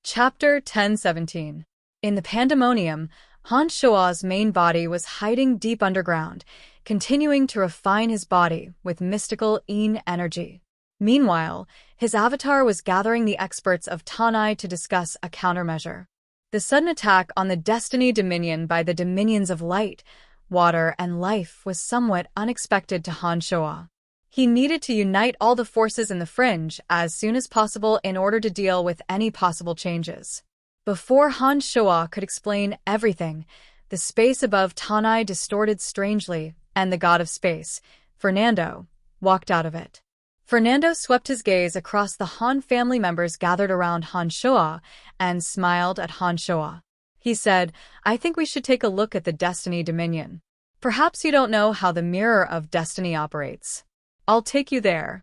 Chapter 1017. In the pandemonium, Han Shua's main body was hiding deep underground, continuing to refine his body with mystical Yin energy. Meanwhile, his avatar was gathering the experts of Tanai to discuss a countermeasure. The sudden attack on the Destiny Dominion by the Dominions of Light, Water, and Life was somewhat unexpected to Han Shua. He needed to unite all the forces in the fringe as soon as possible in order to deal with any possible changes. Before Han Shua could explain everything, the space above Tanai distorted strangely, and the god of space, Fernando, walked out of it. Fernando swept his gaze across the Han family members gathered around Han Shua and smiled at Han Shua. He said, "I think we should take a look at the Destiny Dominion. Perhaps you don't know how the Mirror of Destiny operates. I'll take you there."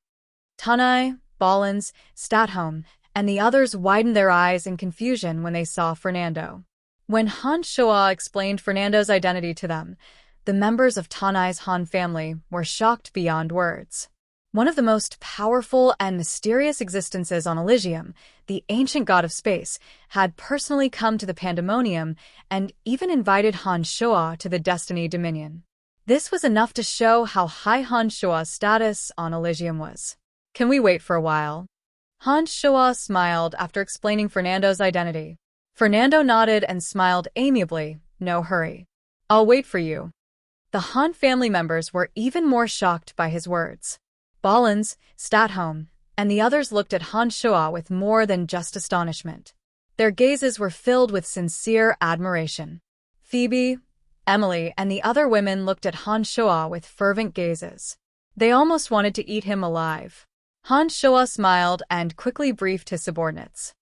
Tanai, Ballins, Statholm, and the others widened their eyes in confusion when they saw Fernando. When Han Shua explained Fernando's identity to them, the members of Tanai's Han family were shocked beyond words. One of the most powerful and mysterious existences on Elysium, the ancient god of space, had personally come to the Pandemonium and even invited Han Shua to the Destiny Dominion. This was enough to show how high Han Shua's status on Elysium was. "Can we wait for a while?" Han Shua smiled after explaining Fernando's identity. Fernando nodded and smiled amiably. "No hurry. I'll wait for you." The Han family members were even more shocked by his words. Ballins, Statholm, and the others looked at Han Shua with more than just astonishment. Their gazes were filled with sincere admiration. Phoebe, Emily, and the other women looked at Han Shua with fervent gazes. They almost wanted to eat him alive. Han Shua smiled and quickly briefed his subordinates.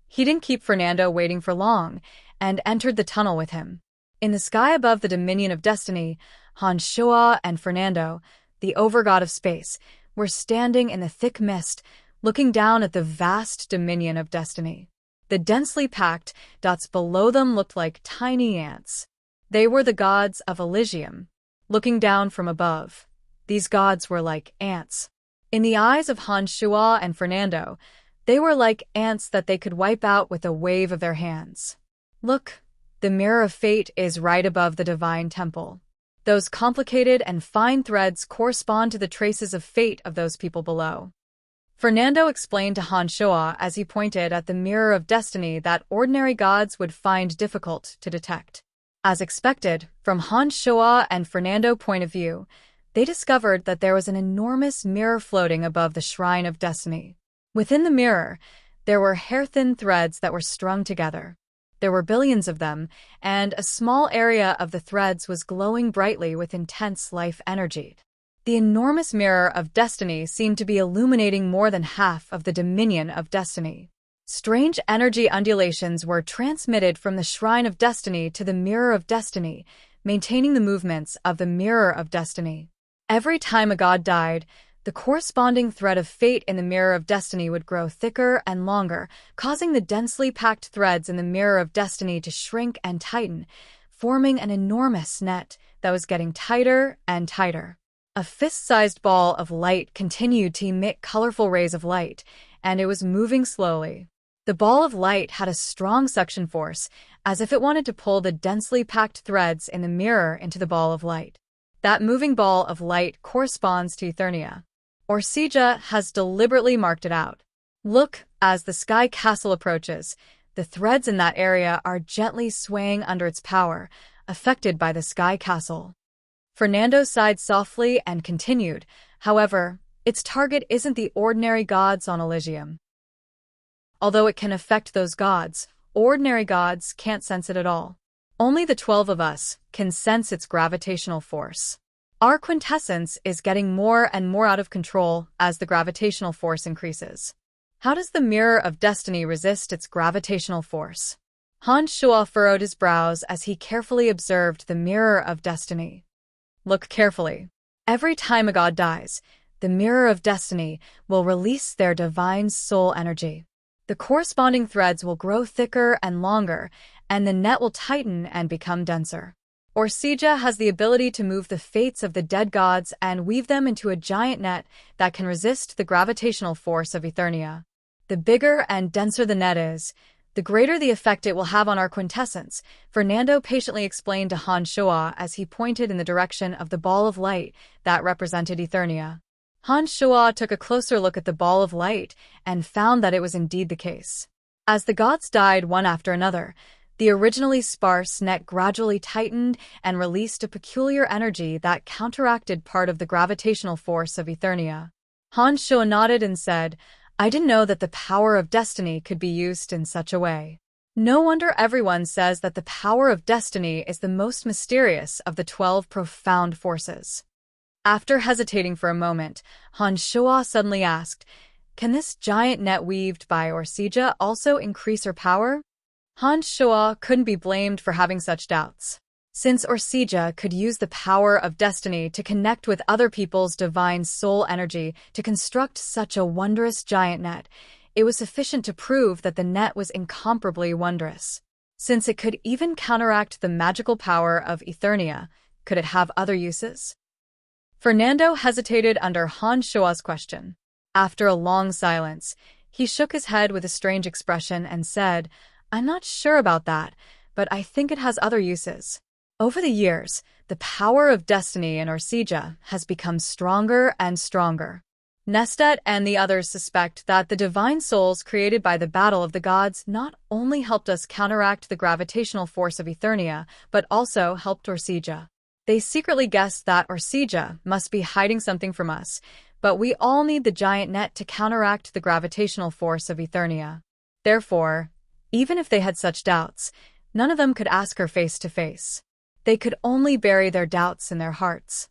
He didn't keep Fernando waiting for long and entered the tunnel with him. In the sky above the Dominion of Destiny, Han Shua and Fernando, the overgod of space, were standing in the thick mist, looking down at the vast Dominion of Destiny. The densely packed dots below them looked like tiny ants. They were the gods of Elysium. Looking down from above, these gods were like ants. In the eyes of Han Shua and Fernando, they were like ants that they could wipe out with a wave of their hands. "Look, the mirror of fate is right above the divine temple. Those complicated and fine threads correspond to the traces of fate of those people below." Fernando explained to Han Shua as he pointed at the mirror of destiny that ordinary gods would find difficult to detect. As expected, from Han Shua and Fernando's point of view, they discovered that there was an enormous mirror floating above the Shrine of Destiny. Within the mirror, there were hair-thin threads that were strung together. There were billions of them, and a small area of the threads was glowing brightly with intense life energy. The enormous mirror of destiny seemed to be illuminating more than half of the Dominion of Destiny. Strange energy undulations were transmitted from the Shrine of Destiny to the Mirror of Destiny, maintaining the movements of the Mirror of Destiny. Every time a god died, the corresponding thread of fate in the Mirror of Destiny would grow thicker and longer, causing the densely packed threads in the Mirror of Destiny to shrink and tighten, forming an enormous net that was getting tighter and tighter. A fist-sized ball of light continued to emit colorful rays of light, and it was moving slowly. The ball of light had a strong suction force, as if it wanted to pull the densely packed threads in the mirror into the ball of light. That moving ball of light corresponds to Eternia. Wuxia has deliberately marked it out. Look, as the Sky Castle approaches, the threads in that area are gently swaying under its power, affected by the Sky Castle. Fernando sighed softly and continued, "However, its target isn't the ordinary gods on Elysium. Although it can affect those gods, ordinary gods can't sense it at all. Only the 12 of us can sense its gravitational force. Our quintessence is getting more and more out of control as the gravitational force increases. How does the Mirror of Destiny resist its gravitational force?" Han Shua furrowed his brows as he carefully observed the Mirror of Destiny. "Look carefully. Every time a god dies, the Mirror of Destiny will release their divine soul energy. The corresponding threads will grow thicker and longer, and the net will tighten and become denser. Wuxia has the ability to move the fates of the dead gods and weave them into a giant net that can resist the gravitational force of Eternia. The bigger and denser the net is, the greater the effect it will have on our quintessence, Fernando patiently explained to Han Shuo as he pointed in the direction of the ball of light that represented Eternia. Han Shuo took a closer look at the ball of light and found that it was indeed the case. As the gods died one after another, the originally sparse net gradually tightened and released a peculiar energy that counteracted part of the gravitational force of Eternia. Han Shuo nodded and said, "I didn't know that the power of destiny could be used in such a way. No wonder everyone says that the power of destiny is the most mysterious of the 12 profound forces." After hesitating for a moment, Han Shuo suddenly asked, "Can this giant net weaved by Wuxia also increase her power?" Han Shuo couldn't be blamed for having such doubts. Since Wuxia could use the power of destiny to connect with other people's divine soul energy to construct such a wondrous giant net, it was sufficient to prove that the net was incomparably wondrous. Since it could even counteract the magical power of Eternia, could it have other uses? Fernando hesitated under Han Shuo's question. After a long silence, he shook his head with a strange expression and said, "I'm not sure about that, but I think it has other uses." Over the years, the power of destiny in Wuxia has become stronger and stronger. Nestet and the others suspect that the divine souls created by the battle of the gods not only helped us counteract the gravitational force of Eternia, but also helped Wuxia. They secretly guess that Wuxia must be hiding something from us, but we all need the giant net to counteract the gravitational force of Eternia. Therefore, even if they had such doubts, none of them could ask her face to face. They could only bury their doubts in their hearts.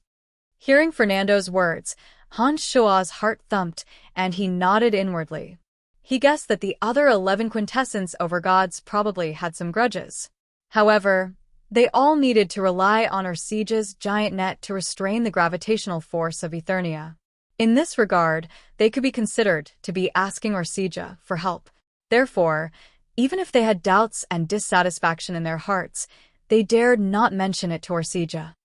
Hearing Fernando's words, Han Shuo's heart thumped, and he nodded inwardly. He guessed that the other 11 quintessence over gods probably had some grudges. However, they all needed to rely on Wuxia's giant net to restrain the gravitational force of Eternia. In this regard, they could be considered to be asking Wuxia for help. Therefore, even if they had doubts and dissatisfaction in their hearts, they dared not mention it to Wuxia.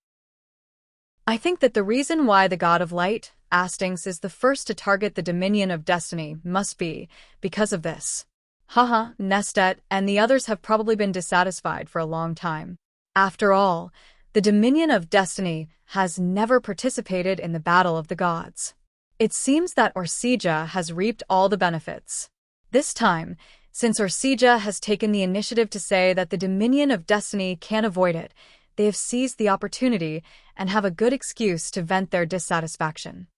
"I think that the reason why the god of light, Astings, is the first to target the dominion of destiny must be because of this. Haha, Nestet and the others have probably been dissatisfied for a long time. After all, the dominion of destiny has never participated in the battle of the gods. It seems that Wuxia has reaped all the benefits. This time, since Wuxia has taken the initiative to say that the dominion of destiny can't avoid it, they have seized the opportunity and have a good excuse to vent their dissatisfaction."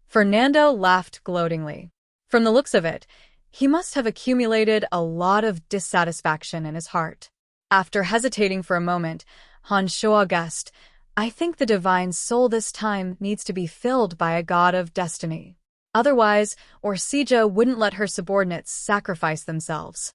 Fernando laughed gloatingly. From the looks of it, he must have accumulated a lot of dissatisfaction in his heart. After hesitating for a moment, Han Shuo guessed, "I think the divine soul this time needs to be filled by a god of destiny. Otherwise, Wuxia wouldn't let her subordinates sacrifice themselves."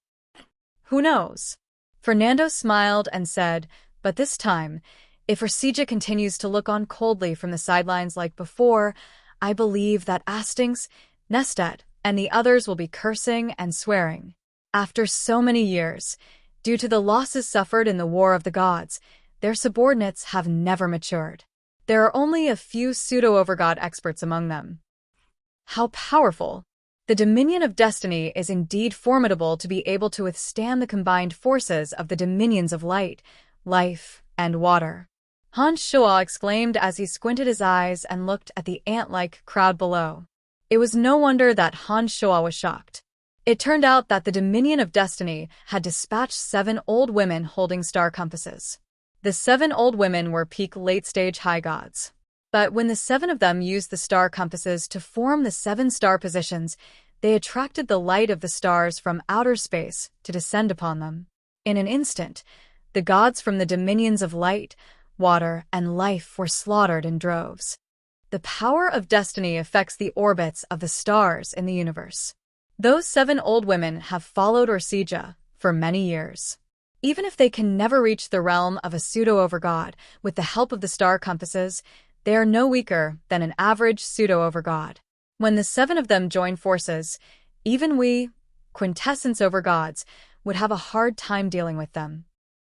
"Who knows?" Fernando smiled and said, "But this time, if Wuxia continues to look on coldly from the sidelines like before, I believe that Astings, Nestet, and the others will be cursing and swearing. After so many years, due to the losses suffered in the War of the Gods, their subordinates have never matured. There are only a few pseudo-overgod experts among them. How powerful! The dominion of destiny is indeed formidable to be able to withstand the combined forces of the dominions of light, life, and water." Han Shuo exclaimed as he squinted his eyes and looked at the ant-like crowd below. It was no wonder that Han Shuo was shocked. It turned out that the dominion of destiny had dispatched 7 old women holding star compasses. The 7 old women were peak late-stage high gods. But when the 7 of them used the star compasses to form the 7 star positions, they attracted the light of the stars from outer space to descend upon them. In an instant, the gods from the dominions of light, water, and life were slaughtered in droves. The power of destiny affects the orbits of the stars in the universe. Those 7 old women have followed Wuxia for many years. Even if they can never reach the realm of a pseudo-overgod with the help of the star compasses, they are no weaker than an average pseudo-overgod. When the 7 of them join forces, even we, quintessence overgods, would have a hard time dealing with them.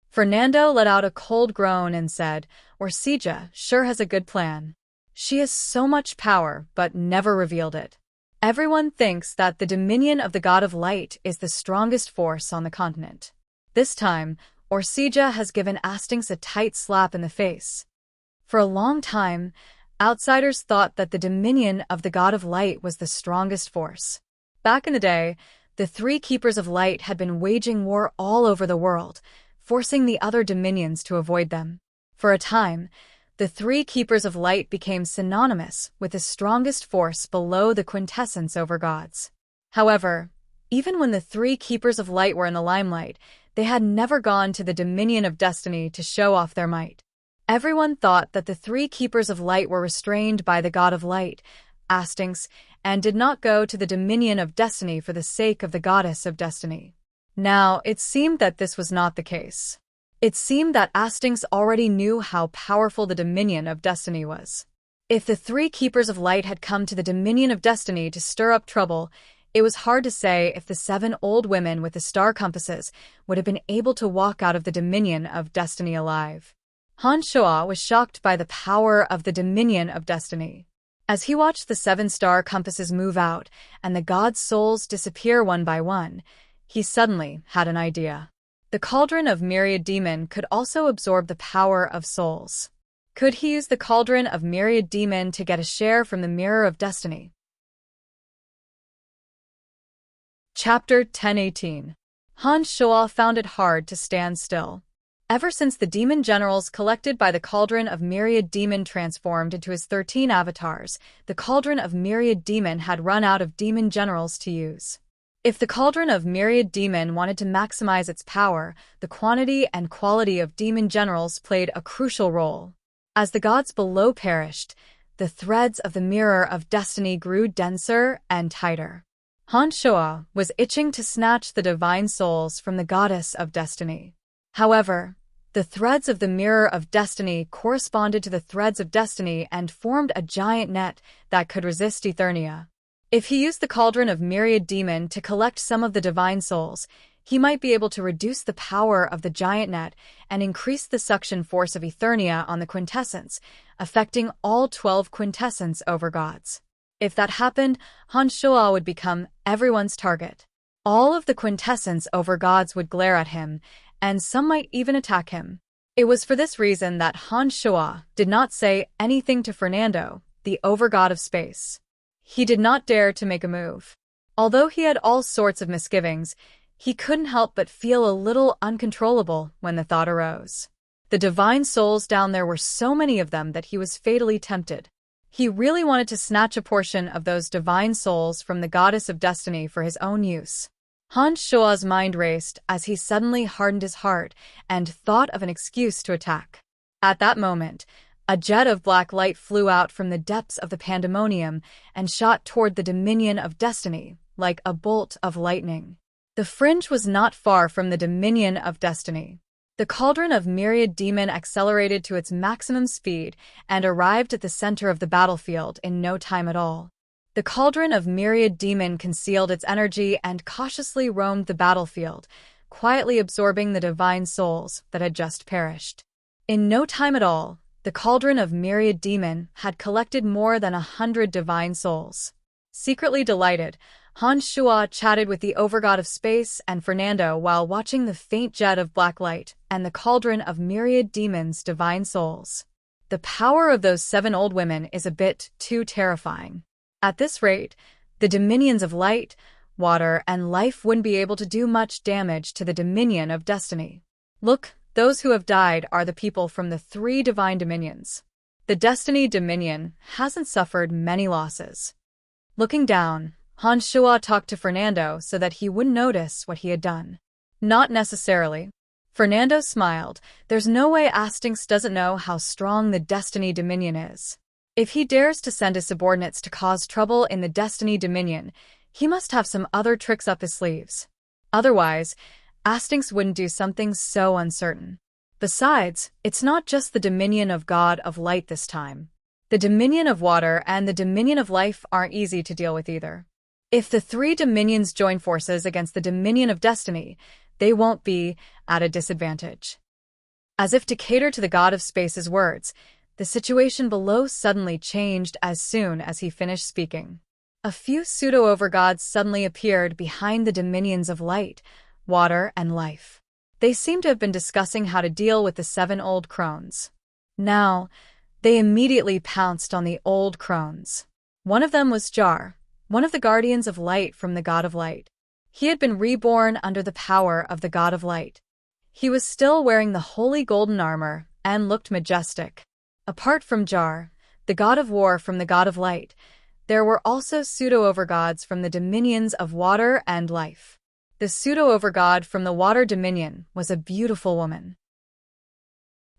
Fernando let out a cold groan and said, "Wuxia sure has a good plan. She has so much power but never revealed it. Everyone thinks that the dominion of the god of light is the strongest force on the continent. This time, Wuxia has given Astyx a tight slap in the face. For a long time, outsiders thought that the dominion of the god of light was the strongest force. Back in the day, the three keepers of light had been waging war all over the world, forcing the other dominions to avoid them. For a time, the three keepers of light became synonymous with the strongest force below the quintessence over gods. However, even when the three keepers of light were in the limelight, they had never gone to the dominion of destiny to show off their might. Everyone thought that the three keepers of light were restrained by the god of light, Astyx, and did not go to the dominion of destiny for the sake of the goddess of destiny. Now, it seemed that this was not the case. It seemed that Astyx already knew how powerful the dominion of destiny was. If the three keepers of light had come to the dominion of destiny to stir up trouble, it was hard to say if the 7 old women with the star compasses would have been able to walk out of the dominion of destiny alive. Han Shuo was shocked by the power of the dominion of destiny. As he watched the 7 star compasses move out and the gods' souls disappear one by one, he suddenly had an idea. The cauldron of myriad demon could also absorb the power of souls. Could he use the cauldron of myriad demon to get a share from the mirror of destiny? Chapter 1018. Han Shuo found it hard to stand still. Ever since the demon generals collected by the cauldron of myriad demon transformed into his 13 avatars, the cauldron of myriad demon had run out of demon generals to use. If the cauldron of myriad demon wanted to maximize its power, the quantity and quality of demon generals played a crucial role. As the gods below perished, the threads of the mirror of destiny grew denser and tighter. Han Shuo was itching to snatch the divine souls from the goddess of destiny. However, the threads of the mirror of destiny corresponded to the threads of destiny and formed a giant net that could resist Eternia. If he used the cauldron of myriad demon to collect some of the divine souls, he might be able to reduce the power of the giant net and increase the suction force of Eternia on the quintessence, affecting all 12 quintessence over gods. If that happened, Han Shuo would become everyone's target. All of the quintessence over gods would glare at him, and some might even attack him. It was for this reason that Han Shuo did not say anything to Fernando, the overgod of space. He did not dare to make a move. Although he had all sorts of misgivings, he couldn't help but feel a little uncontrollable when the thought arose. The divine souls down there were so many of them that he was fatally tempted. He really wanted to snatch a portion of those divine souls from the goddess of destiny for his own use. Han Shuo's mind raced as he suddenly hardened his heart and thought of an excuse to attack. At that moment, a jet of black light flew out from the depths of the pandemonium and shot toward the dominion of destiny, like a bolt of lightning. The fringe was not far from the dominion of destiny. The cauldron of myriad demon accelerated to its maximum speed and arrived at the center of the battlefield in no time at all. The cauldron of myriad demon concealed its energy and cautiously roamed the battlefield, quietly absorbing the divine souls that had just perished. In no time at all, the cauldron of myriad demon had collected more than 100 divine souls. Secretly delighted, Han Shuo chatted with the overgod of space and Fernando while watching the faint jet of black light and the cauldron of myriad demons' divine souls. The power of those 7 old women is a bit too terrifying. At this rate, the dominions of light, water, and life wouldn't be able to do much damage to the dominion of destiny. Look, those who have died are the people from the 3 divine dominions. The destiny dominion hasn't suffered many losses. Looking down, Han Shuo talked to Fernando so that he wouldn't notice what he had done. Not necessarily. Fernando smiled. There's no way Astyx doesn't know how strong the destiny dominion is. If he dares to send his subordinates to cause trouble in the destiny dominion, he must have some other tricks up his sleeves. Otherwise, Astyx wouldn't do something so uncertain. Besides, it's not just the dominion of God of light this time. The dominion of water and the dominion of life aren't easy to deal with either. If the 3 dominions join forces against the dominion of destiny, they won't be at a disadvantage. As if to cater to the god of space's words, the situation below suddenly changed as soon as he finished speaking. A few pseudo-overgods suddenly appeared behind the dominions of light, water, and life. They seemed to have been discussing how to deal with the 7 old crones. Now, they immediately pounced on the old crones. One of them was Jar, one of the guardians of light from the god of light. He had been reborn under the power of the god of light. He was still wearing the holy golden armor and looked majestic. Apart from Jar, the god of war from the god of light, there were also pseudo-overgods from the dominions of water and life. The pseudo-overgod from the water dominion was a beautiful woman.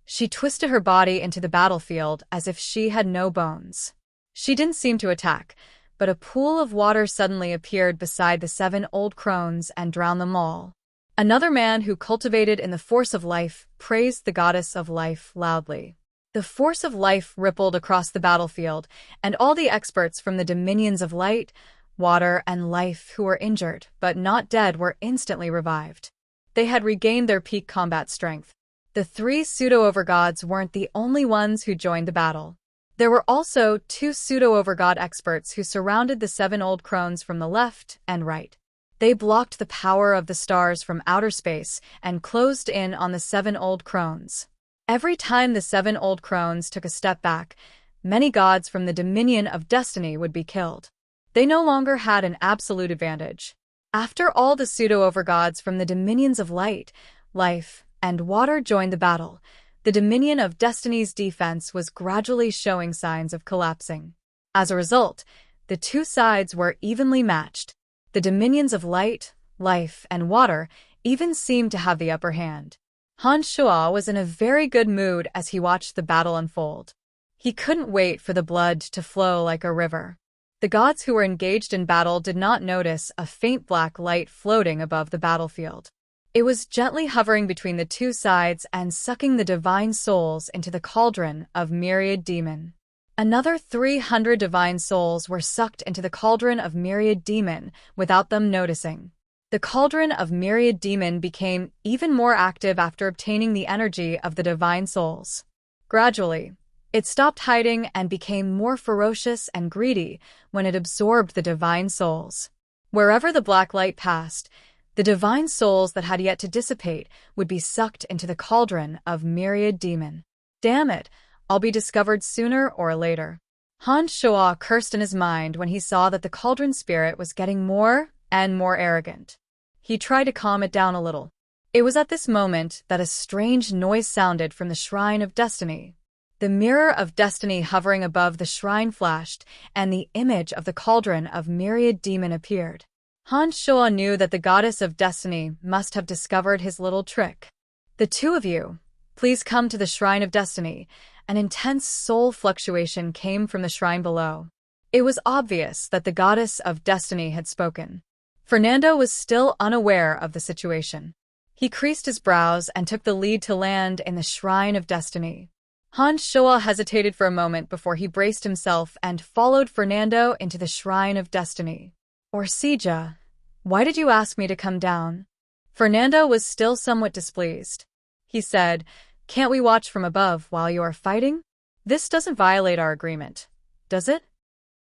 She twisted her body into the battlefield as if she had no bones. She didn't seem to attack, but a pool of water suddenly appeared beside the 7 old crones and drowned them all. Another man who cultivated in the force of life praised the goddess of life loudly. The force of life rippled across the battlefield, and all the experts from the dominions of light, water, and life who were injured but not dead were instantly revived. They had regained their peak combat strength. The 3 pseudo-overgods weren't the only ones who joined the battle. There were also 2 pseudo-overgod experts who surrounded the 7 old crones from the left and right. They blocked the power of the stars from outer space and closed in on the 7 old crones. Every time the 7 old crones took a step back, many gods from the dominion of destiny would be killed. They no longer had an absolute advantage. After all the pseudo-overgods from the dominions of light, life, and water joined the battle, the dominion of destiny's defense was gradually showing signs of collapsing. As a result, the 2 sides were evenly matched. The dominions of light, life, and water even seemed to have the upper hand. Han Shuo was in a very good mood as he watched the battle unfold. He couldn't wait for the blood to flow like a river. The gods who were engaged in battle did not notice a faint black light floating above the battlefield. It was gently hovering between the 2 sides and sucking the divine souls into the cauldron of myriad demon. Another 300 divine souls were sucked into the cauldron of myriad demon without them noticing. The cauldron of myriad demon became even more active after obtaining the energy of the divine souls. Gradually, it stopped hiding and became more ferocious and greedy when it absorbed the divine souls. Wherever the black light passed, the divine souls that had yet to dissipate would be sucked into the cauldron of myriad demon. Damn it, I'll be discovered sooner or later. Han Shuo cursed in his mind when he saw that the cauldron spirit was getting more and more arrogant. He tried to calm it down a little. It was at this moment that a strange noise sounded from the Shrine of Destiny. The mirror of destiny hovering above the shrine flashed, and the image of the cauldron of myriad demon appeared. Han Shuo knew that the goddess of destiny must have discovered his little trick. The 2 of you, please come to the Shrine of Destiny. An intense soul fluctuation came from the shrine below. It was obvious that the goddess of destiny had spoken. Fernando was still unaware of the situation. He creased his brows and took the lead to land in the Shrine of Destiny. Han Shuo hesitated for a moment before he braced himself and followed Fernando into the Shrine of Destiny. Wuxia, why did you ask me to come down? Fernando was still somewhat displeased. He said, can't we watch from above while you are fighting? This doesn't violate our agreement, does it?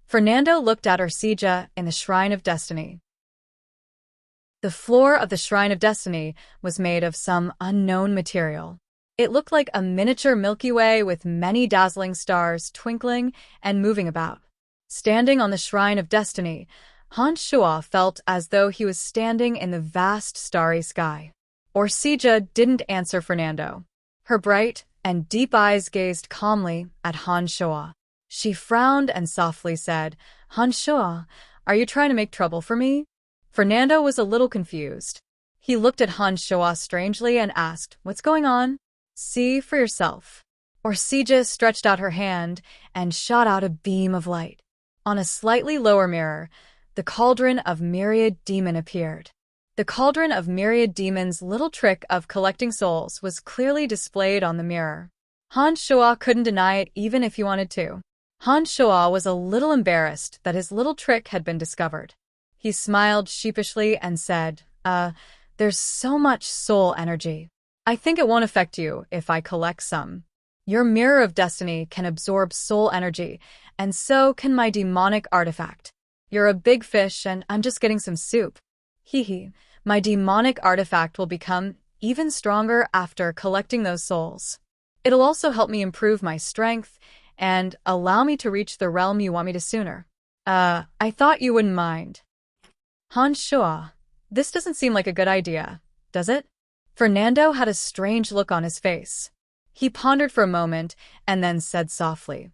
Fernando looked at Wuxia in the Shrine of Destiny. The floor of the Shrine of Destiny was made of some unknown material. It looked like a miniature Milky Way with many dazzling stars twinkling and moving about. Standing on the Shrine of Destiny, Han Shuo felt as though he was standing in the vast starry sky. Wuxia didn't answer Fernando. Her bright and deep eyes gazed calmly at Han Shuo. She frowned and softly said, Han Shuo, are you trying to make trouble for me? Fernando was a little confused. He looked at Han Shuo strangely and asked, what's going on? See for yourself. Wuxia stretched out her hand and shot out a beam of light. On a slightly lower mirror, the cauldron of myriad demon appeared. The cauldron of myriad demon's little trick of collecting souls was clearly displayed on the mirror. Han Shuo couldn't deny it even if he wanted to. Han Shuo was a little embarrassed that his little trick had been discovered. He smiled sheepishly and said, there's so much soul energy. I think it won't affect you if I collect some. Your mirror of destiny can absorb soul energy, and so can my demonic artifact. You're a big fish and I'm just getting some soup. Hee hee. My demonic artifact will become even stronger after collecting those souls. It'll also help me improve my strength and allow me to reach the realm you want me to sooner. I thought you wouldn't mind. Han Shua, this doesn't seem like a good idea, does it? Fernando had a strange look on his face. He pondered for a moment and then said softly,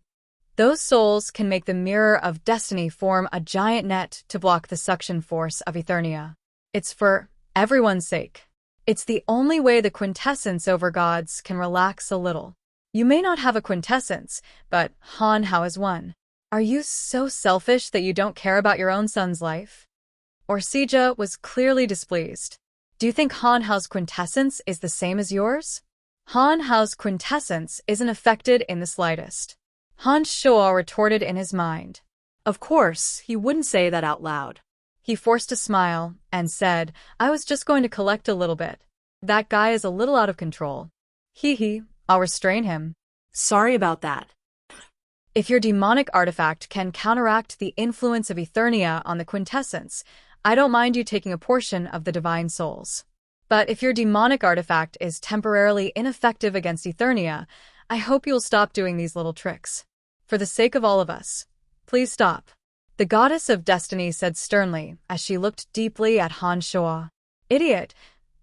"Those souls can make the mirror of destiny form a giant net to block the suction force of Eternia. It's for everyone's sake. It's the only way the quintessence over gods can relax a little. You may not have a quintessence, but Han Hao has one. Are you so selfish that you don't care about your own son's life?" Orsija was clearly displeased. "Do you think Han Hao's quintessence is the same as yours?" Han Hao's quintessence isn't affected in the slightest. Han Shua retorted in his mind. Of course, he wouldn't say that out loud. He forced a smile and said, "I was just going to collect a little bit. That guy is a little out of control. Hee hee, I'll restrain him." Sorry about that. If your demonic artifact can counteract the influence of Eternia on the quintessence, I don't mind you taking a portion of the divine souls. But if your demonic artifact is temporarily ineffective against Eternia, I hope you'll stop doing these little tricks. For the sake of all of us, please stop." The goddess of destiny said sternly as she looked deeply at Han Shua. "Idiot,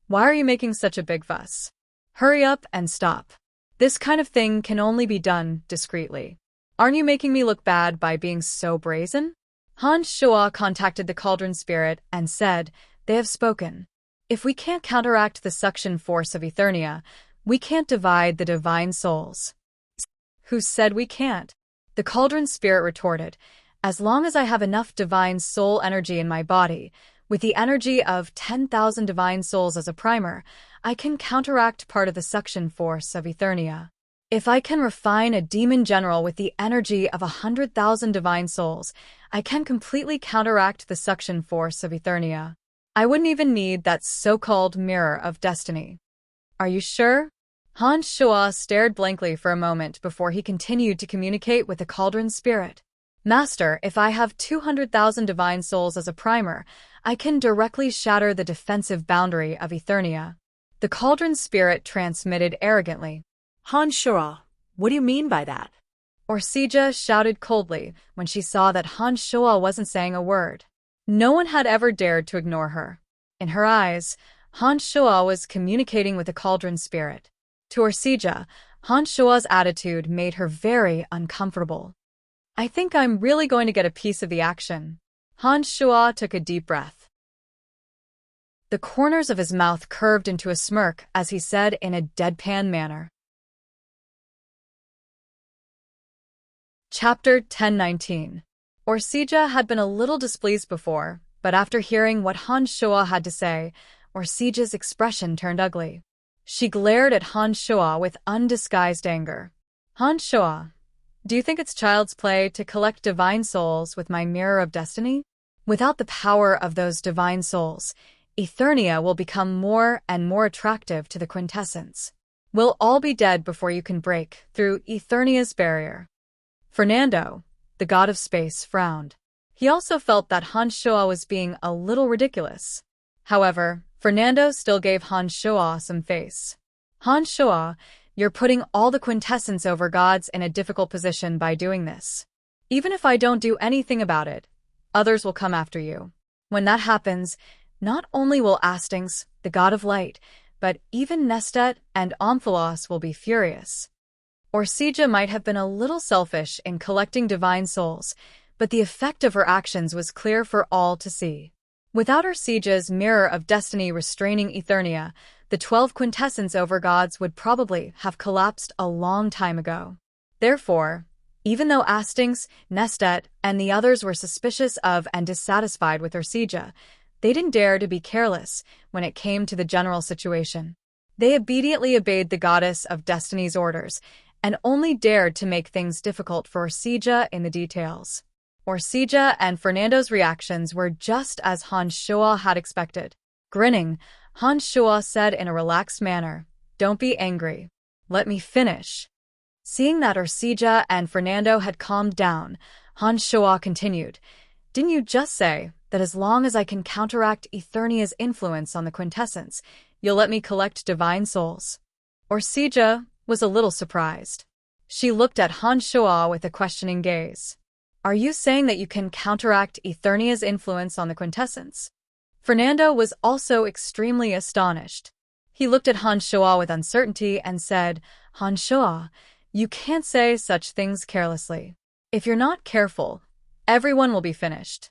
why are you making such a big fuss? Hurry up and stop. This kind of thing can only be done discreetly. Aren't you making me look bad by being so brazen?" Han Shua contacted the cauldron spirit and said, "They have spoken. If we can't counteract the suction force of Eternia, we can't divide the divine souls." "Who said we can't?" The cauldron spirit retorted, "As long as I have enough divine soul energy in my body, with the energy of 10,000 divine souls as a primer, I can counteract part of the suction force of Eternia. If I can refine a demon general with the energy of 100,000 divine souls, I can completely counteract the suction force of Eternia. I wouldn't even need that so-called mirror of destiny." "Are you sure?" Han Shua stared blankly for a moment before he continued to communicate with the cauldron spirit. "Master, if I have 200,000 divine souls as a primer, I can directly shatter the defensive boundary of Eternia." The cauldron spirit transmitted arrogantly. Han Shua, what do you mean by that? Orsija shouted coldly when she saw that Han Shua wasn't saying a word. No one had ever dared to ignore her. In her eyes, Han Shua was communicating with the cauldron spirit. To Orsija, Han Shua's attitude made her very uncomfortable. "I think I'm really going to get a piece of the action." Han Shua took a deep breath. The corners of his mouth curved into a smirk as he said in a deadpan manner. Chapter 1019. Orsija had been a little displeased before, but after hearing what Han Shua had to say, Orsija's expression turned ugly. She glared at Han Shua with undisguised anger. "Han Shua, do you think it's child's play to collect divine souls with my mirror of destiny? Without the power of those divine souls, Eternia will become more and more attractive to the quintessence. We'll all be dead before you can break through Eternia's barrier." Fernando, the god of space, frowned. He also felt that Han Shua was being a little ridiculous. However, Fernando still gave Han Shua some face. "Han Shua, you're putting all the quintessence over gods in a difficult position by doing this. Even if I don't do anything about it, others will come after you. When that happens, not only will Astings, the god of light, but even Nestet and Omphalos will be furious." Orsija might have been a little selfish in collecting divine souls, but the effect of her actions was clear for all to see. Without Orsija's mirror of destiny restraining Eternia, the 12 quintessence over gods would probably have collapsed a long time ago. Therefore, even though Astings, Nestet, and the others were suspicious of and dissatisfied with Orsija, they didn't dare to be careless when it came to the general situation. They obediently obeyed the goddess of destiny's orders, and only dared to make things difficult for Orsija in the details. Orsija and Fernando's reactions were just as Han Shua had expected. Grinning, Han Shua said in a relaxed manner, "Don't be angry. Let me finish." Seeing that Orsija and Fernando had calmed down, Han Shua continued, Didn't you just say that as long as I can counteract Eternia's influence on the quintessence, you'll let me collect divine souls? Orsija was a little surprised. She looked at Han Shoa with a questioning gaze. Are you saying that you can counteract Eternia's influence on the quintessence? Fernando was also extremely astonished. He looked at Han Shoa with uncertainty and said, Han Shoa, you can't say such things carelessly. If you're not careful, everyone will be finished.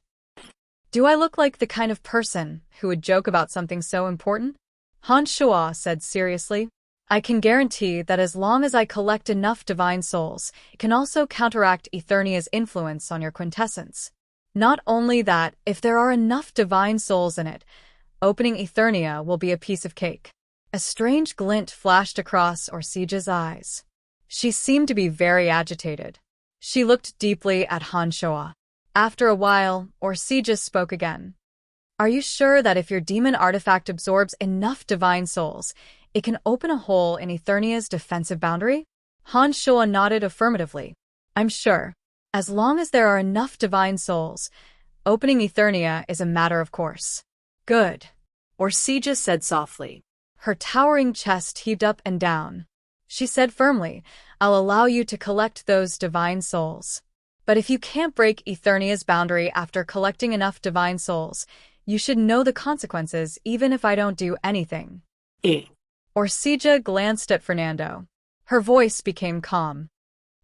Do I look like the kind of person who would joke about something so important? Han Shoa said seriously. I can guarantee that as long as I collect enough divine souls, it can also counteract Eternia's influence on your quintessence. Not only that, if there are enough divine souls in it, opening Eternia will be a piece of cake. A strange glint flashed across Orsija's eyes. She seemed to be very agitated. She looked deeply at Han Shoa. After a while, Orsija spoke again. Are you sure that if your demon artifact absorbs enough divine souls, it can open a hole in Eternia's defensive boundary? Han Shoa nodded affirmatively. I'm sure. As long as there are enough divine souls, opening Eternia is a matter of course. Good, Orsija said softly. Her towering chest heaved up and down. She said firmly, I'll allow you to collect those divine souls. But if you can't break Eternia's boundary after collecting enough divine souls, you should know the consequences even if I don't do anything. Orsija glanced at Fernando. Her voice became calm.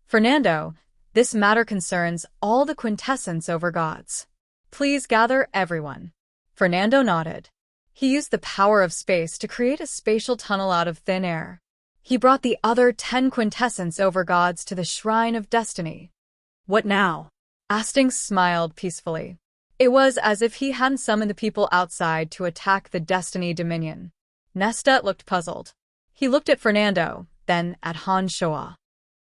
Fernando, this matter concerns all the quintessence over gods. Please gather everyone. Fernando nodded. He used the power of space to create a spatial tunnel out of thin air. He brought the other 10 quintessence over gods to the Shrine of Destiny. What now? Astings smiled peacefully. It was as if he hadn't summoned the people outside to attack the Destiny Dominion. Nestet looked puzzled. He looked at Fernando, then at Han Shoa.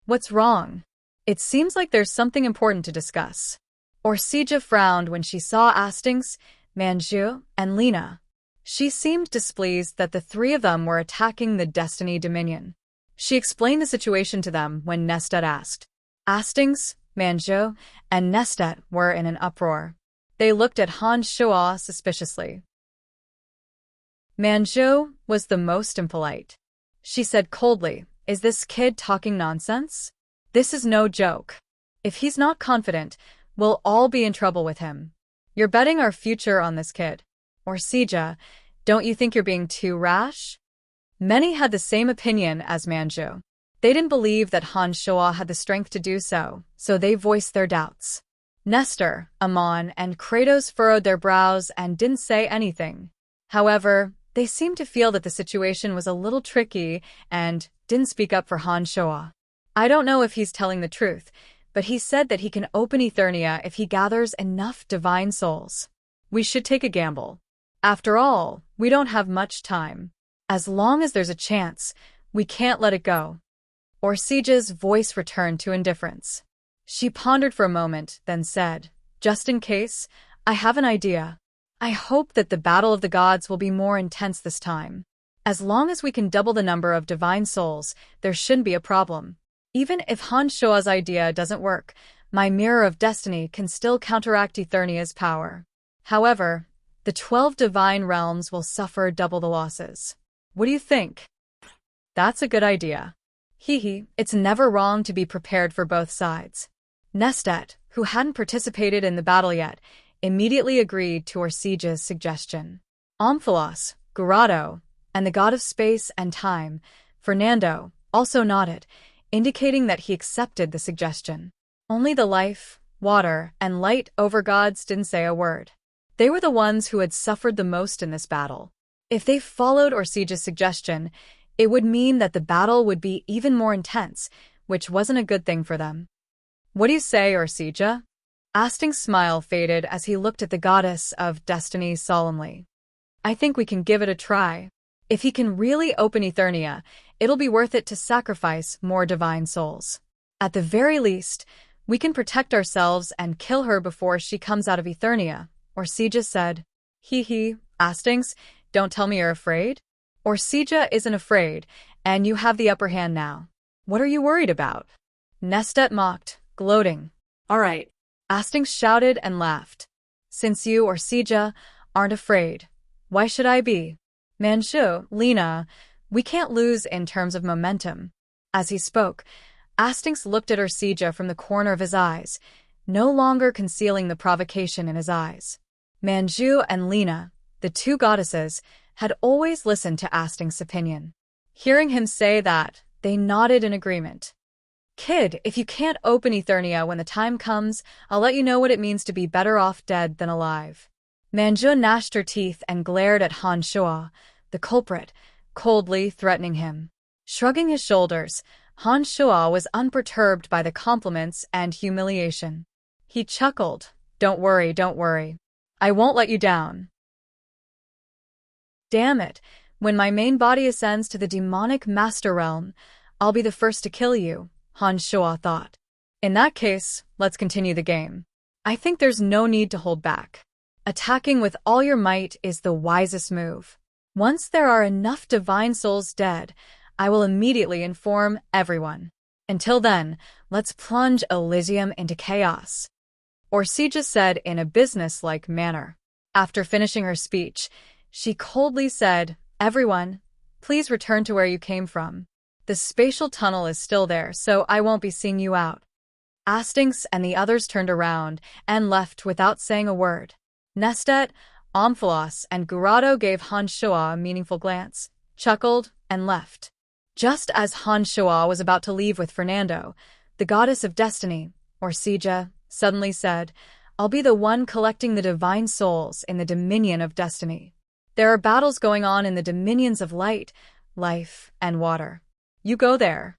What's wrong? It seems like there's something important to discuss. Orsija frowned when she saw Astings, Manju, and Lena. She seemed displeased that the three of them were attacking the Destiny Dominion. She explained the situation to them when Nestet asked. Astings, Manju, and Nestet were in an uproar. They looked at Han Shoa suspiciously. Manju was the most impolite. She said coldly, Is this kid talking nonsense? This is no joke. If he's not confident, we'll all be in trouble with him. You're betting our future on this kid. Orsija, don't you think you're being too rash? Many had the same opinion as Manju. They didn't believe that Han Shoa had the strength to do so, so they voiced their doubts. Nestor, Amon, and Kratos furrowed their brows and didn't say anything. However, they seemed to feel that the situation was a little tricky and didn't speak up for Han Shoa. I don't know if he's telling the truth, but he said that he can open Eternia if he gathers enough divine souls. We should take a gamble. After all, we don't have much time. As long as there's a chance, we can't let it go. Orsija's voice returned to indifference. She pondered for a moment, then said, Just in case, I have an idea. I hope that the battle of the gods will be more intense this time. As long as we can double the number of divine souls, there shouldn't be a problem. Even if Han Shoa's idea doesn't work, my Mirror of Destiny can still counteract Eternia's power. However, the 12 divine realms will suffer double the losses. What do you think? That's a good idea. It's never wrong to be prepared for both sides. Nestet, who hadn't participated in the battle yet, immediately agreed to Orsija's suggestion. Omphalos, Gurado, and the god of space and time, Fernando, also nodded, indicating that he accepted the suggestion. Only the life, water, and light overgods didn't say a word. They were the ones who had suffered the most in this battle. If they followed Orsija's suggestion, it would mean that the battle would be even more intense, which wasn't a good thing for them. What do you say, Orsija? Asting's smile faded as he looked at the goddess of destiny solemnly. I think we can give it a try. If he can really open Eternia, it'll be worth it to sacrifice more divine souls. At the very least, we can protect ourselves and kill her before she comes out of Eternia, Orsija said. Astings, don't tell me you're afraid. Orsija isn't afraid, and you have the upper hand now. What are you worried about? Nestet mocked, gloating. All right. Astings shouted and laughed. Since you or Sija aren't afraid, why should I be? Manchu, Lena, we can't lose in terms of momentum. As he spoke, Astings looked at Ursija from the corner of his eyes, no longer concealing the provocation in his eyes. Manju and Lena, the two goddesses, had always listened to Astings' opinion. Hearing him say that, they nodded in agreement. Kid, if you can't open Eternia when the time comes, I'll let you know what it means to be better off dead than alive. Manju gnashed her teeth and glared at Han Shua, the culprit, coldly threatening him. Shrugging his shoulders, Han Shua was unperturbed by the compliments and humiliation. He chuckled. Don't worry, don't worry. I won't let you down. Damn it, when my main body ascends to the demonic master realm, I'll be the first to kill you, Han Shua thought. In that case, let's continue the game. I think there's no need to hold back. Attacking with all your might is the wisest move. Once there are enough divine souls dead, I will immediately inform everyone. Until then, let's plunge Elysium into chaos. Ursija said in a business-like manner. After finishing her speech, she coldly said, Everyone, please return to where you came from. The spatial tunnel is still there, so I won't be seeing you out. Astings and the others turned around and left without saying a word. Nestet, Omphalos, and Gurado gave Han Shua a meaningful glance, chuckled, and left. Just as Han Shua was about to leave with Fernando, the goddess of destiny, Ursija, suddenly said, I'll be the one collecting the divine souls in the dominion of destiny. There are battles going on in the dominions of light, life, and water. You go there.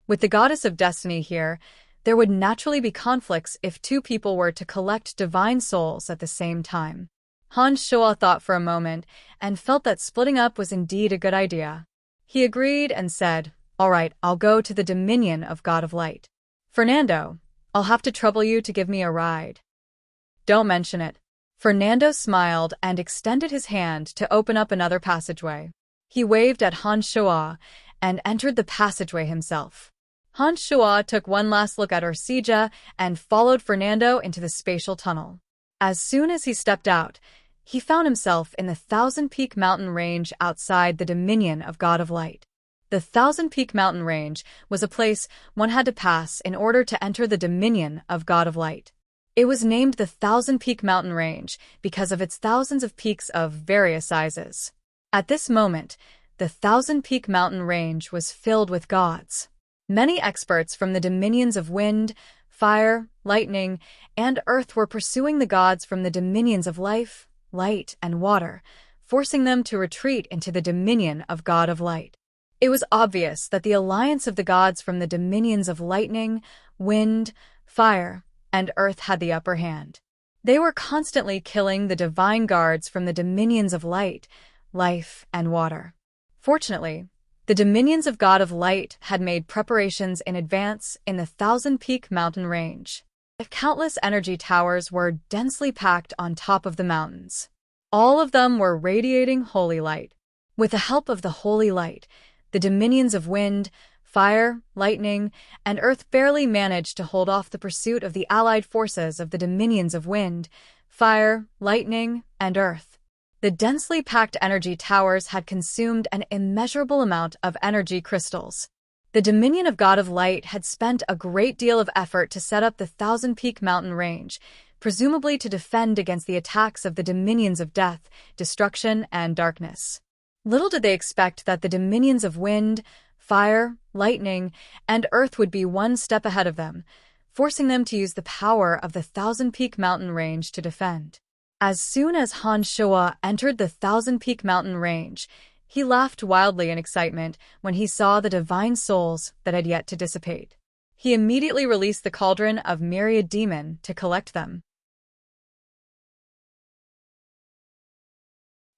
With the goddess of destiny here, there would naturally be conflicts if two people were to collect divine souls at the same time. Han Shua thought for a moment and felt that splitting up was indeed a good idea. He agreed and said, All right, I'll go to the dominion of God of Light. Fernando, I'll have to trouble you to give me a ride. Don't mention it. Fernando smiled and extended his hand to open up another passageway. He waved at Han Shua and entered the passageway himself. Han Shua took one last look at Ursija and followed Fernando into the spatial tunnel. As soon as he stepped out, he found himself in the Thousand Peak Mountain Range outside the dominion of God of Light. The Thousand Peak Mountain Range was a place one had to pass in order to enter the dominion of God of Light. It was named the Thousand Peak Mountain Range because of its thousands of peaks of various sizes. At this moment, the Thousand Peak Mountain Range was filled with gods. Many experts from the dominions of wind, fire, lightning, and earth were pursuing the gods from the dominions of life, light, and water, forcing them to retreat into the dominion of God of Light. It was obvious that the alliance of the gods from the dominions of lightning, wind, fire, and earth had the upper hand. They were constantly killing the divine guards from the dominions of light, life, and water. Fortunately, the dominions of God of Light had made preparations in advance in the Thousand Peak Mountain Range. Countless energy towers were densely packed on top of the mountains. All of them were radiating holy light. With the help of the holy light, the dominions of wind, fire, lightning, and earth barely managed to hold off the pursuit of the allied forces of the dominions of wind, fire, lightning, and earth. The densely packed energy towers had consumed an immeasurable amount of energy crystals. The Dominion of God of Light had spent a great deal of effort to set up the Thousand Peak Mountain Range, presumably to defend against the attacks of the dominions of death, destruction, and darkness. Little did they expect that the dominions of wind, fire, lightning, and earth would be one step ahead of them, forcing them to use the power of the Thousand Peak Mountain Range to defend. As soon as Han Shua entered the Thousand Peak Mountain Range, he laughed wildly in excitement when he saw the divine souls that had yet to dissipate. He immediately released the cauldron of myriad demon to collect them.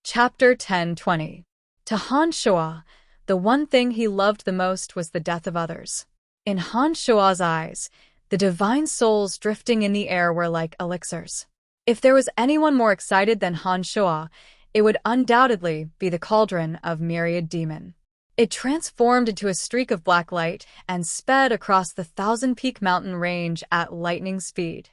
Chapter 10:20. To Han Shua, the one thing he loved the most was the death of others. In Han Shua's eyes, the divine souls drifting in the air were like elixirs. If there was anyone more excited than Han Shua, it would undoubtedly be the cauldron of myriad demon. It transformed into a streak of black light and sped across the Thousand Peak Mountain Range at lightning speed.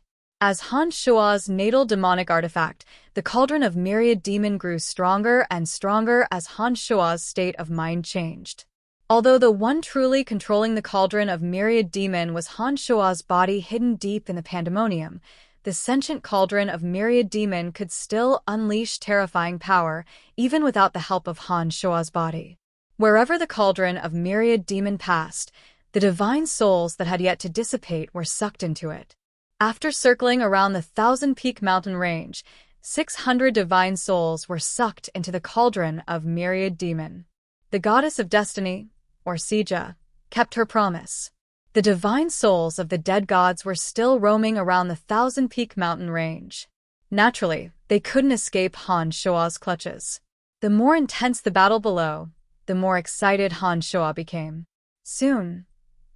As Han Shua's natal demonic artifact, the cauldron of myriad demon grew stronger and stronger as Han Shua's state of mind changed. Although the one truly controlling the cauldron of myriad demon was Han Shua's body hidden deep in the pandemonium, the sentient cauldron of myriad demon could still unleash terrifying power, even without the help of Han Shua's body. Wherever the cauldron of myriad demon passed, the divine souls that had yet to dissipate were sucked into it. After circling around the 1,000-peak mountain range, 600 divine souls were sucked into the cauldron of myriad demon. The goddess of destiny, or Sija, kept her promise. The divine souls of the dead gods were still roaming around the 1,000-peak mountain range. Naturally, they couldn't escape Han Shua's clutches. The more intense the battle below, the more excited Han Shua became. Soon,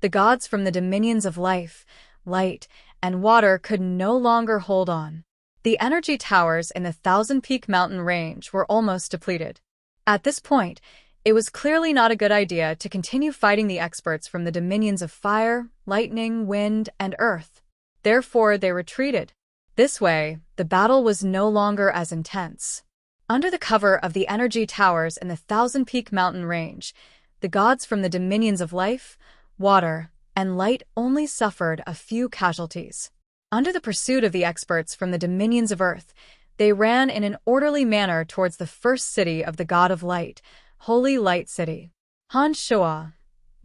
the gods from the dominions of life, light, and water could no longer hold on. The energy towers in the 1,000-peak mountain range were almost depleted. At this point, it was clearly not a good idea to continue fighting the experts from the dominions of fire, lightning, wind, and earth. Therefore, they retreated. This way, the battle was no longer as intense. Under the cover of the energy towers in the 1,000-peak mountain range, the gods from the dominions of life, water, and light only suffered a few casualties. Under the pursuit of the experts from the dominions of earth, they ran in an orderly manner towards the first city of the god of light, Holy Light City. Han Shua,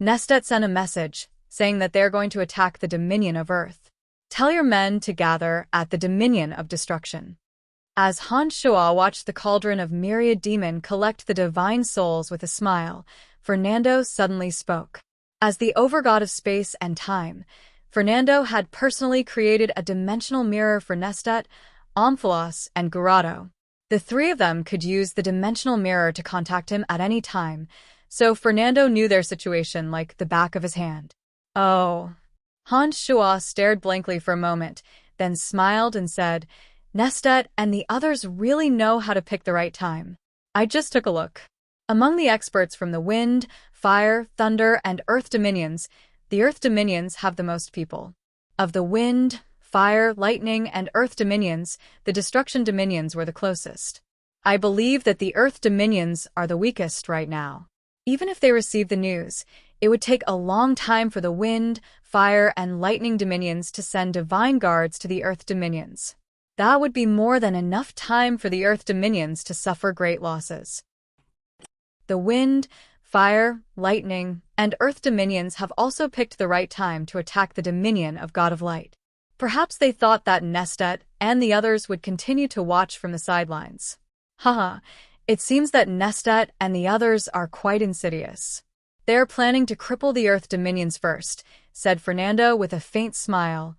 Nestet sent a message saying that they're going to attack the dominion of earth. Tell your men to gather at the dominion of destruction. As Han Shua watched the cauldron of myriad demon collect the divine souls with a smile, Fernando suddenly spoke. As the overgod of space and time, Fernando had personally created a dimensional mirror for Nestet, Omphalos, and Gurado. The three of them could use the dimensional mirror to contact him at any time, so Fernando knew their situation like the back of his hand. Oh. Han Shua stared blankly for a moment, then smiled and said, Nestet and the others really know how to pick the right time. I just took a look. Among the experts from the wind, fire, thunder, and earth dominions, the earth dominions have the most people. Of the wind, fire, lightning, and earth dominions, the destruction dominions were the closest. I believe that the earth dominions are the weakest right now. Even if they received the news, it would take a long time for the wind, fire, and lightning dominions to send divine guards to the earth dominions. That would be more than enough time for the earth dominions to suffer great losses. The wind, fire, lightning, and earth dominions have also picked the right time to attack the dominion of God of Light. Perhaps they thought that Nestet and the others would continue to watch from the sidelines. Haha, it seems that Nestet and the others are quite insidious. They're planning to cripple the earth dominions first, said Fernando with a faint smile.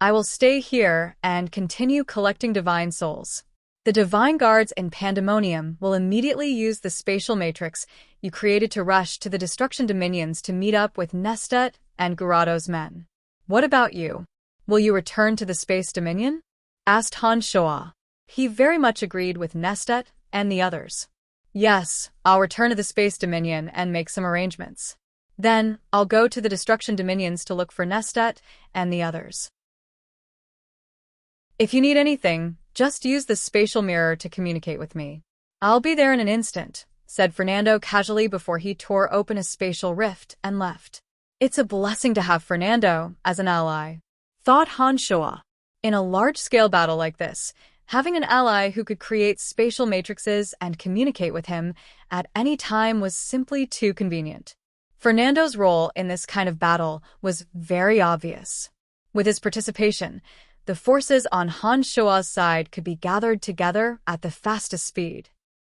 I will stay here and continue collecting divine souls. The divine guards in Pandemonium will immediately use the spatial matrix you created to rush to the destruction dominions to meet up with Nestet and Gurado's men. What about you? Will you return to the space dominion? Asked Han Shua. He very much agreed with Nestet and the others. Yes, I'll return to the space dominion and make some arrangements. Then, I'll go to the destruction dominions to look for Nestet and the others. If you need anything, just use the spatial mirror to communicate with me. I'll be there in an instant, said Fernando casually before he tore open a spatial rift and left. It's a blessing to have Fernando as an ally, thought Han Shua. In a large-scale battle like this, having an ally who could create spatial matrices and communicate with him at any time was simply too convenient. Fernando's role in this kind of battle was very obvious. With his participation, the forces on Han Shua's side could be gathered together at the fastest speed.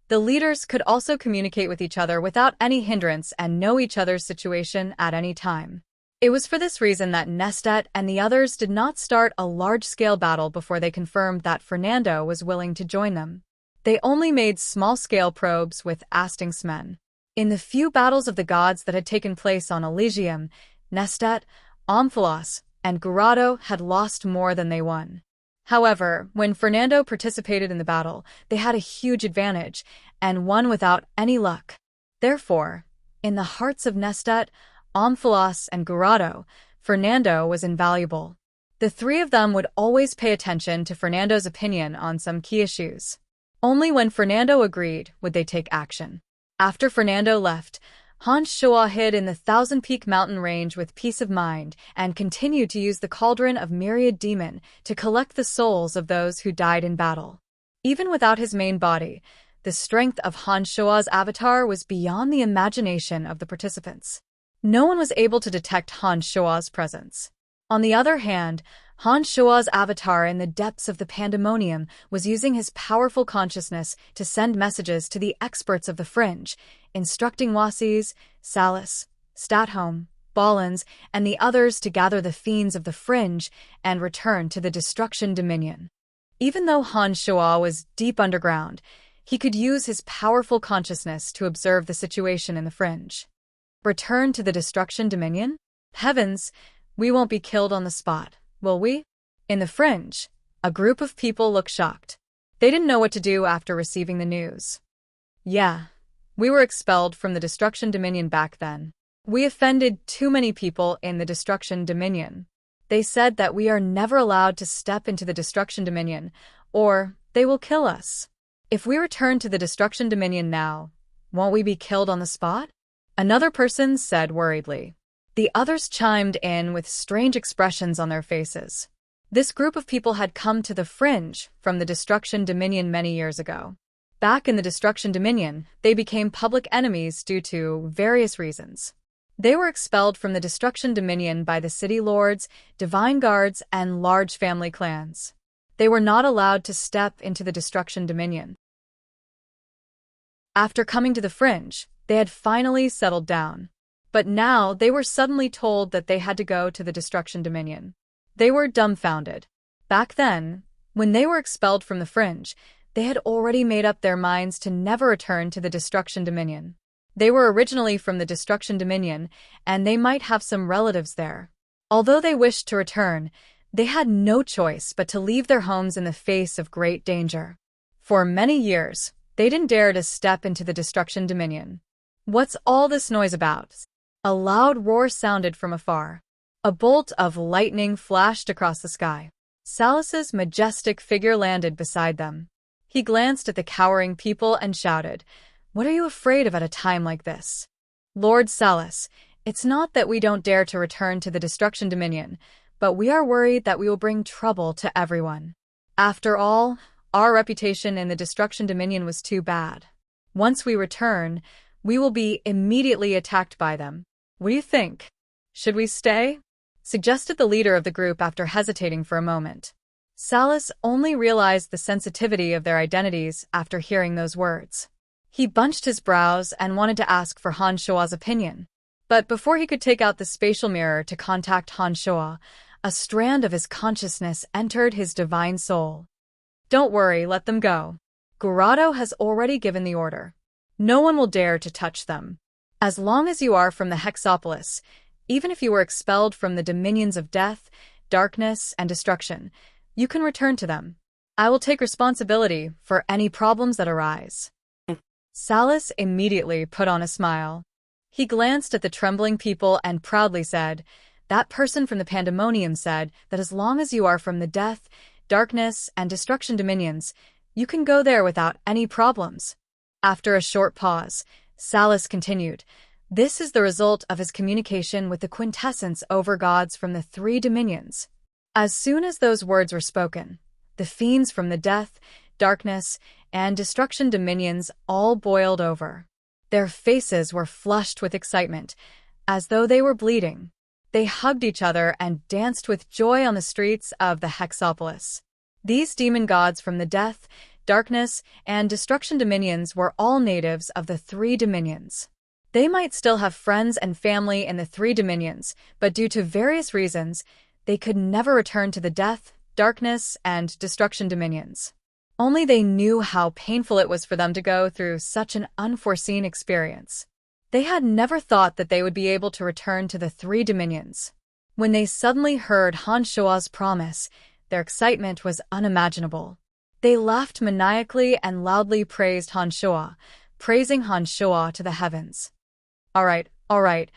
The leaders could also communicate with each other without any hindrance and know each other's situation at any time. It was for this reason that Nestet and the others did not start a large-scale battle before they confirmed that Fernando was willing to join them. They only made small-scale probes with Asting's men. In the few battles of the gods that had taken place on Elysium, Nestet, Omphalos, and Gurado had lost more than they won. However, when Fernando participated in the battle, they had a huge advantage and won without any luck. Therefore, in the hearts of Nestet, Omphalos, and Gurado, Fernando was invaluable. The three of them would always pay attention to Fernando's opinion on some key issues. Only when Fernando agreed would they take action. After Fernando left, Han Shuo hid in the Thousand Peak mountain range with peace of mind and continued to use the Cauldron of Myriad Demon to collect the souls of those who died in battle. Even without his main body, the strength of Han Shuo's avatar was beyond the imagination of the participants. No one was able to detect Han Shuo's presence. On the other hand, Han Shuo's avatar in the depths of the pandemonium was using his powerful consciousness to send messages to the experts of the fringe, instructing Wuxia, Salas, Statholm, Ballins, and the others to gather the fiends of the fringe and return to the Destruction Dominion. Even though Han Shuo was deep underground, he could use his powerful consciousness to observe the situation in the fringe. Return to the Destruction Dominion? Heavens, we won't be killed on the spot, will we? In the fringe, a group of people looked shocked. They didn't know what to do after receiving the news. Yeah, we were expelled from the Destruction Dominion back then. We offended too many people in the Destruction Dominion. They said that we are never allowed to step into the Destruction Dominion, or they will kill us. If we return to the Destruction Dominion now, won't we be killed on the spot? Another person said worriedly. The others chimed in with strange expressions on their faces. This group of people had come to the fringe from the Destruction Dominion many years ago. Back in the Destruction Dominion, they became public enemies due to various reasons. They were expelled from the Destruction Dominion by the city lords, divine guards, and large family clans. They were not allowed to step into the Destruction Dominion. After coming to the fringe, they had finally settled down. But now they were suddenly told that they had to go to the Destruction Dominion. They were dumbfounded. Back then, when they were expelled from the fringe, they had already made up their minds to never return to the Destruction Dominion. They were originally from the Destruction Dominion, and they might have some relatives there. Although they wished to return, they had no choice but to leave their homes in the face of great danger. For many years, they didn't dare to step into the Destruction Dominion. What's all this noise about? A loud roar sounded from afar. A bolt of lightning flashed across the sky. Salas's majestic figure landed beside them. He glanced at the cowering people and shouted, "What are you afraid of at a time like this?" "Lord Salas, it's not that we don't dare to return to the Destruction Dominion, but we are worried that we will bring trouble to everyone. After all, our reputation in the Destruction Dominion was too bad. Once we return, we will be immediately attacked by them. What do you think? Should we stay?" suggested the leader of the group after hesitating for a moment. Salas only realized the sensitivity of their identities after hearing those words. He bunched his brows and wanted to ask for Han Shuo's opinion. But before he could take out the spatial mirror to contact Han Shuo, a strand of his consciousness entered his divine soul. "Don't worry, let them go. Gurado has already given the order. No one will dare to touch them. As long as you are from the Hexopolis, even if you were expelled from the dominions of death, darkness, and destruction, you can return to them. I will take responsibility for any problems that arise." Salas immediately put on a smile. He glanced at the trembling people and proudly said, "That person from the pandemonium said that as long as you are from the death, darkness, and destruction dominions, you can go there without any problems." After a short pause, Salas continued, "This is the result of his communication with the quintessence overgods from the three dominions." As soon as those words were spoken, the fiends from the death, darkness, and destruction dominions all boiled over. Their faces were flushed with excitement, as though they were bleeding. They hugged each other and danced with joy on the streets of the Hexopolis. These demon gods from the death, darkness, and destruction dominions were all natives of the three dominions. They might still have friends and family in the three dominions, but due to various reasons, they could never return to the death, darkness, and destruction dominions. Only they knew how painful it was for them to go through such an unforeseen experience. They had never thought that they would be able to return to the three dominions. When they suddenly heard Han Shuo's promise, their excitement was unimaginable. They laughed maniacally and loudly praised Han Shuo, praising Han Shuo to the heavens. All right,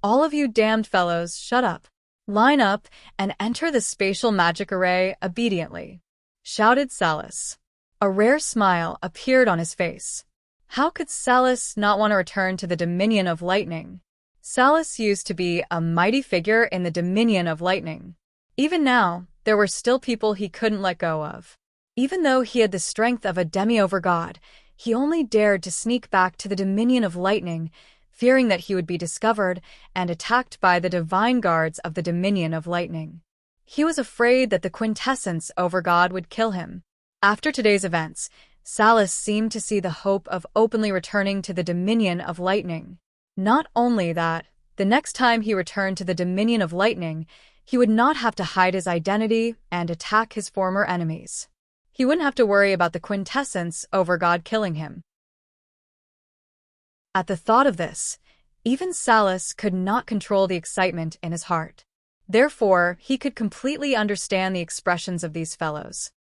all of you damned fellows, shut up. "Line up and enter the spatial magic array obediently," shouted Salus. A rare smile appeared on his face. How could Salus not want to return to the Dominion of Lightning? Salus used to be a mighty figure in the Dominion of Lightning. Even now, there were still people he couldn't let go of. Even though he had the strength of a demi-over-god, he only dared to sneak back to the Dominion of Lightning, fearing that he would be discovered and attacked by the divine guards of the Dominion of Lightning. He was afraid that the quintessence over-god would kill him. After today's events, Salus seemed to see the hope of openly returning to the Dominion of Lightning. Not only that, the next time he returned to the Dominion of Lightning, he would not have to hide his identity and attack his former enemies. He wouldn't have to worry about the quintessence over-god killing him. At the thought of this, even Salus could not control the excitement in his heart. Therefore, he could completely understand the expressions of these fellows.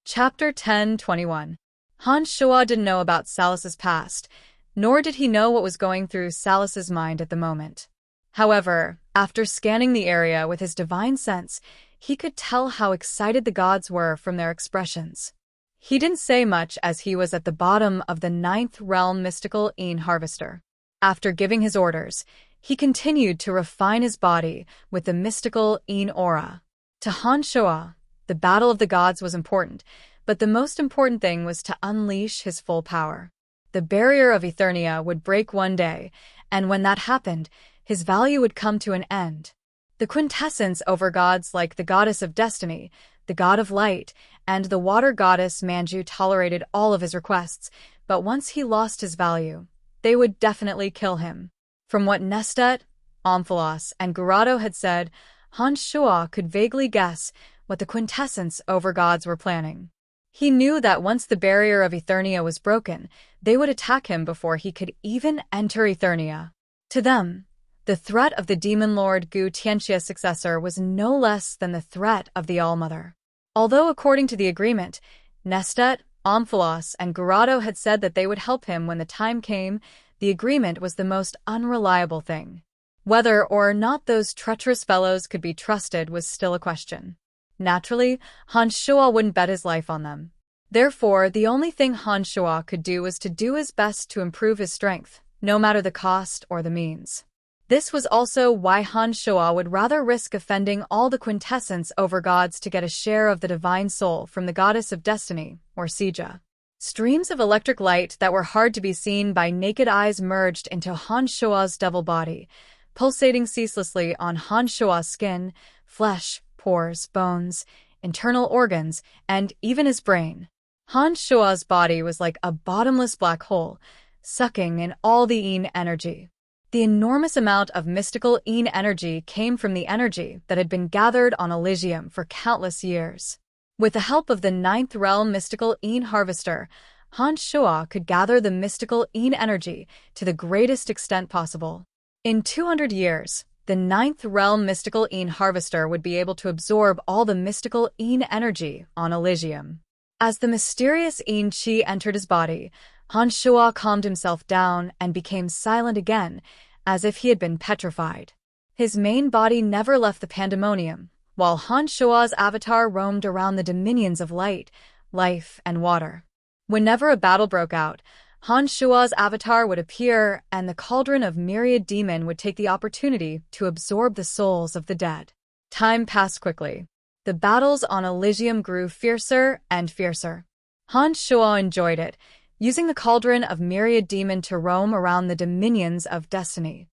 Chapter 10:21. Han Shuo didn't know about Salus's past, nor did he know what was going through Salus's mind at the moment. However, after scanning the area with his divine sense, he could tell how excited the gods were from their expressions. He didn't say much as he was at the bottom of the ninth realm mystical Een harvester. After giving his orders, he continued to refine his body with the mystical Een aura. To Han Shuo, the battle of the gods was important, but the most important thing was to unleash his full power. The barrier of Eternia would break one day, and when that happened, his value would come to an end. The quintessence over gods like the goddess of destiny, the god of light, and the water goddess Manju tolerated all of his requests, but once he lost his value, they would definitely kill him. From what Nestet, Omphalos, and Garado had said, Han Shuo could vaguely guess what the quintessence over gods were planning. He knew that once the barrier of Eternia was broken, they would attack him before he could even enter Eternia. To them, the threat of the demon lord Gu Tianxia's successor was no less than the threat of the All-Mother. Although according to the agreement, Nestet, Omphalos, and Garado had said that they would help him when the time came, the agreement was the most unreliable thing. Whether or not those treacherous fellows could be trusted was still a question. Naturally, Han Shuo wouldn't bet his life on them. Therefore, the only thing Han Shuo could do was to do his best to improve his strength, no matter the cost or the means. This was also why Han Shuo would rather risk offending all the quintessence over gods to get a share of the divine soul from the goddess of destiny, or Sija. Streams of electric light that were hard to be seen by naked eyes merged into Han Shuo's devil body, pulsating ceaselessly on Han Shuo's skin, flesh, pores, bones, internal organs, and even his brain. Han Shuo's body was like a bottomless black hole, sucking in all the Een energy. The enormous amount of mystical Een energy came from the energy that had been gathered on Elysium for countless years. With the help of the ninth realm mystical Een harvester, Han Shuo could gather the mystical Een energy to the greatest extent possible. In 200 years, the ninth realm mystical Een harvester would be able to absorb all the mystical Een energy on Elysium. As the mysterious Een chi entered his body, Han Shuo calmed himself down and became silent again, as if he had been petrified. His main body never left the pandemonium, while Han Shuo's avatar roamed around the dominions of light, life, and water. Whenever a battle broke out, Han Shuo's avatar would appear, and the cauldron of myriad demon would take the opportunity to absorb the souls of the dead. Time passed quickly. The battles on Elysium grew fiercer and fiercer. Han Shuo enjoyed it, using the cauldron of myriad demon to roam around the dominions of destiny.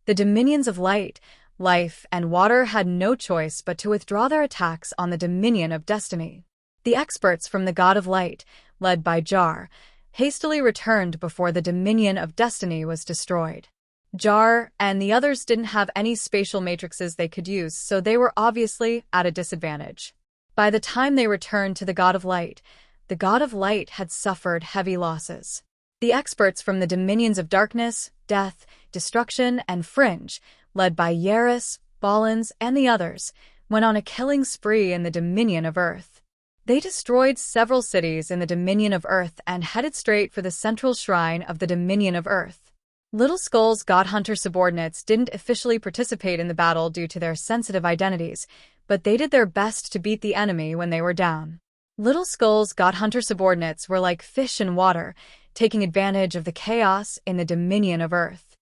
The dominions of light, life, and water had no choice but to withdraw their attacks on the dominion of destiny. The experts from the god of light, led by Jar, hastily returned before the dominion of destiny was destroyed. Jar and the others didn't have any spatial matrices they could use, so they were obviously at a disadvantage. By the time they returned to the god of light had suffered heavy losses. The experts from the dominions of darkness, death, destruction, and fringe, led by Yaris, Balans, and the others, went on a killing spree in the dominion of Earth. They destroyed several cities in the dominion of Earth and headed straight for the central shrine of the dominion of Earth. Little Skull's God Hunter subordinates didn't officially participate in the battle due to their sensitive identities, but they did their best to beat the enemy when they were down. Little Skull's God Hunter subordinates were like fish in water, taking advantage of the chaos in the Dominion of Earth.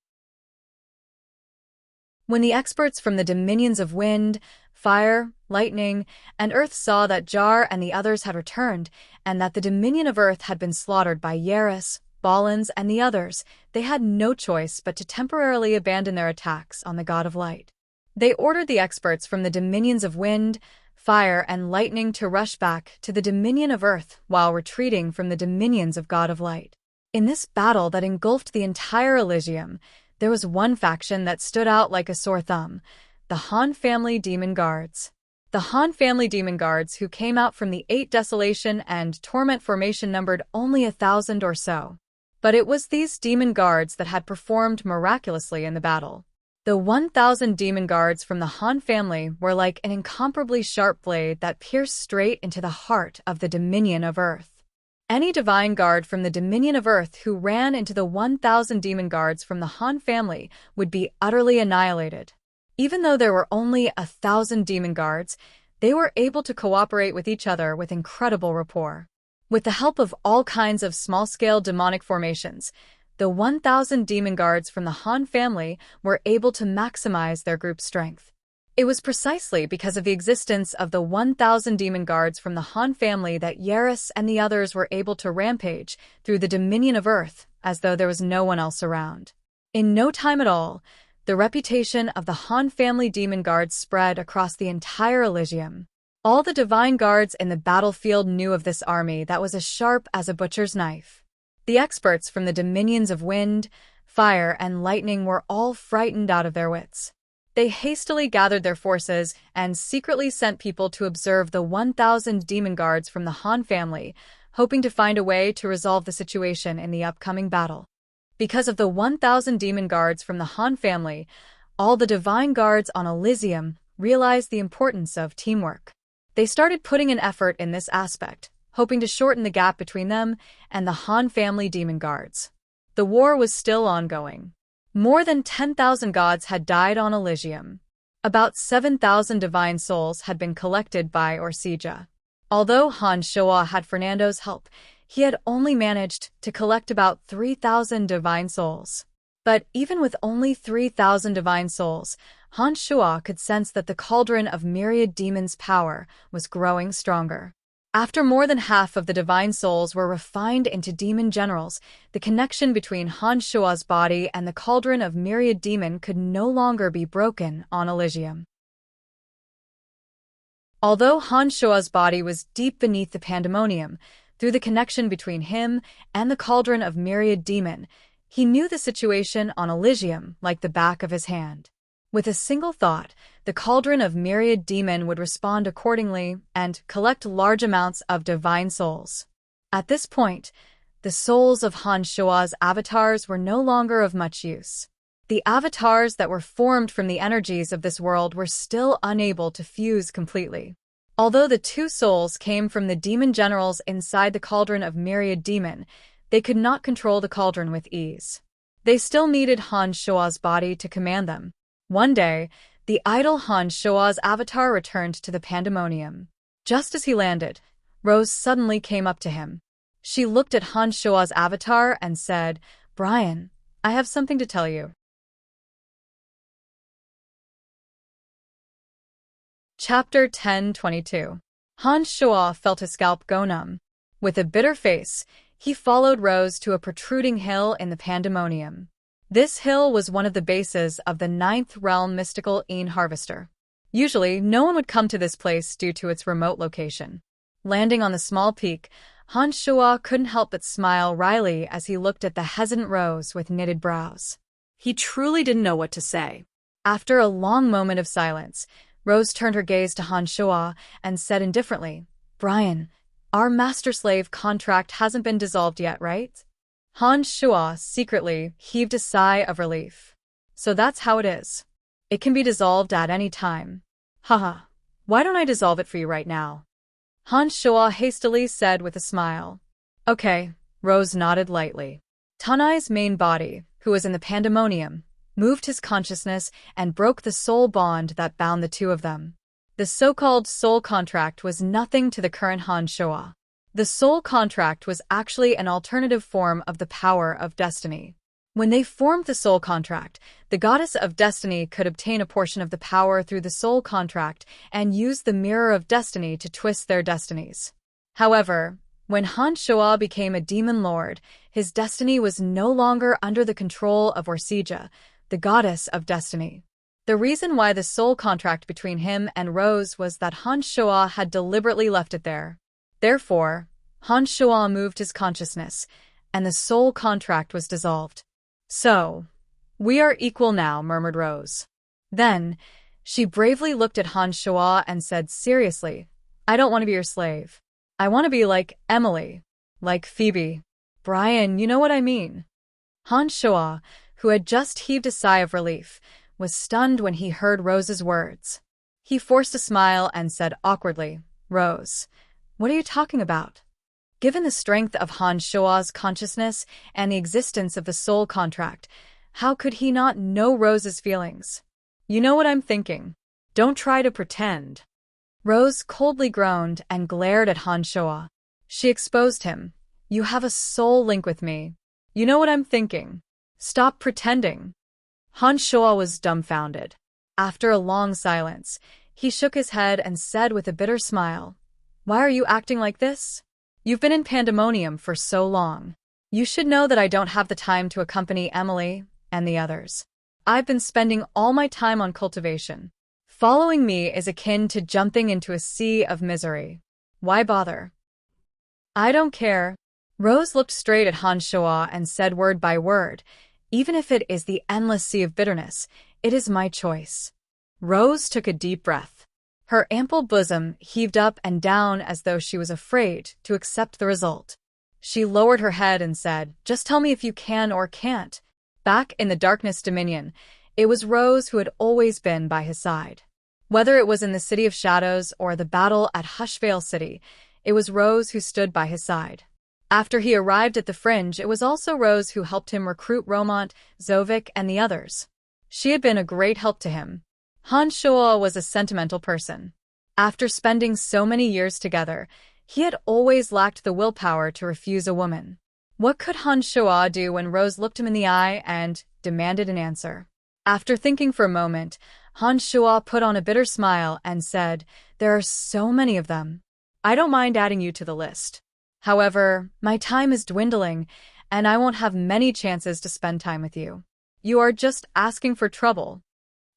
When the experts from the Dominions of Wind, Fire, Lightning, and Earth saw that Jar and the others had returned, and that the Dominion of Earth had been slaughtered by Yaris, Ballins, and the others, they had no choice but to temporarily abandon their attacks on the God of Light. They ordered the experts from the Dominions of Wind, Fire, and Lightning to rush back to the Dominion of Earth while retreating from the Dominions of God of Light. In this battle that engulfed the entire Elysium, there was one faction that stood out like a sore thumb: the Han family Demon Guards. The Han family Demon Guards, who came out from the 8 Desolation and Torment formation, numbered only 1,000 or so. But it was these Demon Guards that had performed miraculously in the battle. The 1,000 Demon Guards from the Han family were like an incomparably sharp blade that pierced straight into the heart of the Dominion of Earth. Any Divine Guard from the Dominion of Earth who ran into the 1,000 Demon Guards from the Han family would be utterly annihilated. Even though there were only 1,000 Demon Guards, they were able to cooperate with each other with incredible rapport. With the help of all kinds of small-scale demonic formations, the 1,000 Demon Guards from the Han family were able to maximize their group strength. It was precisely because of the existence of the 1,000 Demon Guards from the Han family that Yaris and the others were able to rampage through the Dominion of Earth as though there was no one else around. In no time at all, the reputation of the Han family Demon Guards spread across the entire Elysium. All the Divine Guards in the battlefield knew of this army that was as sharp as a butcher's knife. The experts from the Dominions of Wind, Fire, and Lightning were all frightened out of their wits. They hastily gathered their forces and secretly sent people to observe the 1,000 Demon Guards from the Han family, hoping to find a way to resolve the situation in the upcoming battle. Because of the 1,000 Demon Guards from the Han family, all the Divine Guards on Elysium realized the importance of teamwork. They started putting an effort in this aspect, hoping to shorten the gap between them and the Han family Demon Guards. The war was still ongoing. More than 10,000 gods had died on Elysium. About 7,000 divine souls had been collected by Wuxia. Although Han Shoa had Fernando's help, he had only managed to collect about 3,000 divine souls. But even with only 3,000 divine souls, Han Shoa could sense that the cauldron of myriad demons' power was growing stronger. After more than half of the divine souls were refined into demon generals, the connection between Han Shoa's body and the cauldron of myriad demon could no longer be broken on Elysium. Although Han Shoa's body was deep beneath the pandemonium, through the connection between him and the cauldron of myriad demon, he knew the situation on Elysium like the back of his hand. With a single thought, the cauldron of myriad demon would respond accordingly and collect large amounts of divine souls. At this point, the souls of Han Shoa's avatars were no longer of much use. The avatars that were formed from the energies of this world were still unable to fuse completely. Although the 2 souls came from the demon generals inside the cauldron of myriad demon, they could not control the cauldron with ease. They still needed Han Shoa's body to command them. One day, the idol Han Shoa's avatar returned to the pandemonium. Just as he landed, Rose suddenly came up to him. She looked at Han Shoa's avatar and said, "Brian, I have something to tell you." Chapter 10:22. Han Shoa felt his scalp go numb. With a bitter face, he followed Rose to a protruding hill in the pandemonium. This hill was one of the bases of the 9th realm mystical Een Harvester. Usually, no one would come to this place due to its remote location. Landing on the small peak, Han Shoa couldn't help but smile wryly as he looked at the hesitant Rose with knitted brows. He truly didn't know what to say. After a long moment of silence, Rose turned her gaze to Han Shoa and said indifferently, "Brian, our master-slave contract hasn't been dissolved yet, right?" Han Shoa secretly heaved a sigh of relief. "So that's how it is. It can be dissolved at any time." "Haha, why don't I dissolve it for you right now?" Han Shoa hastily said with a smile. "Okay," Rose nodded lightly. Tanai's main body, who was in the pandemonium, moved his consciousness and broke the soul bond that bound the two of them. The so-called soul contract was nothing to the current Han Shoa. The soul contract was actually an alternative form of the power of destiny. When they formed the soul contract, the goddess of destiny could obtain a portion of the power through the soul contract and use the mirror of destiny to twist their destinies. However, when Han Shoa became a demon lord, his destiny was no longer under the control of Wuxia, the goddess of destiny. The reason why the soul contract between him and Rose was that Han Shoa had deliberately left it there. Therefore, Han Shoa moved his consciousness, and the soul contract was dissolved. "So, we are equal now," murmured Rose. Then, she bravely looked at Han Shoa and said seriously, "I don't want to be your slave. I want to be like Emily, like Phoebe. Brian, you know what I mean." Han Shoa, who had just heaved a sigh of relief, was stunned when he heard Rose's words. He forced a smile and said awkwardly, "Rose, what are you talking about?" Given the strength of Han Shoa's consciousness and the existence of the soul contract, how could he not know Rose's feelings? "You know what I'm thinking. Don't try to pretend." Rose coldly groaned and glared at Han Shoa. She exposed him. "You have a soul link with me. You know what I'm thinking. Stop pretending." Han Shoa was dumbfounded. After a long silence, he shook his head and said with a bitter smile, "Why are you acting like this? You've been in pandemonium for so long. You should know that I don't have the time to accompany Emily and the others. I've been spending all my time on cultivation. Following me is akin to jumping into a sea of misery. Why bother?" "I don't care." Rose looked straight at Han Shoa and said word by word, "Even if it is the endless sea of bitterness, it is my choice." Rose took a deep breath. Her ample bosom heaved up and down as though she was afraid to accept the result. She lowered her head and said, "Just tell me if you can or can't." Back in the Darkness Dominion, it was Rose who had always been by his side. Whether it was in the City of Shadows or the battle at Hushvale City, it was Rose who stood by his side. After he arrived at the Fringe, it was also Rose who helped him recruit Romont, Zovik, and the others. She had been a great help to him. Han Shoa was a sentimental person. After spending so many years together, he had always lacked the willpower to refuse a woman. What could Han Shoa do when Rose looked him in the eye and demanded an answer? After thinking for a moment, Han Shoa put on a bitter smile and said, "There are so many of them. I don't mind adding you to the list. However, my time is dwindling, and I won't have many chances to spend time with you. You are just asking for trouble."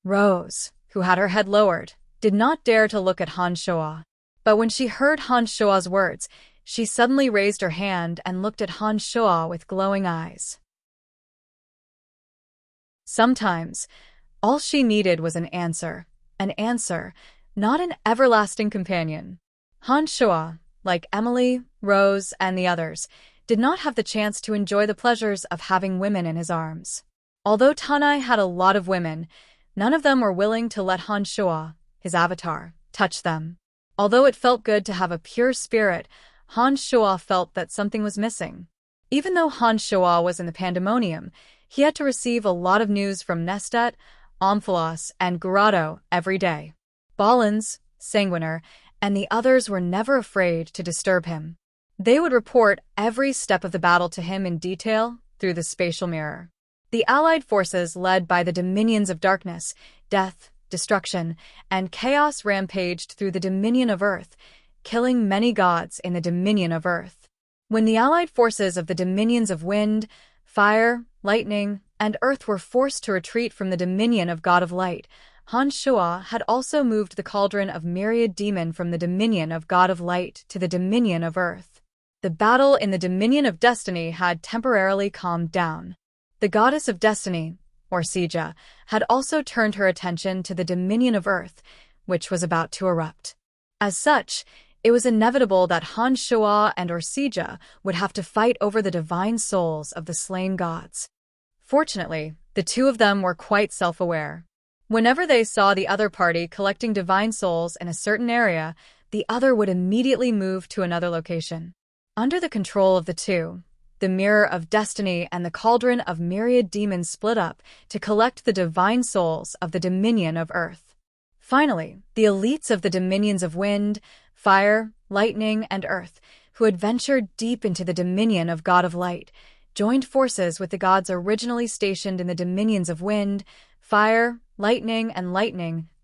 Rose, who had her head lowered, did not dare to look at Han Shoa. But when she heard Han Shoa's words, she suddenly raised her hand and looked at Han Shoa with glowing eyes. Sometimes, all she needed was an answer, not an everlasting companion. Han Shoa, like Emily, Rose, and the others, did not have the chance to enjoy the pleasures of having women in his arms. Although Tanai had a lot of women, none of them were willing to let Han Shoa, his avatar, touch them. Although it felt good to have a pure spirit, Han Shoa felt that something was missing. Even though Han Shoa was in the pandemonium, he had to receive a lot of news from Nestet, Omphalos, and Gurado every day. Balans, Sanguiner, and the others were never afraid to disturb him. They would report every step of the battle to him in detail through the spatial mirror. The Allied forces led by the Dominions of Darkness, Death, Destruction, and Chaos rampaged through the Dominion of Earth, killing many gods in the Dominion of Earth. When the Allied forces of the Dominions of Wind, Fire, Lightning, and Earth were forced to retreat from the Dominion of God of Light, Han Shoa had also moved the Cauldron of Myriad Demon from the Dominion of God of Light to the Dominion of Earth. The battle in the Dominion of Destiny had temporarily calmed down. The Goddess of Destiny, Wuxia, had also turned her attention to the Dominion of Earth, which was about to erupt. As such, it was inevitable that Han Shoa and Wuxia would have to fight over the divine souls of the slain gods. Fortunately, the two of them were quite self-aware. Whenever they saw the other party collecting divine souls in a certain area, the other would immediately move to another location. Under the control of the two, The mirror of destiny and the cauldron of myriad demons split up to collect the divine souls of the dominion of earth. Finally, the elites of the dominions of wind, fire, lightning, and earth, who had ventured deep into the dominion of God of Light, joined forces with the gods originally stationed in the dominions of wind, fire, lightning,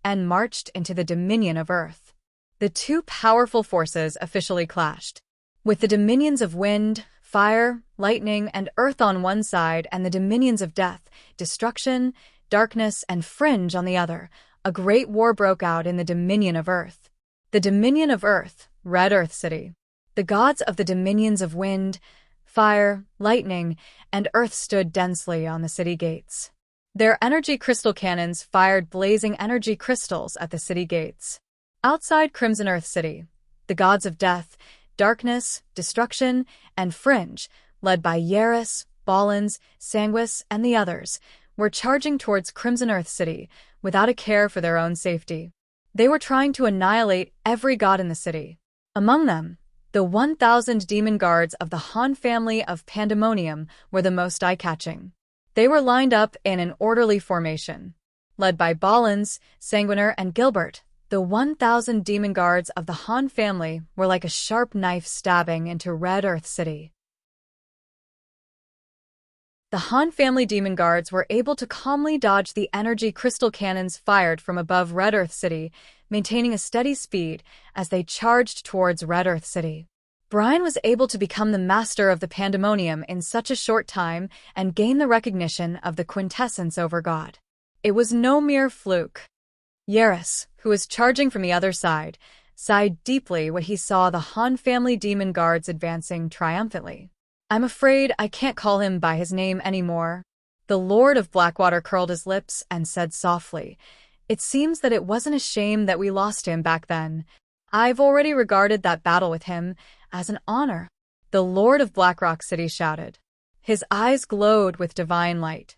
and marched into the dominion of earth. The two powerful forces officially clashed. With the dominions of wind, fire, lightning, and earth on one side and the dominions of death, destruction, darkness, and fringe on the other, a great war broke out in the dominion of earth. The dominion of earth, Red Earth City. The gods of the dominions of wind, fire, lightning, and earth stood densely on the city gates. Their energy crystal cannons fired blazing energy crystals at the city gates. Outside Crimson Earth City, the gods of death, darkness, destruction, and fringe, led by Yaris, Balans, Sanguis, and the others, were charging towards Crimson Earth City without a care for their own safety. They were trying to annihilate every god in the city. Among them, the 1,000 demon guards of the Han family of Pandemonium were the most eye-catching. They were lined up in an orderly formation. Led by Balans, Sanguiner, and Gilbert, the 1,000 demon guards of the Han family were like a sharp knife stabbing into Red Earth City. The Han family demon guards were able to calmly dodge the energy crystal cannons fired from above Red Earth City, maintaining a steady speed as they charged towards Red Earth City. Brian was able to become the master of the Pandemonium in such a short time and gain the recognition of the quintessence over God. It was no mere fluke. Yaris, who was charging from the other side, sighed deeply when he saw the Han family demon guards advancing triumphantly. I'm afraid I can't call him by his name anymore. The Lord of Blackwater curled his lips and said softly, "It seems that it wasn't a shame that we lost him back then. I've already regarded that battle with him as an honor." The Lord of Blackrock City shouted. His eyes glowed with divine light.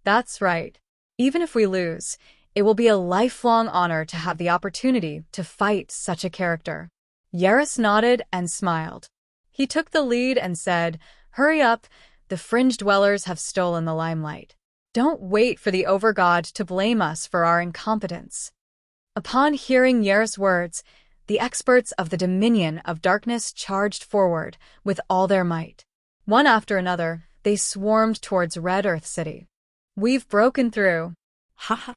"That's right. Even if we lose, it will be a lifelong honor to have the opportunity to fight such a character." Yaris nodded and smiled. He took the lead and said, "Hurry up, the fringe dwellers have stolen the limelight. Don't wait for the Overgod to blame us for our incompetence." Upon hearing Yaris' words, the experts of the Dominion of Darkness charged forward with all their might. One after another, they swarmed towards Red Earth City. "We've broken through." Ha ha.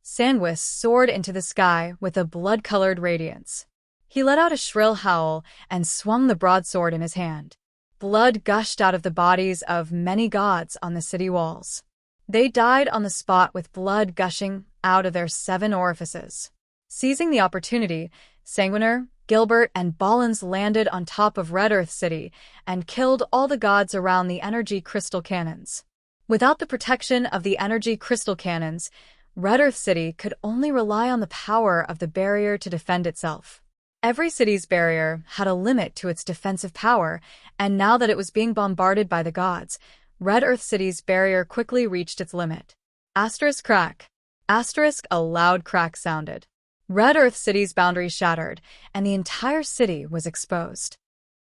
Sanguis soared into the sky with a blood-colored radiance. He let out a shrill howl and swung the broadsword in his hand. Blood gushed out of the bodies of many gods on the city walls. They died on the spot with blood gushing out of their 7 orifices. Seizing the opportunity, Sanguiner, Gilbert, and Balans landed on top of Red Earth City and killed all the gods around the energy crystal cannons. Without the protection of the energy crystal cannons, Red Earth City could only rely on the power of the barrier to defend itself. Every city's barrier had a limit to its defensive power, and now that it was being bombarded by the gods, Red Earth City's barrier quickly reached its limit. Asterisk crack. Asterisk, a loud crack sounded. Red Earth City's boundary shattered, and the entire city was exposed.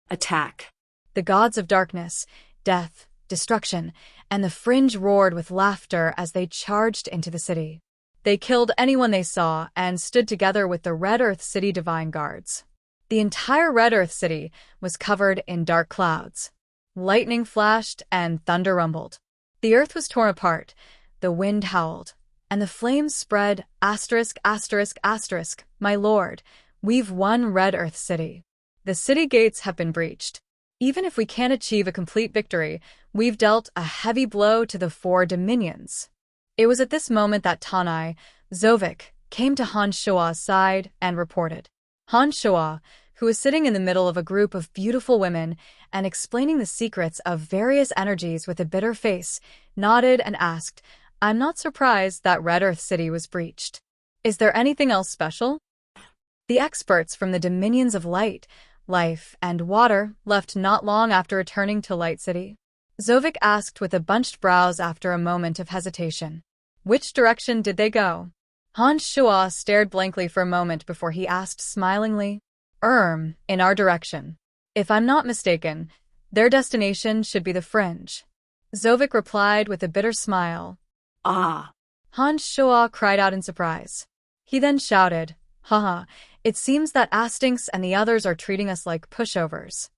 Attack. The gods of darkness, death, destruction, and the fringe roared with laughter as they charged into the city. They killed anyone they saw and stood together with the Red Earth City Divine Guards. The entire Red Earth City was covered in dark clouds. Lightning flashed and thunder rumbled. The earth was torn apart, the wind howled, and the flames spread. Asterisk, asterisk, asterisk, my lord, we've won Red Earth City. The city gates have been breached. Even if we can't achieve a complete victory, we've dealt a heavy blow to the 4 dominions. It was at this moment that Tanai, Zovik, came to Han Shoa's side and reported. Han Shoa, who was sitting in the middle of a group of beautiful women and explaining the secrets of various energies with a bitter face, nodded and asked, "I'm not surprised that Red Earth City was breached. Is there anything else special?" The experts from the dominions of light, life, and water left not long after returning to Light City. Zovik asked with a bunched brows after a moment of hesitation. Which direction did they go? Han Shoa stared blankly for a moment before he asked smilingly, in our direction. If I'm not mistaken, Their destination should be the fringe. Zovik replied with a bitter smile. Ah. Han Shoa cried out in surprise. He then shouted, Haha, it seems that Astinx and the others are treating us like pushovers.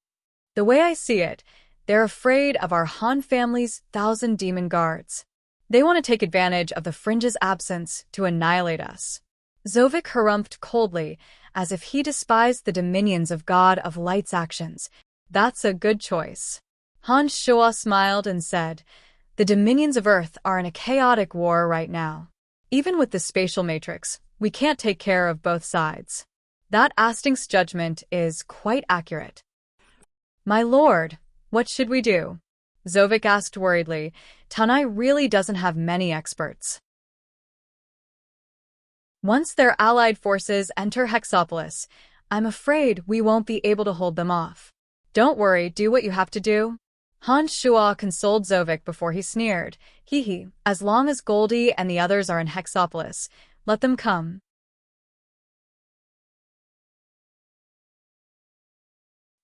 The way I see it, they're afraid of our Han family's 1,000 demon guards. They want to take advantage of the fringe's absence to annihilate us. Zovik harumphed coldly, as if he despised the dominions of God of Light's actions. That's a good choice. Han Shoa smiled and said, the dominions of Earth are in a chaotic war right now. Even with the spatial matrix, we can't take care of both sides. That Astinx's judgment is quite accurate. My lord, what should we do? Zovik asked worriedly. Tanai really doesn't have many experts. Once their allied forces enter Hexopolis, I'm afraid we won't be able to hold them off. Don't worry, do what you have to do. Han Shua consoled Zovik before he sneered. Hee, as long as Goldie and the others are in Hexopolis, let them come.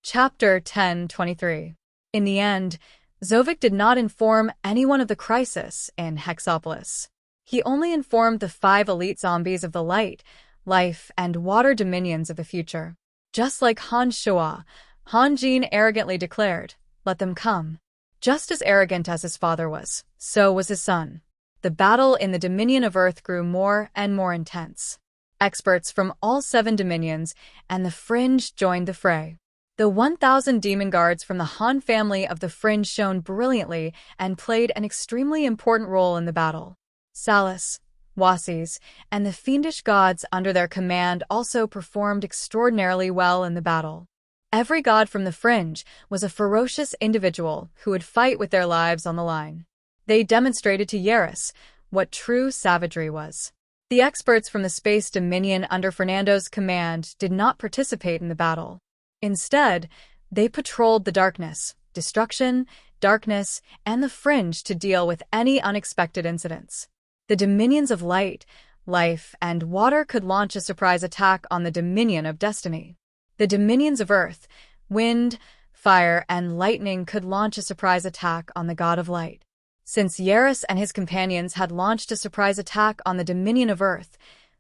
Chapter 10:23. In the end, Zovik did not inform anyone of the crisis in Hexopolis. He only informed the 5 elite zombies of the light, life, and water dominions of the future. Just like Han Shua, Han Jin arrogantly declared, let them come. Just as arrogant as his father was, so was his son. The battle in the Dominion of Earth grew more and more intense. Experts from all 7 dominions and the Fringe joined the fray. The 1,000 demon guards from the Han family of the Fringe shone brilliantly and played an extremely important role in the battle. Salus, Wasis, and the fiendish gods under their command also performed extraordinarily well in the battle. Every god from the Fringe was a ferocious individual who would fight with their lives on the line. They demonstrated to Yaris what true savagery was. The experts from the Space Dominion under Fernando's command did not participate in the battle. Instead, they patrolled the destruction, darkness, and the Fringe to deal with any unexpected incidents. The dominions of light, life, and water could launch a surprise attack on the Dominion of Destiny. The dominions of earth, wind, fire, and lightning could launch a surprise attack on the God of Light. Since Yaris and his companions had launched a surprise attack on the Dominion of Earth,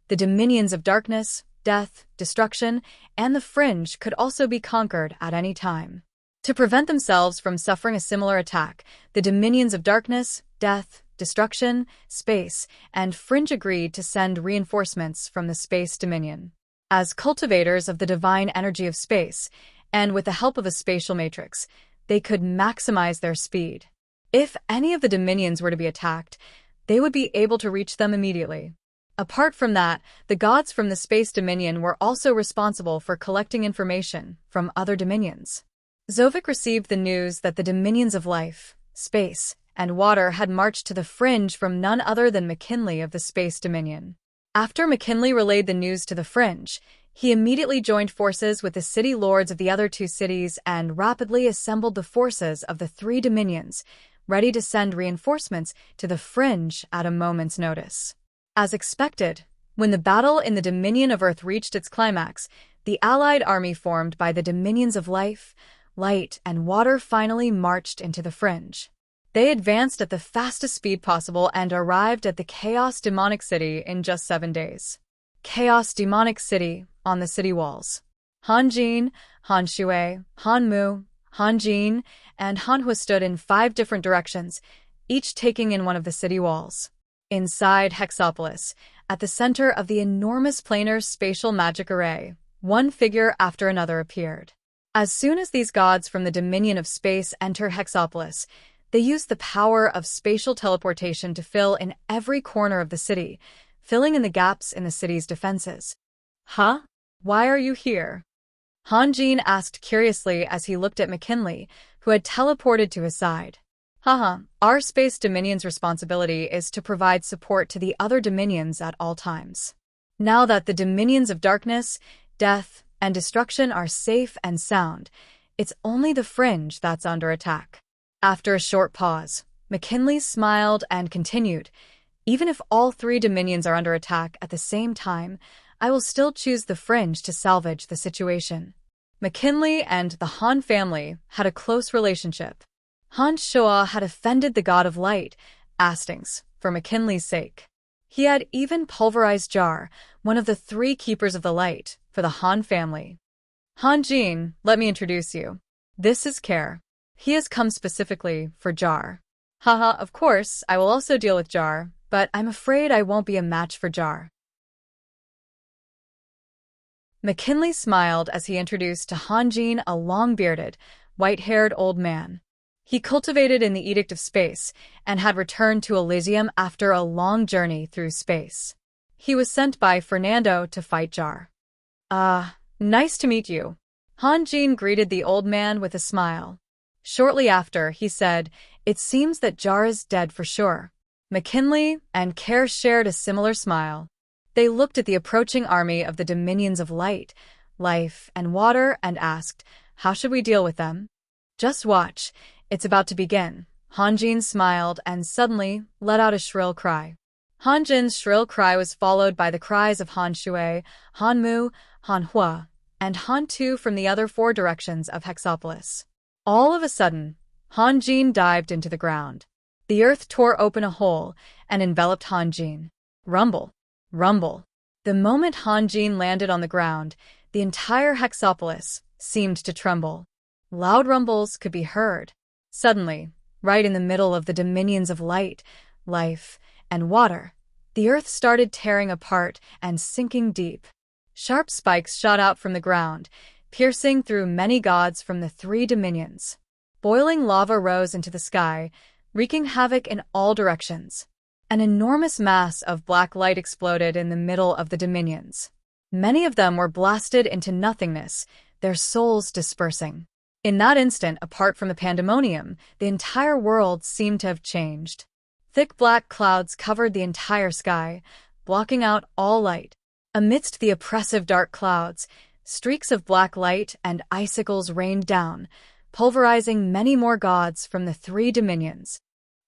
the dominions of darkness, death, destruction, and the Fringe could also be conquered at any time. To prevent themselves from suffering a similar attack, the dominions of darkness, death, destruction, space, and Fringe agreed to send reinforcements from the Space Dominion. As cultivators of the divine energy of space, and with the help of a spatial matrix, they could maximize their speed. If any of the dominions were to be attacked, they would be able to reach them immediately. Apart from that, the gods from the Space Dominion were also responsible for collecting information from other dominions. Zovik received the news that the dominions of life, space, and water had marched to the Fringe from none other than McKinley of the Space Dominion. After McKinley relayed the news to the Fringe, he immediately joined forces with the city lords of the other 2 cities and rapidly assembled the forces of the 3 dominions, ready to send reinforcements to the Fringe at a moment's notice. As expected, when the battle in the Dominion of Earth reached its climax, the allied army formed by the dominions of life, light, and water finally marched into the Fringe. They advanced at the fastest speed possible and arrived at the Chaos Demonic City in just 7 days. Chaos Demonic City on the city walls. Han Jin, Han Shui, Han Mu, Han Jin, and Han Hu stood in 5 different directions, each taking in one of the city walls. Inside Hexopolis, at the center of the enormous planar spatial magic array, one figure after another appeared. As soon as these gods from the Dominion of Space enter Hexopolis, they use the power of spatial teleportation to fill in every corner of the city, filling in the gaps in the city's defenses. Huh? Why are you here? Han Jin asked curiously as he looked at McKinley, who had teleported to his side. Haha, our Space Dominion's responsibility is to provide support to the other dominions at all times. Now that the dominions of darkness, death, and destruction are safe and sound, it's only the Fringe that's under attack. After a short pause, McKinley smiled and continued, even if all 3 dominions are under attack at the same time, I will still choose the Fringe to salvage the situation. McKinley and the Han family had a close relationship. Han Shoa had offended the god of light, Astings, for McKinley's sake. He had even pulverized Jar, one of the three keepers of the light, for the Han family. Han Jin, let me introduce you. This is Care. He has come specifically for Jar. Haha, of course, I will also deal with Jar, but I'm afraid I won't be a match for Jar. McKinley smiled as he introduced to Han Jin a long-bearded, white-haired old man. He cultivated in the Edict of Space and had returned to Elysium after a long journey through space. He was sent by Fernando to fight Jar. Nice to meet you. Han Jin greeted the old man with a smile. Shortly after, he said, "It seems that Jar is dead for sure." McKinley and Care shared a similar smile. They looked at the approaching army of the Dominions of Light, Life, and Water and asked, "How should we deal with them?" "Just watch. It's about to begin." Han Jin smiled and suddenly let out a shrill cry. Han Jin's shrill cry was followed by the cries of Han Shui, Han Mu, Han Hua, and Han Tu from the other four directions of Hexopolis. All of a sudden, Han Jin dived into the ground. The earth tore open a hole and enveloped Han Jin. Rumble. Rumble. The moment Han Jin landed on the ground, the entire Hexopolis seemed to tremble. Loud rumbles could be heard. Suddenly, right in the middle of the Dominions of Light, Life, and Water, the earth started tearing apart and sinking deep. Sharp spikes shot out from the ground, piercing through many gods from the three dominions. Boiling lava rose into the sky, wreaking havoc in all directions. An enormous mass of black light exploded in the middle of the dominions. Many of them were blasted into nothingness, their souls dispersing. In that instant, apart from the pandemonium, the entire world seemed to have changed. Thick black clouds covered the entire sky, blocking out all light. Amidst the oppressive dark clouds, streaks of black light and icicles rained down, pulverizing many more gods from the three dominions.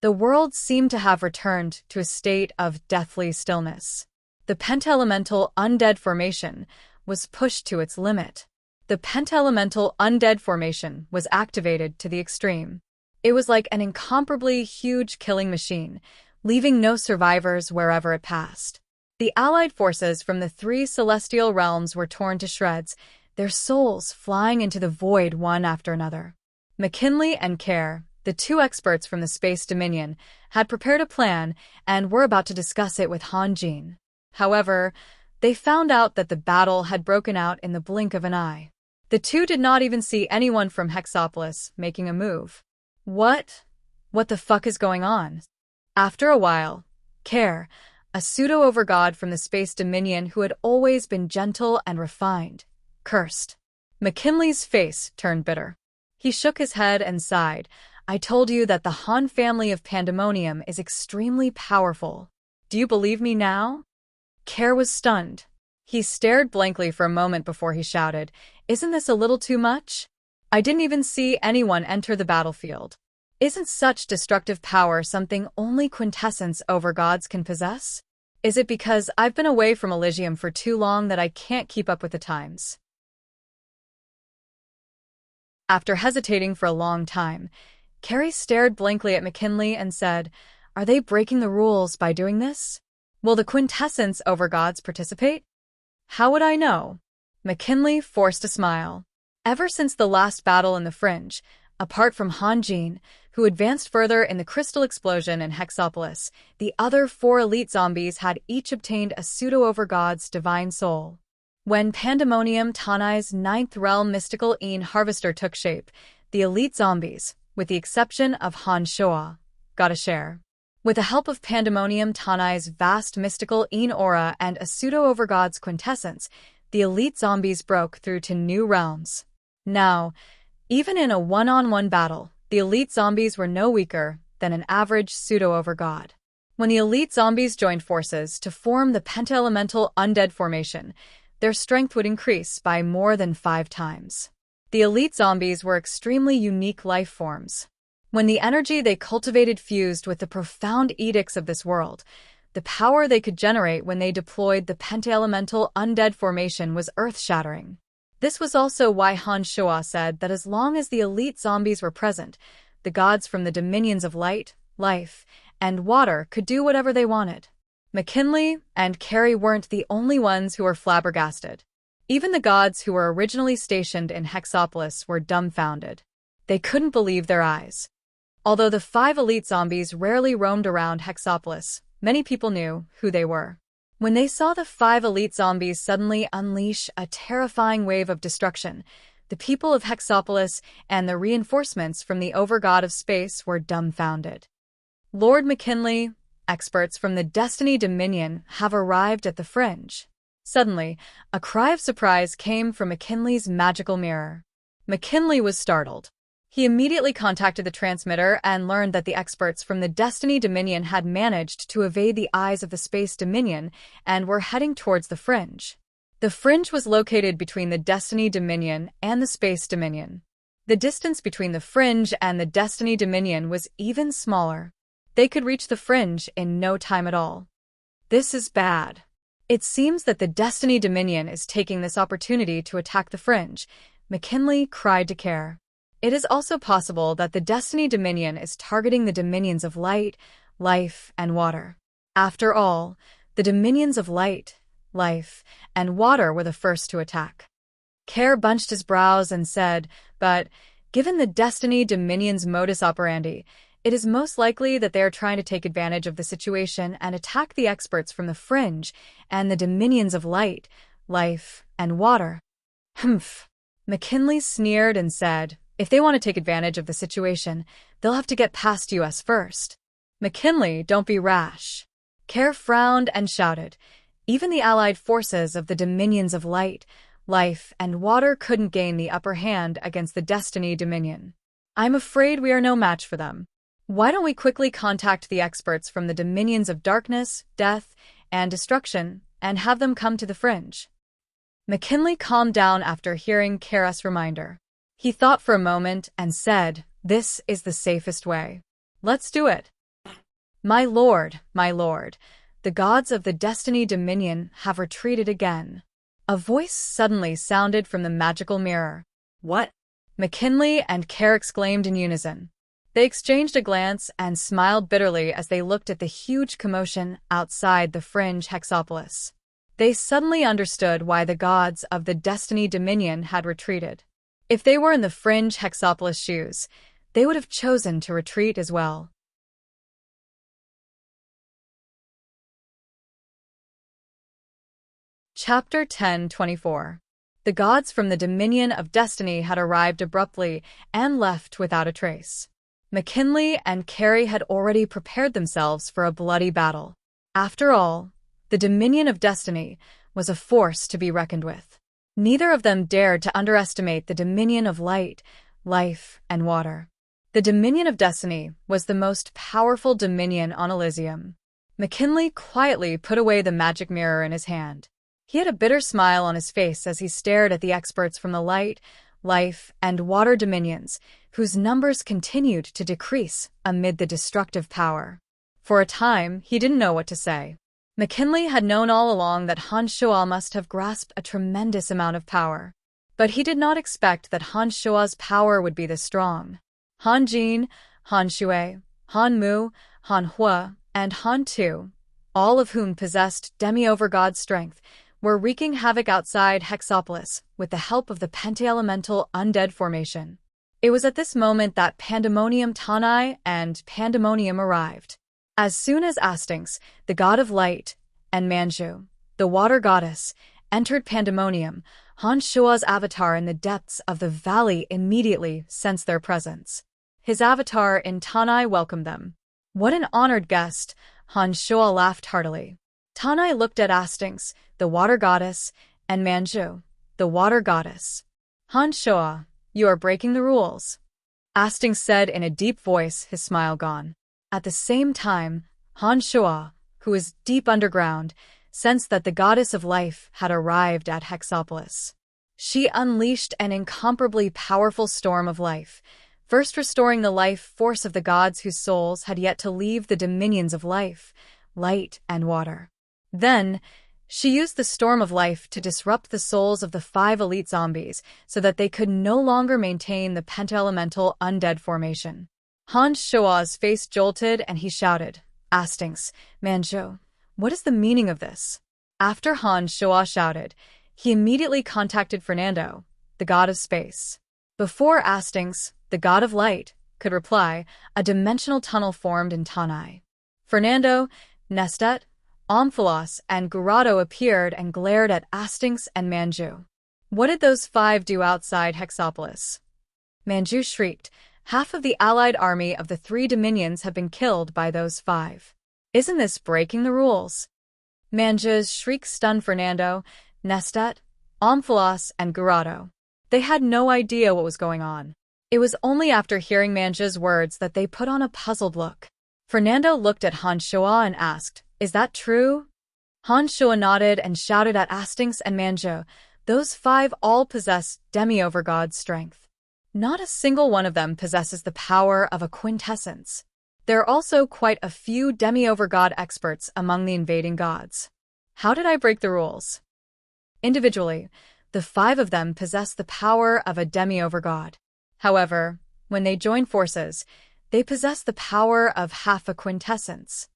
The world seemed to have returned to a state of deathly stillness. The penta-elemental undead formation was pushed to its limit. The penta-elemental undead formation was activated to the extreme. It was like an incomparably huge killing machine, leaving no survivors wherever it passed. The allied forces from the three celestial realms were torn to shreds, their souls flying into the void one after another. McKinley and Care, the two experts from the Space Dominion, had prepared a plan and were about to discuss it with Han Jin. However, they found out that the battle had broken out in the blink of an eye. The two did not even see anyone from Hexopolis making a move. What the fuck is going on? After a while, Care, a pseudo-overgod from the Space Dominion who had always been gentle and refined, cursed. McKinley's face turned bitter. He shook his head and sighed. "I told you that the Han family of Pandemonium is extremely powerful. Do you believe me now?" Care was stunned. He stared blankly for a moment before he shouted, "Isn't this a little too much? I didn't even see anyone enter the battlefield. Isn't such destructive power something only quintessence overgods can possess? Is it because I've been away from Elysium for too long that I can't keep up with the times?" After hesitating for a long time, Carrie stared blankly at McKinley and said, "Are they breaking the rules by doing this? Will the quintessence overgods participate?" "How would I know?" McKinley forced a smile. Ever since the last battle in the Fringe, apart from Han Jin, who advanced further in the crystal explosion in Hexopolis, the other four elite zombies had each obtained a pseudo-overgod's divine soul. When Pandemonium Tanai's ninth realm mystical Een harvester took shape, the elite zombies, with the exception of Han Shoa, got a share. With the help of Pandemonium Tanai's vast mystical Een aura and a pseudo-overgod's quintessence, the elite zombies broke through to new realms. Now, even in a one-on-one battle, the elite zombies were no weaker than an average pseudo-overgod. When the elite zombies joined forces to form the penta-elemental undead formation, their strength would increase by more than 5 times. The elite zombies were extremely unique life forms. When the energy they cultivated fused with the profound edicts of this world, the power they could generate when they deployed the penta-elemental undead formation was earth-shattering. This was also why Han Shua said that as long as the elite zombies were present, the gods from the dominions of light, life, and water could do whatever they wanted. McKinley and Carey weren't the only ones who were flabbergasted. Even the gods who were originally stationed in Hexopolis were dumbfounded. They couldn't believe their eyes. Although the 5 elite zombies rarely roamed around Hexopolis, many people knew who they were. When they saw the 5 elite zombies suddenly unleash a terrifying wave of destruction, the people of Hexopolis and the reinforcements from the Overgod of Space were dumbfounded. Lord McKinley, experts from the Destiny Dominion have arrived at the fringe. Suddenly, a cry of surprise came from McKinley's magical mirror. McKinley was startled. He immediately contacted the transmitter and learned that the experts from the Destiny Dominion had managed to evade the eyes of the Space Dominion and were heading towards the fringe. The fringe was located between the Destiny Dominion and the Space Dominion. The distance between the fringe and the Destiny Dominion was even smaller. They could reach the fringe in no time at all. This is bad. It seems that the Destiny Dominion is taking this opportunity to attack the fringe, McKinley cried to Care. It is also possible that the Destiny Dominion is targeting the dominions of light, life, and water. After all, the dominions of light, life, and water were the first to attack. Care bunched his brows and said, but, given the Destiny Dominion's modus operandi, it is most likely that they are trying to take advantage of the situation and attack the experts from the fringe and the dominions of light, life, and water. Humph. McKinley sneered and said, if they want to take advantage of the situation, they'll have to get past us first. McKinley, don't be rash. Care frowned and shouted. Even the allied forces of the dominions of light, life, and water couldn't gain the upper hand against the Destiny Dominion. I'm afraid we are no match for them. Why don't we quickly contact the experts from the dominions of darkness, death, and destruction, and have them come to the fringe? McKinley calmed down after hearing Care's reminder. He thought for a moment and said, this is the safest way. Let's do it. My lord, the gods of the Destiny Dominion have retreated again. A voice suddenly sounded from the magical mirror. What? McKinley and Care exclaimed in unison. They exchanged a glance and smiled bitterly as they looked at the huge commotion outside the fringe Hexopolis. They suddenly understood why the gods of the Destiny Dominion had retreated. If they were in the fringe Hexopolis shoes, they would have chosen to retreat as well. Chapter 10:24. The gods from the Dominion of Destiny had arrived abruptly and left without a trace. McKinley and Carey had already prepared themselves for a bloody battle. After all, the Dominion of Destiny was a force to be reckoned with. Neither of them dared to underestimate the dominion of light, life, and water. The Dominion of Destiny was the most powerful dominion on Elysium. McKinley quietly put away the magic mirror in his hand. He had a bitter smile on his face as he stared at the experts from the light, life, and water dominions, whose numbers continued to decrease amid the destructive power. For a time, he didn't know what to say. McKinley had known all along that Han Shua must have grasped a tremendous amount of power. But he did not expect that Han Shua's power would be this strong. Han Jin, Han Shui, Han Mu, Han Hua, and Han Tu, all of whom possessed demi-overgod strength, were wreaking havoc outside Hexopolis with the help of the Pentaelemental Undead Formation. It was at this moment that Pandemonium Tanai and Pandemonium arrived. As soon as Astinx, the god of light, and Manju, the water goddess, entered Pandemonium, Han Shua's avatar in the depths of the valley immediately sensed their presence. His avatar in Tanai welcomed them. What an honored guest, Han Shua laughed heartily. Tanai looked at Astinx, the water goddess, and Manju, the water goddess. Han Shua, you are breaking the rules. Astinx said in a deep voice, his smile gone. At the same time, Han Shua, who was deep underground, sensed that the goddess of life had arrived at Hexopolis. She unleashed an incomparably powerful storm of life, first restoring the life force of the gods whose souls had yet to leave the dominions of life, light, and water. Then, She used the storm of life to disrupt the souls of the 5 elite zombies so that they could no longer maintain the penta-elemental undead formation. Han Shua's face jolted and he shouted, "Astings, Manzhou, what is the meaning of this?" After Han Shua shouted, he immediately contacted Fernando, the god of space. Before Astings, the god of light, could reply, a dimensional tunnel formed in Tanai. Fernando, Nestet, Omphalos, and Gurado appeared and glared at Astings and Manzhou. What did those 5 do outside Hexopolis? Manzhou shrieked. Half of the allied army of the 3 dominions have been killed by those 5. Isn't this breaking the rules? Manzhou's shriek stunned Fernando, Nestet, Omphalos, and Gurado. They had no idea what was going on. It was only after hearing Manzhou's words that they put on a puzzled look. Fernando looked at Han Shua and asked, "Is that true?" Han Shua nodded and shouted at Astings and Manzhou, "Those 5 all possess demi-overgod strength. Not a single one of them possesses the power of a quintessence. There are also quite a few demi-overgod experts among the invading gods. How did I break the rules?" Individually, the 5 of them possess the power of a demi-overgod. However, when they join forces, they possess the power of half a quintessence.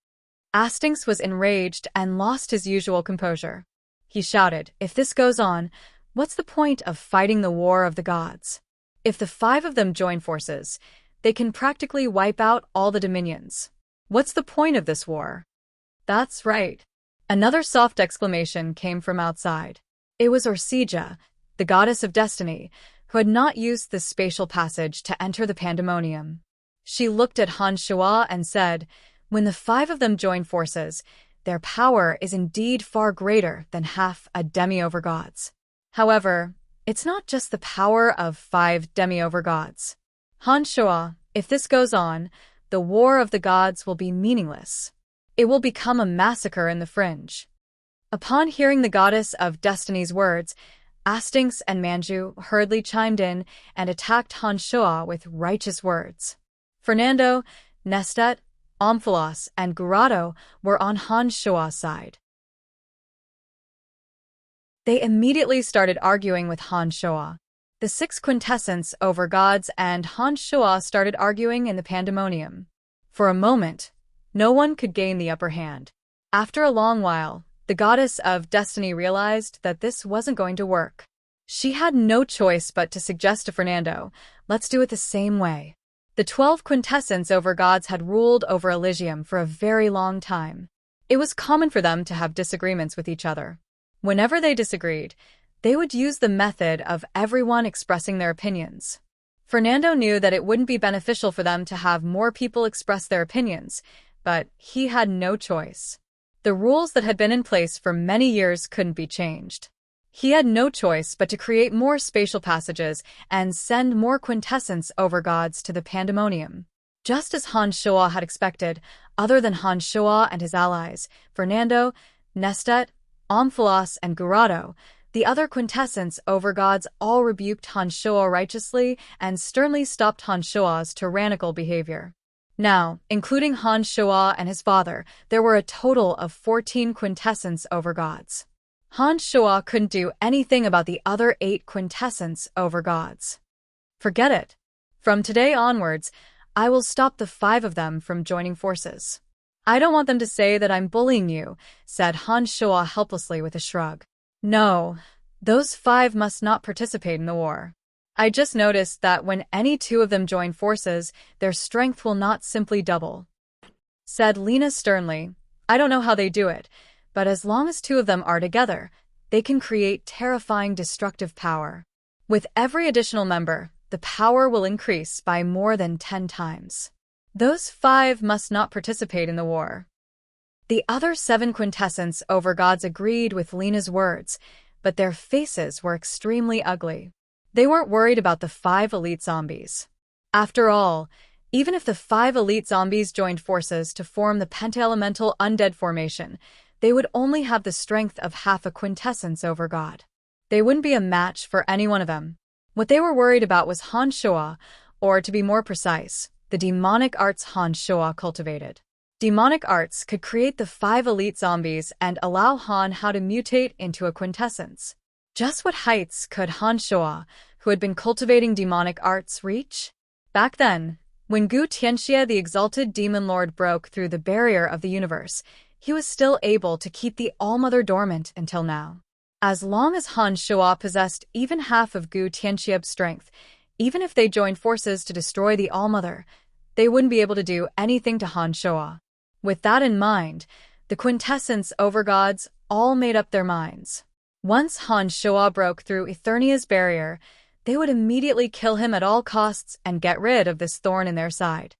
Astings was enraged and lost his usual composure. He shouted, "If this goes on, what's the point of fighting the war of the gods? If the 5 of them join forces, they can practically wipe out all the dominions. What's the point of this war?" "That's right." Another soft exclamation came from outside. It was Orsija, the goddess of destiny, who had not used the spatial passage to enter the pandemonium. She looked at Han Shua and said, "When the 5 of them join forces, their power is indeed far greater than half a demi-overgods. However, it's not just the power of 5 demi-overgods. Han Shua, if this goes on, the war of the gods will be meaningless. It will become a massacre in the fringe." Upon hearing the goddess of destiny's words, Astings and Manzhou hurriedly chimed in and attacked Han Shua with righteous words. Fernando, Nestet, Omphalos, and Gurado were on Han Shua's side. They immediately started arguing with Han Shua. The 6 quintessence over gods and Han Shua started arguing in the pandemonium. For a moment, no one could gain the upper hand. After a long while, the goddess of destiny realized that this wasn't going to work. She had no choice but to suggest to Fernando, "Let's do it the same way." The 12 quintessence over gods had ruled over Elysium for a very long time. It was common for them to have disagreements with each other. Whenever they disagreed, they would use the method of everyone expressing their opinions. Fernando knew that it wouldn't be beneficial for them to have more people express their opinions, but he had no choice. The rules that had been in place for many years couldn't be changed. He had no choice but to create more spatial passages and send more quintessence over gods to the pandemonium. Just as Han Shua had expected, other than Han Shua and his allies, Fernando, Nestet, Omphalos, and Gurado, the other quintessence over gods all rebuked Han Shua righteously and sternly stopped Han Shua's tyrannical behavior. Now, including Han Shua and his father, there were a total of 14 quintessence over gods. Han Shua couldn't do anything about the other 8 quintessence over gods. "Forget it. From today onwards, I will stop the 5 of them from joining forces." "I don't want them to say that I'm bullying you," said Han Shua helplessly with a shrug. "No, those 5 must not participate in the war. I just noticed that when any 2 of them join forces, their strength will not simply double," said Lena sternly. "I don't know how they do it, but as long as 2 of them are together, they can create terrifying destructive power. With every additional member, the power will increase by more than 10 times. Those 5 must not participate in the war." The other 7 quintessence over gods agreed with Lena's words, but their faces were extremely ugly. They weren't worried about the 5 elite zombies. After all, even if the 5 elite zombies joined forces to form the penta-elemental undead formation, they would only have the strength of half a quintessence over god. They wouldn't be a match for any one of them. What they were worried about was Han Shua, or to be more precise, the demonic arts Han Shua cultivated. Demonic arts could create the 5 elite zombies and allow Han Hao to mutate into a quintessence. Just what heights could Han Shua, who had been cultivating demonic arts, reach? Back then, when Gu Tianxia, the exalted demon lord, broke through the barrier of the universe, he was still able to keep the All-Mother dormant until now. As long as Han Shua possessed even half of Gu Tianxia's strength, even if they joined forces to destroy the All-Mother, they wouldn't be able to do anything to Han Shua. With that in mind, the quintessence overgods all made up their minds. Once Han Shua broke through Eternia's barrier, they would immediately kill him at all costs and get rid of this thorn in their side.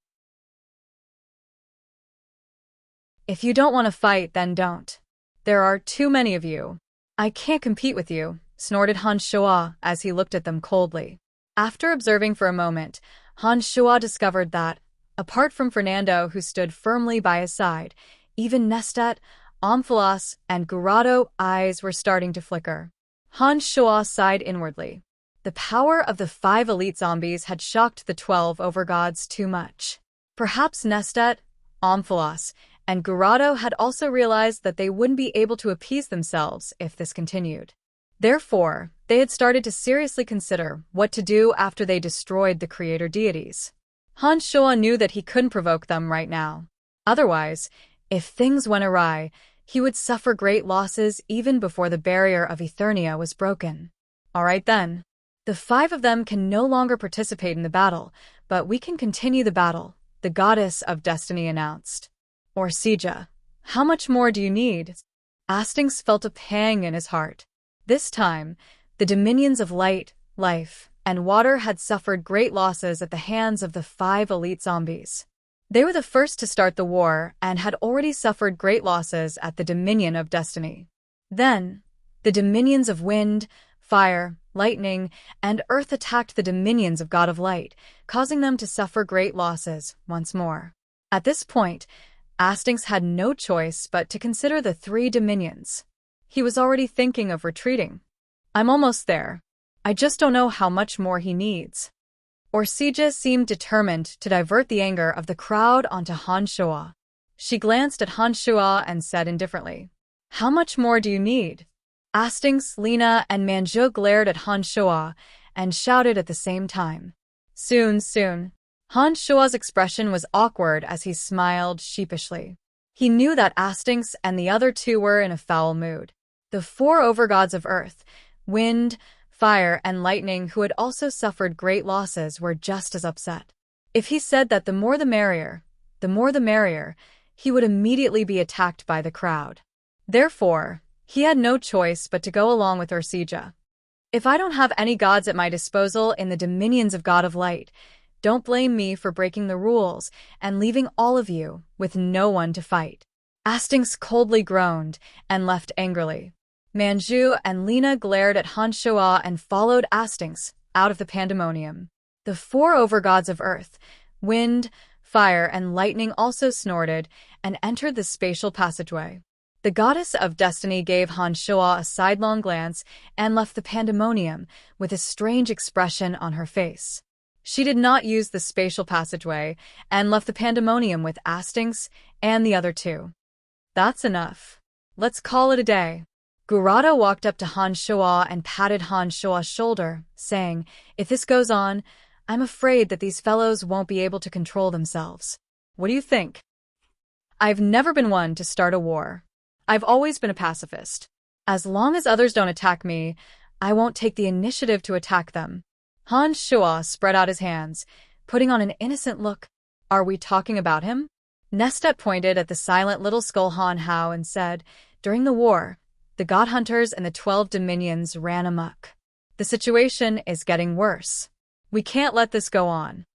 If you don't want to fight, then don't. There are too many of you. I can't compete with you, snorted Han Shua as he looked at them coldly. After observing for a moment, Han Shua discovered that, apart from Fernando, who stood firmly by his side, even Nestet, Amphalos, and Gurado eyes were starting to flicker. Han Shua sighed inwardly. The power of the 5 elite zombies had shocked the 12 overgods too much. Perhaps Nestet, Amphalos, and Gurado had also realized that they wouldn't be able to appease themselves if this continued. Therefore, they had started to seriously consider what to do after they destroyed the creator deities. Han Shua knew that he couldn't provoke them right now. Otherwise, if things went awry, he would suffer great losses even before the barrier of Eternia was broken. All right then. The 5 of them can no longer participate in the battle, but we can continue the battle, the goddess of destiny announced. Wuxia, how much more do you need? Hastings felt a pang in his heart. This time, the dominions of light, life, and water had suffered great losses at the hands of the 5 elite zombies. They were the first to start the war and had already suffered great losses at the Dominion of Destiny. Then, the dominions of wind, fire, lightning, and earth attacked the dominions of God of Light, causing them to suffer great losses once more. At this point, Hastings had no choice but to consider the 3 dominions. He was already thinking of retreating. I'm almost there. I just don't know how much more he needs. Wuxia seemed determined to divert the anger of the crowd onto Han Shua. She glanced at Han Shua and said indifferently, "How much more do you need?" Hastings, Lina, and Manzhou glared at Han Shua and shouted at the same time. Soon, soon. Han Shua's expression was awkward as he smiled sheepishly. He knew that Hastings and the other 2 were in a foul mood. The 4 overgods of earth, wind, fire, and lightning, who had also suffered great losses, were just as upset. If he said that the more the merrier, he would immediately be attacked by the crowd. Therefore, he had no choice but to go along with Wuxia. If I don't have any gods at my disposal in the dominions of God of Light, don't blame me for breaking the rules and leaving all of you with no one to fight. Hastings coldly groaned and left angrily. Manzhou and Lina glared at Han Shua and followed Hastings out of the pandemonium. The 4 overgods of earth, wind, fire, and lightning also snorted and entered the spatial passageway. The goddess of destiny gave Han Shua a sidelong glance and left the pandemonium with a strange expression on her face. She did not use the spatial passageway and left the pandemonium with Hastings and the other 2. That's enough. Let's call it a day. Gurado walked up to Han Shua and patted Han Shua's shoulder, saying, "If this goes on, I'm afraid that these fellows won't be able to control themselves. What do you think?" I've never been one to start a war. I've always been a pacifist. As long as others don't attack me, I won't take the initiative to attack them. Han Shua spread out his hands, putting on an innocent look. Are we talking about him? Nestet pointed at the silent little skull Han Hao and said, "During the war, the God Hunters and the 12 dominions ran amok. The situation is getting worse. We can't let this go on."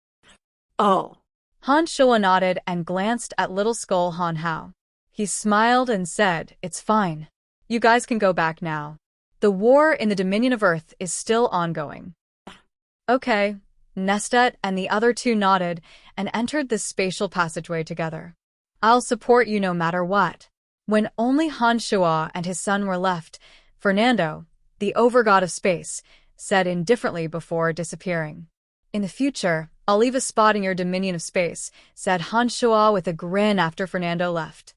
Oh. Han Shua nodded and glanced at little skull Han Hao. He smiled and said, "It's fine. You guys can go back now. The war in the Dominion of Earth is still ongoing." Okay. Nestet and the other 2 nodded and entered the spatial passageway together. "I'll support you no matter what." When only Han Shua and his son were left, Fernando, the overgod of space, said indifferently before disappearing, "In the future, "I'll leave a spot in your dominion of space," said Han Shuo with a grin after Fernando left.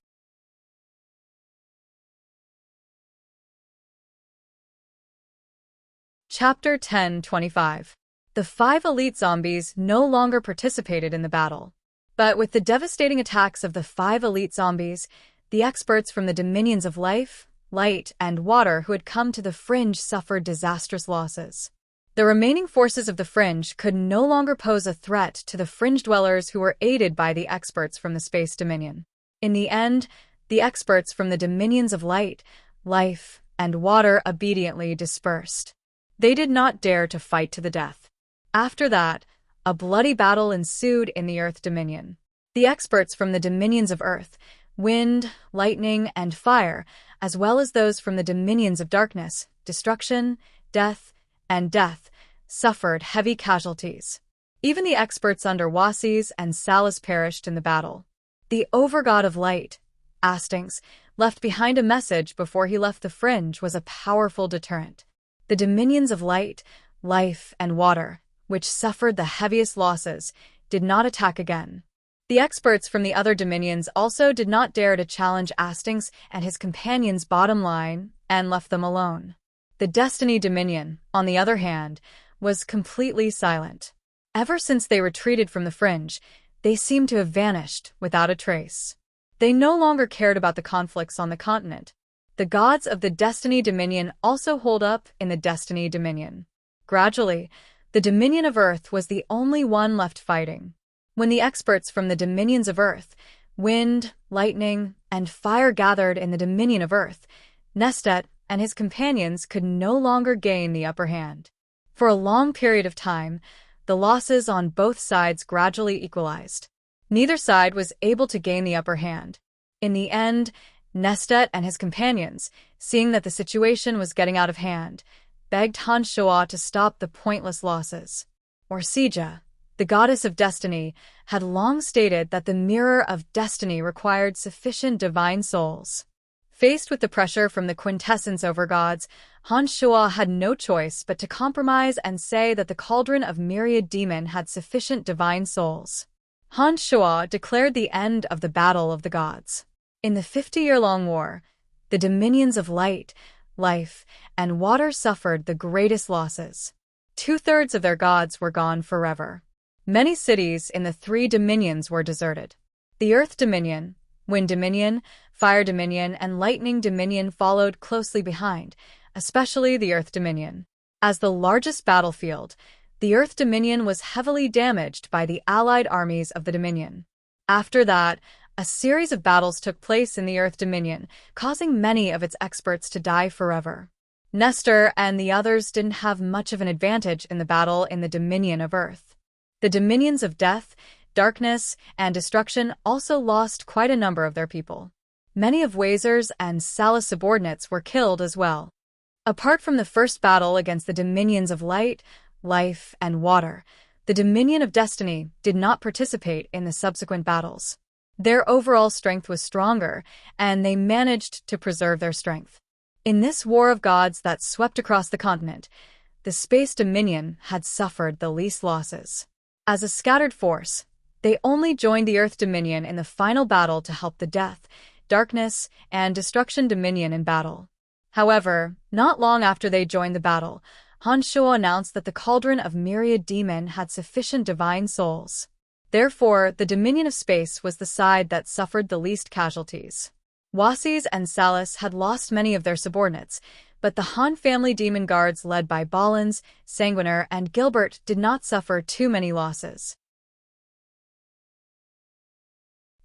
Chapter 10:25. The 5 elite zombies no longer participated in the battle. But with the devastating attacks of the 5 elite zombies, the experts from the dominions of life, light, and water who had come to the Fringe suffered disastrous losses. The remaining forces of the Fringe could no longer pose a threat to the Fringe dwellers who were aided by the experts from the Space Dominion. In the end, the experts from the dominions of light, life, and water obediently dispersed. They did not dare to fight to the death. After that, a bloody battle ensued in the Earth Dominion. The experts from the dominions of Earth, wind, lightning, and fire, as well as those from the dominions of darkness, destruction, death, suffered heavy casualties. Even the experts under Wuxia and Salas perished in the battle. The overgod of light, Astings, left behind a message before he left the Fringe was a powerful deterrent. The dominions of light, life, and water, which suffered the heaviest losses, did not attack again. The experts from the other dominions also did not dare to challenge Astings and his companions' bottom line and left them alone. The Destiny Dominion, on the other hand, was completely silent. Ever since they retreated from the Fringe, they seemed to have vanished without a trace. They no longer cared about the conflicts on the continent. The gods of the Destiny Dominion also holed up in the Destiny Dominion. Gradually, the Dominion of Earth was the only one left fighting. When the experts from the dominions of Earth, wind, lightning, and fire gathered in the Dominion of Earth, Nestet and his companions could no longer gain the upper hand. For a long period of time, the losses on both sides gradually equalized. Neither side was able to gain the upper hand. In the end, Nestet and his companions, seeing that the situation was getting out of hand, begged Han Shuo to stop the pointless losses. Wuxia, the goddess of destiny, had long stated that the mirror of destiny required sufficient divine souls. Faced with the pressure from the quintessence overgods, Han Shuo had no choice but to compromise and say that the cauldron of myriad demon had sufficient divine souls. Han Shuo declared the end of the battle of the gods. In the 50-year-long war, the dominions of light, life, and water suffered the greatest losses. 2/3 of their gods were gone forever. Many cities in the 3 dominions were deserted. The Earth Dominion, Wind Dominion, Fire Dominion, and Lightning Dominion followed closely behind, especially the Earth Dominion. As the largest battlefield, the Earth Dominion was heavily damaged by the allied armies of the Dominion. After that, a series of battles took place in the Earth Dominion, causing many of its experts to die forever. Nestor and the others didn't have much of an advantage in the battle in the Dominion of Earth. The dominions of death, darkness, and destruction also lost quite a number of their people. Many of Wuxia's and Salas' subordinates were killed as well. Apart from the first battle against the dominions of light, life, and water, the Dominion of Destiny did not participate in the subsequent battles. Their overall strength was stronger, and they managed to preserve their strength. In this war of gods that swept across the continent, the Space Dominion had suffered the least losses. As a scattered force, they only joined the Earth Dominion in the final battle to help the Death, Darkness, and Destruction Dominion in battle. However, not long after they joined the battle, Han Shuo announced that the Cauldron of Myriad Demon had sufficient divine souls. Therefore, the Dominion of Space was the side that suffered the least casualties. Wuxia and Salas had lost many of their subordinates, but the Han family demon guards led by Ballins, Sanguiner, and Gilbert did not suffer too many losses.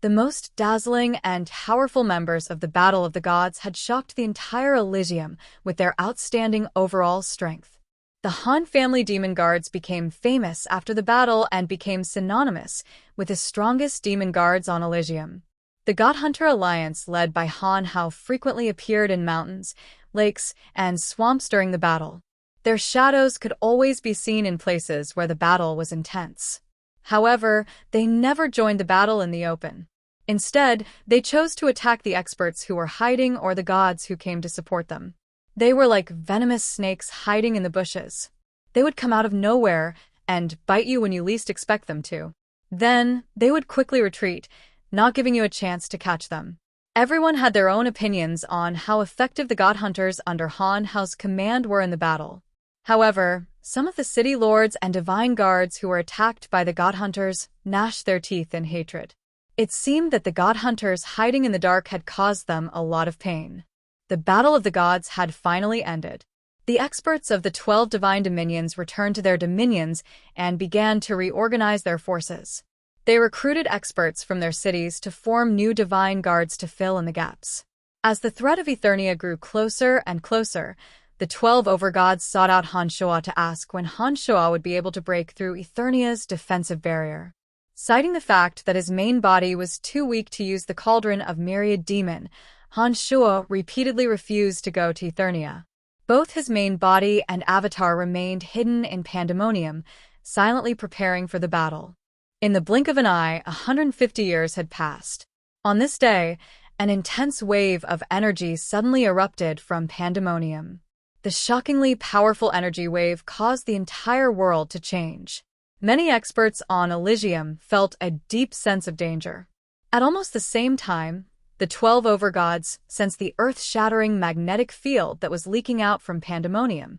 The most dazzling and powerful members of the Battle of the Gods had shocked the entire Elysium with their outstanding overall strength. The Han family demon guards became famous after the battle and became synonymous with the strongest demon guards on Elysium. The God Hunter Alliance led by Han Hao frequently appeared in mountains, lakes, and swamps during the battle. Their shadows could always be seen in places where the battle was intense. However, they never joined the battle in the open. Instead, they chose to attack the experts who were hiding or the gods who came to support them. They were like venomous snakes hiding in the bushes. They would come out of nowhere and bite you when you least expect them to. Then, they would quickly retreat, not giving you a chance to catch them. Everyone had their own opinions on how effective the god hunters under Han Hao's command were in the battle. However, some of the city lords and divine guards who were attacked by the god hunters gnashed their teeth in hatred. It seemed that the god hunters hiding in the dark had caused them a lot of pain. The battle of the gods had finally ended. The experts of the 12 divine dominions returned to their dominions and began to reorganize their forces. They recruited experts from their cities to form new divine guards to fill in the gaps. As the threat of Eternia grew closer and closer, the 12 overgods sought out Han Shoa to ask when Han Shoa would be able to break through Eternia's defensive barrier. Citing the fact that his main body was too weak to use the cauldron of Myriad Demon, Han Shoa repeatedly refused to go to Eternia. Both his main body and avatar remained hidden in Pandemonium, silently preparing for the battle. In the blink of an eye, 150 years had passed. On this day, an intense wave of energy suddenly erupted from Pandemonium. The shockingly powerful energy wave caused the entire world to change. Many experts on Elysium felt a deep sense of danger. At almost the same time, the 12 overgods sensed the earth-shattering magnetic field that was leaking out from Pandemonium.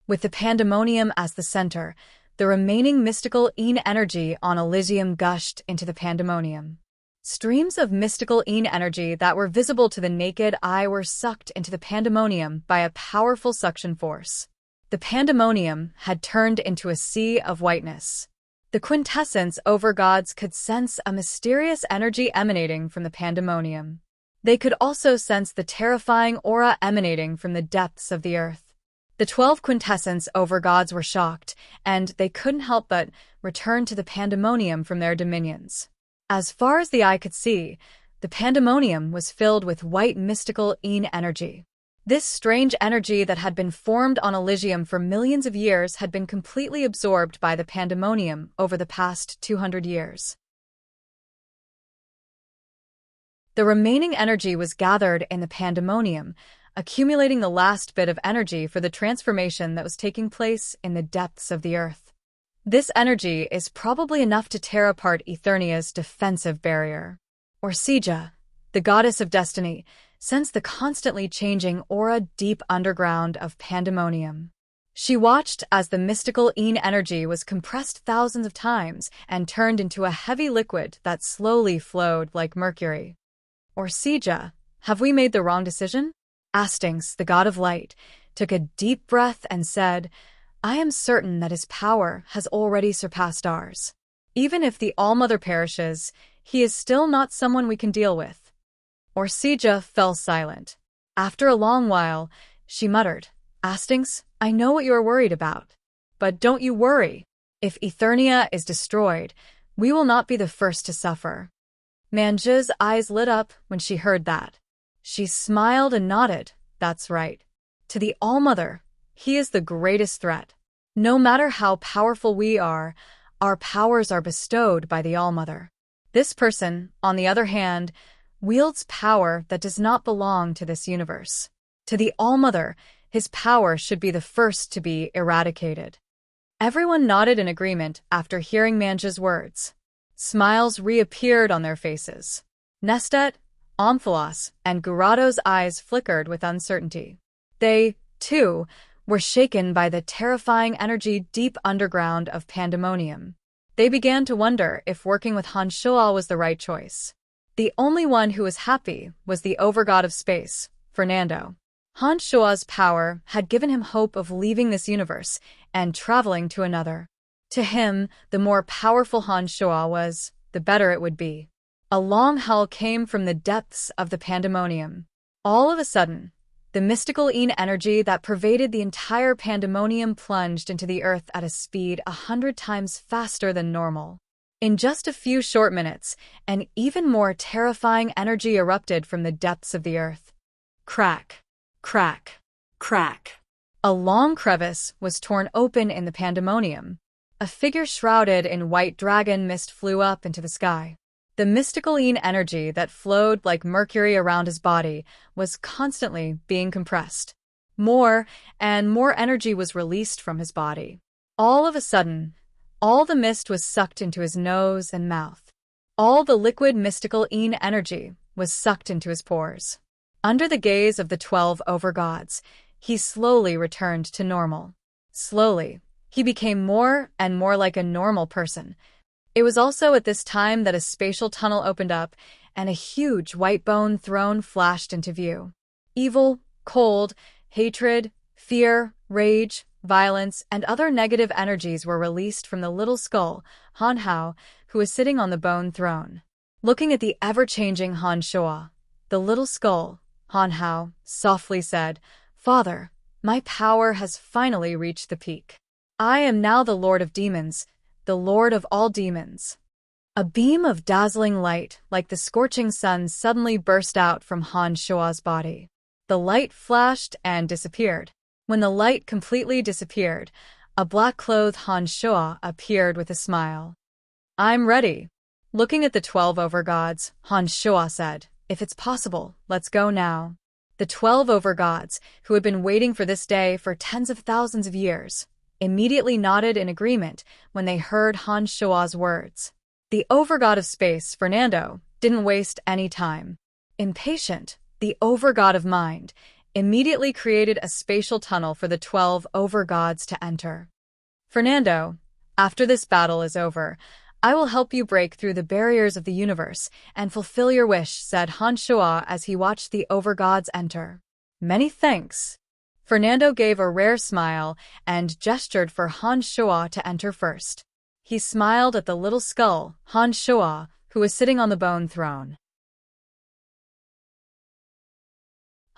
With the Pandemonium as the center, the remaining mystical Een energy on Elysium gushed into the Pandemonium. Streams of mystical Een energy that were visible to the naked eye were sucked into the Pandemonium by a powerful suction force. The Pandemonium had turned into a sea of whiteness. The quintessence overgods could sense a mysterious energy emanating from the Pandemonium. They could also sense the terrifying aura emanating from the depths of the earth. The 12 quintessence overgods were shocked, and they couldn't help but return to the Pandemonium from their dominions. As far as the eye could see, the Pandemonium was filled with white mystical Een energy. This strange energy that had been formed on Elysium for millions of years had been completely absorbed by the Pandemonium over the past 200 years. The remaining energy was gathered in the Pandemonium, accumulating the last bit of energy for the transformation that was taking place in the depths of the earth. This energy is probably enough to tear apart Eternia's defensive barrier. Wuxia, the goddess of destiny, sensed the constantly changing aura deep underground of Pandemonium. She watched as the mystical Een energy was compressed thousands of times and turned into a heavy liquid that slowly flowed like mercury. Wuxia, have we made the wrong decision? Astings, the god of light, took a deep breath and said, I am certain that his power has already surpassed ours. Even if the All-Mother perishes, he is still not someone we can deal with. Wuxia fell silent. After a long while, she muttered, Astings, I know what you are worried about. But don't you worry. If Eternia is destroyed, we will not be the first to suffer. Manji's eyes lit up when she heard that. She smiled and nodded. That's right. To the All-Mother, he is the greatest threat. No matter how powerful we are, our powers are bestowed by the All-Mother. This person, on the other hand, wields power that does not belong to this universe. To the All-Mother, his power should be the first to be eradicated. Everyone nodded in agreement after hearing Manji's words. Smiles reappeared on their faces. Nestet, Omphalos, and Gurado's eyes flickered with uncertainty. They, too, were shaken by the terrifying energy deep underground of Pandemonium. They began to wonder if working with Han Shoa was the right choice. The only one who was happy was the overgod of space, Fernando. Han Shoa's power had given him hope of leaving this universe and traveling to another. To him, the more powerful Han Shoa was, the better it would be. A long howl came from the depths of the Pandemonium. All of a sudden, the mystical Een energy that pervaded the entire Pandemonium plunged into the earth at a speed 100 times faster than normal. In just a few short minutes, an even more terrifying energy erupted from the depths of the earth. Crack, crack, crack. A long crevice was torn open in the Pandemonium. A figure shrouded in white dragon mist flew up into the sky. The mystical Een energy that flowed like mercury around his body was constantly being compressed. More and more energy was released from his body. All of a sudden, All the mist was sucked into his nose and mouth. All the liquid mystical Yin energy was sucked into his pores. Under the gaze of the 12 overgods, he slowly returned to normal. Slowly, he became more and more like a normal person. It was also at this time that a spatial tunnel opened up and a huge white bone throne flashed into view. Evil, cold, hatred, fear, rage, violence, and other negative energies were released from the little skull, Han Hao, who was sitting on the bone throne. Looking at the ever-changing Han Shua, the little skull, Han Hao softly said, "Father, my power has finally reached the peak. I am now the Lord of Demons, the Lord of all demons." A beam of dazzling light, like the scorching sun, suddenly burst out from Han Shua's body. The light flashed and disappeared. When the light completely disappeared, a black-clothed Han Shua appeared with a smile. "I'm ready." Looking at the 12 overgods, Han Shua said, "If it's possible, let's go now." The 12 overgods, who had been waiting for this day for tens of thousands of years, immediately nodded in agreement when they heard Han Shua's words. The overgod of space, Fernando, didn't waste any time. Impatient, the overgod of mind immediately created a spatial tunnel for the 12 overgods to enter. "Fernando, after this battle is over, I will help you break through the barriers of the universe and fulfill your wish," said Han Shua as he watched the overgods enter. "Many thanks." Fernando gave a rare smile and gestured for Han Shua to enter first. He smiled at the little skull, Han Shua, who was sitting on the bone throne.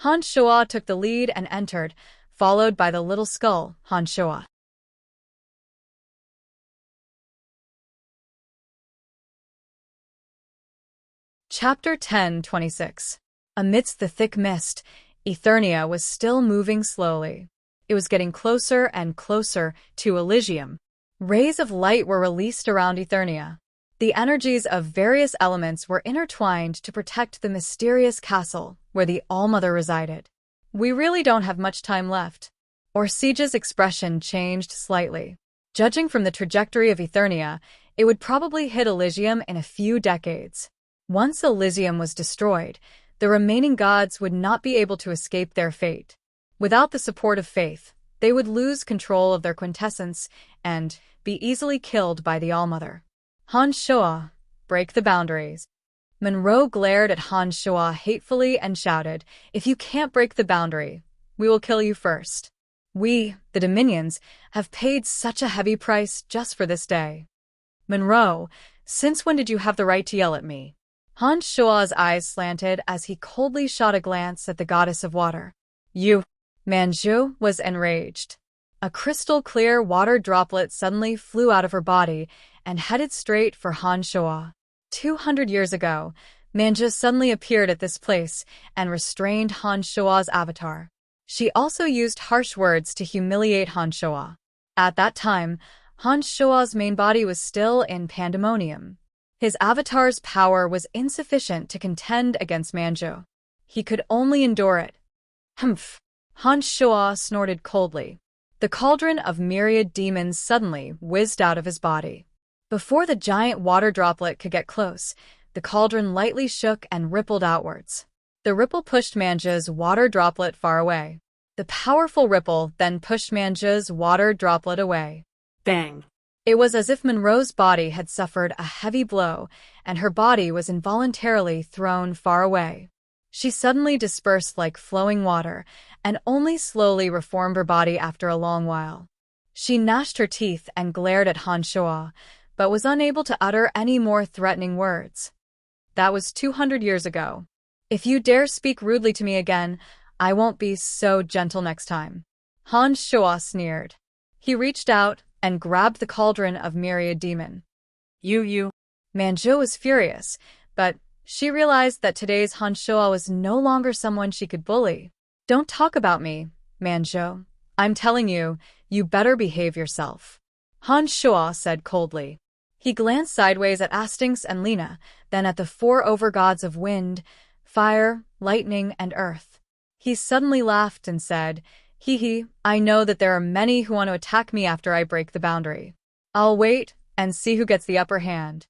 Han Shua took the lead and entered, followed by the little skull, Han Shua. Chapter 10:26. Amidst the thick mist, Eternia was still moving slowly. It was getting closer and closer to Elysium. Rays of light were released around Eternia. The energies of various elements were intertwined to protect the mysterious castle where the All-Mother resided. "We really don't have much time left." Orsiege's expression changed slightly. Judging from the trajectory of Eternia, it would probably hit Elysium in a few decades. Once Elysium was destroyed, the remaining gods would not be able to escape their fate. Without the support of faith, they would lose control of their quintessence and be easily killed by the All-Mother. Han Shua, break the boundaries. Monroe glared at Han Shua hatefully and shouted, "If you can't break the boundary, we will kill you first. We, the Dominions, have paid such a heavy price just for this day." "Monroe, since when did you have the right to yell at me?" Han Shua's eyes slanted as he coldly shot a glance at the goddess of water. "You." Manju was enraged. A crystal-clear water droplet suddenly flew out of her body and headed straight for Han Shua. 200 years ago, Manju suddenly appeared at this place and restrained Han Shua's avatar. She also used harsh words to humiliate Han Shua. At that time, Han Shua's main body was still in pandemonium. His avatar's power was insufficient to contend against Manju. He could only endure it. "Humph!" Han Shua snorted coldly. The cauldron of myriad demons suddenly whizzed out of his body. Before the giant water droplet could get close, the cauldron lightly shook and rippled outwards. The ripple pushed Manju's water droplet far away. The powerful ripple then pushed Manju's water droplet away. Bang! It was as if Monroe's body had suffered a heavy blow, and her body was involuntarily thrown far away. She suddenly dispersed like flowing water, and only slowly reformed her body after a long while. She gnashed her teeth and glared at Han Shua, but was unable to utter any more threatening words. "That was 200 years ago. If you dare speak rudely to me again, I won't be so gentle next time." Han Shua sneered. He reached out and grabbed the cauldron of myriad demon. You. Manju was furious, but she realized that today's Han Shua was no longer someone she could bully. "Don't talk about me, Manju. I'm telling you, you better behave yourself," Han Shua said coldly. He glanced sideways at Astynx and Lena, then at the 4 overgods of wind, fire, lightning, and earth. He suddenly laughed and said, "Hee hee, I know that there are many who want to attack me after I break the boundary. I'll wait and see who gets the upper hand.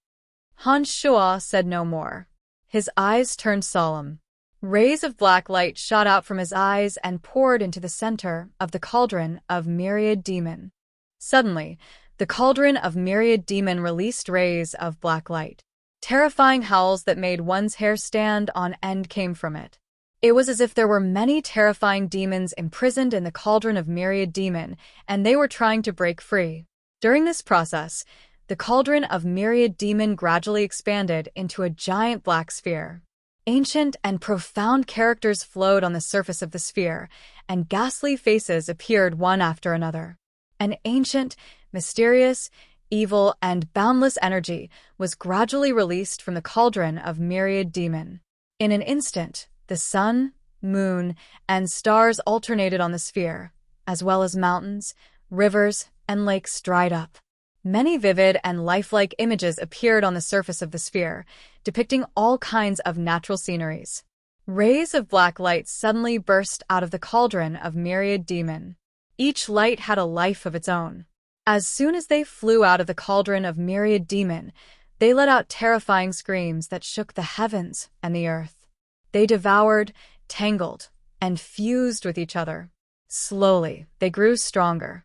Han Shuo said no more. His eyes turned solemn. Rays of black light shot out from his eyes and poured into the center of the cauldron of myriad demon. Suddenly, the cauldron of myriad demon released rays of black light. Terrifying howls that made one's hair stand on end came from it. It was as if there were many terrifying demons imprisoned in the cauldron of myriad demon, and they were trying to break free. During this process, the cauldron of myriad demon gradually expanded into a giant black sphere. Ancient and profound characters flowed on the surface of the sphere, and ghastly faces appeared one after another. An ancient, mysterious, evil, and boundless energy was gradually released from the cauldron of myriad demon. In an instant, the sun, moon, and stars alternated on the sphere, as well as mountains, rivers, and lakes dried up. Many vivid and lifelike images appeared on the surface of the sphere, depicting all kinds of natural sceneries. Rays of black light suddenly burst out of the cauldron of myriad demon. Each light had a life of its own. As soon as they flew out of the cauldron of myriad demon, they let out terrifying screams that shook the heavens and the earth. They devoured, tangled, and fused with each other. Slowly, they grew stronger.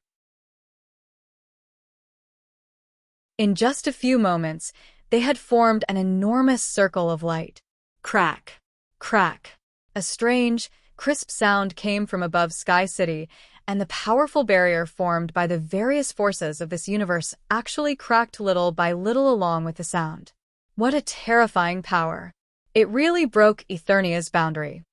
In just a few moments, they had formed an enormous circle of light. Crack. Crack. A strange, crisp sound came from above Sky City, and the powerful barrier formed by the various forces of this universe actually cracked little by little along with the sound. What a terrifying power! It really broke Eternia's boundary.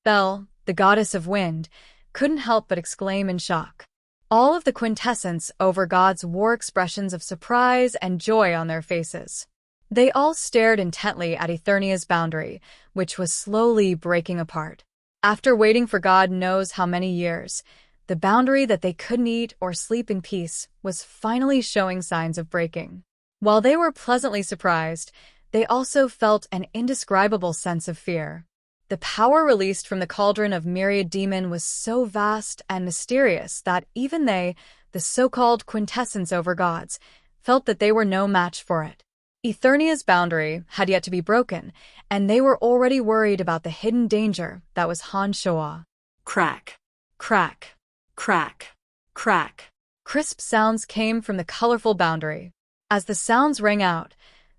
Bel, the goddess of wind, couldn't help but exclaim in shock. All of the quintessence over gods wore expressions of surprise and joy on their faces. They all stared intently at Eternia's boundary, which was slowly breaking apart. After waiting for God knows how many years, the boundary that they couldn't eat or sleep in peace was finally showing signs of breaking. While they were pleasantly surprised, they also felt an indescribable sense of fear. The power released from the cauldron of myriad demon was so vast and mysterious that even they, the so-called quintessence over gods, felt that they were no match for it. Eternia's boundary had yet to be broken, and they were already worried about the hidden danger that was Han Shuo. Crack. Crack. Crack. Crack. Crisp sounds came from the colorful boundary. As the sounds rang out,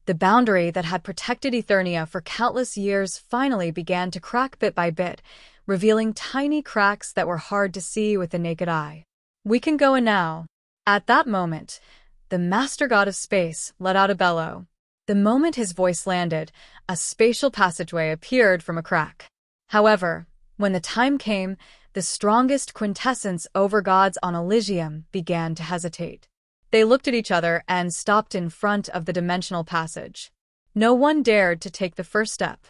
the boundary that had protected Eternia for countless years finally began to crack bit by bit, revealing tiny cracks that were hard to see with the naked eye. We can go in now. At that moment, the master god of space let out a bellow. The moment his voice landed, a spatial passageway appeared from a crack. However, when the time came, the strongest quintessence over gods on Elysium began to hesitate. They looked at each other and stopped in front of the dimensional passage. No one dared to take the first step.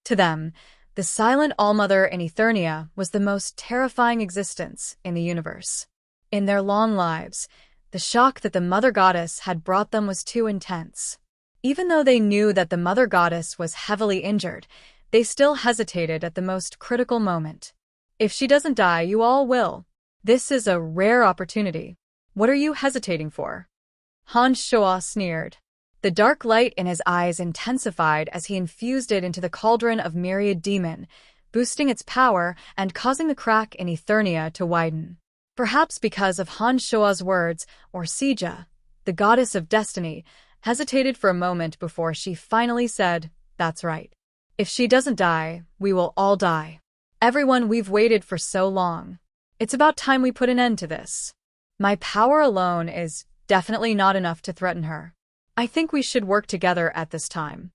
To them, the silent Allmother in Eternia was the most terrifying existence in the universe. In their long lives, the shock that the Mother Goddess had brought them was too intense. Even though they knew that the Mother Goddess was heavily injured, they still hesitated at the most critical moment. If she doesn't die, you all will. This is a rare opportunity. What are you hesitating for? Han Shuo sneered. The dark light in his eyes intensified as he infused it into the cauldron of myriad demon, boosting its power and causing the crack in Eternia to widen. Perhaps because of Han Shuo's words, Wuxia, the goddess of destiny, hesitated for a moment before she finally said, "That's right. If she doesn't die, we will all die. Everyone, we've waited for so long. It's about time we put an end to this. My power alone is definitely not enough to threaten her. I think we should work together at this time.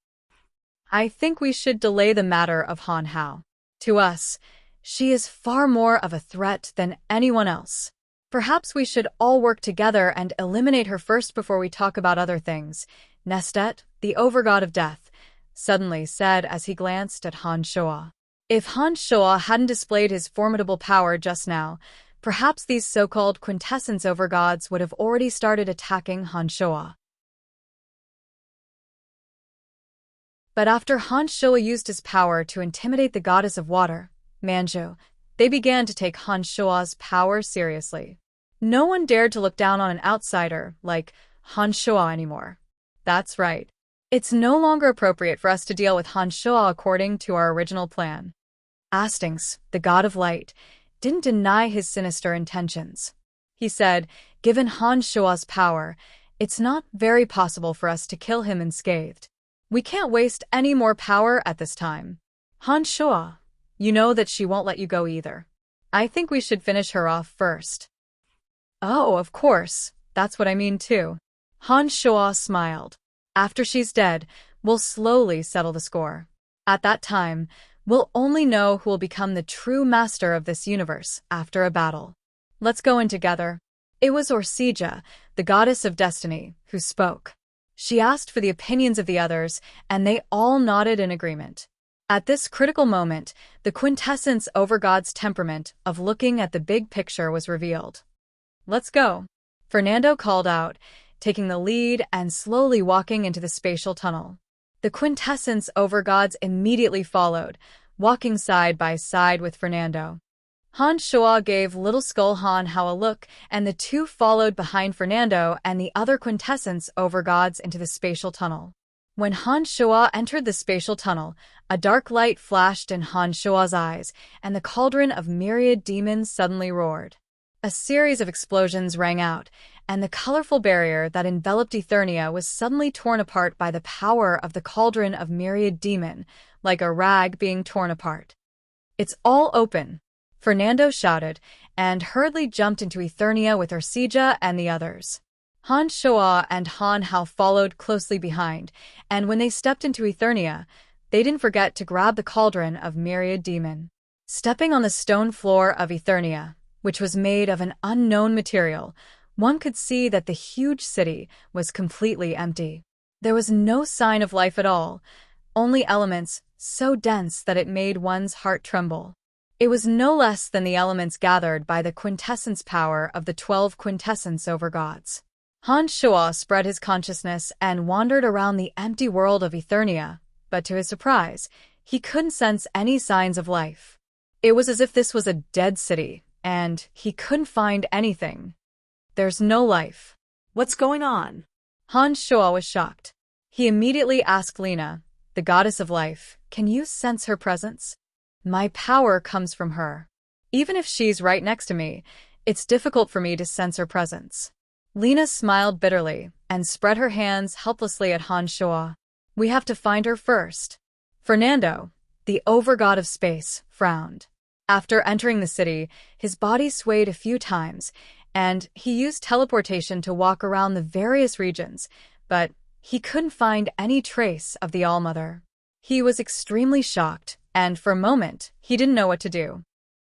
I think we should delay the matter of Han Hao. To us, she is far more of a threat than anyone else. Perhaps we should all work together and eliminate her first before we talk about other things," Nestet, the overgod of death, suddenly said as he glanced at Han Shuo. If Han Shuo hadn't displayed his formidable power just now, perhaps these so-called quintessence overgods would have already started attacking Han Shuo. But after Han Shuo used his power to intimidate the goddess of water, Manju, they began to take Han Shuo's power seriously. No one dared to look down on an outsider like Han Shuo anymore. That's right. It's no longer appropriate for us to deal with Han Shuo according to our original plan. Astings, the god of light, didn't deny his sinister intentions. He said, given Han Shuo's power, it's not very possible for us to kill him unscathed. We can't waste any more power at this time. Han Shuo, you know that she won't let you go either. I think we should finish her off first. Oh, of course. That's what I mean too. Han Shuo smiled. After she's dead, we'll slowly settle the score. At that time, we'll only know who will become the true master of this universe after a battle. Let's go in together. It was Wuxia, the goddess of destiny, who spoke. She asked for the opinions of the others, and they all nodded in agreement. At this critical moment, the quintessence over God's temperament of looking at the big picture was revealed. Let's go. Fernando called out, taking the lead and slowly walking into the spatial tunnel. The quintessence over gods immediately followed, walking side by side with Fernando. Han Shuo gave Little Skull Han Hao a look, and the two followed behind Fernando and the other quintessence over gods into the spatial tunnel. When Han Shuo entered the spatial tunnel, a dark light flashed in Han Shuo's eyes, and the cauldron of myriad demons suddenly roared. A series of explosions rang out, and the colorful barrier that enveloped Eternia was suddenly torn apart by the power of the cauldron of myriad demon, like a rag being torn apart. It's all open, Fernando shouted, and hurriedly jumped into Eternia with Wuxia and the others. Han Shuo and Han Hao followed closely behind, and when they stepped into Eternia, they didn't forget to grab the cauldron of myriad demon. Stepping on the stone floor of Eternia, which was made of an unknown material, one could see that the huge city was completely empty. There was no sign of life at all, only elements so dense that it made one's heart tremble. It was no less than the elements gathered by the quintessence power of the 12 quintessence over gods. Han Shuo spread his consciousness and wandered around the empty world of Eternia, but to his surprise, he couldn't sense any signs of life. It was as if this was a dead city, and he couldn't find anything. There's no life. What's going on? Han Shuo was shocked. He immediately asked Lina, the goddess of life, can you sense her presence? My power comes from her. Even if she's right next to me, it's difficult for me to sense her presence. Lina smiled bitterly and spread her hands helplessly at Han Shuo. We have to find her first. Fernando, the overgod of space, frowned. After entering the city, his body swayed a few times, and he used teleportation to walk around the various regions, but he couldn't find any trace of the All-Mother. He was extremely shocked, and for a moment, he didn't know what to do.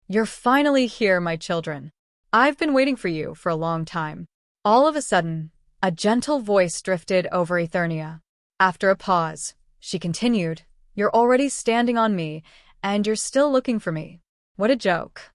You're finally here, my children. I've been waiting for you for a long time. All of a sudden, a gentle voice drifted over Eternia. After a pause, she continued, You're already standing on me, and you're still looking for me. What a joke.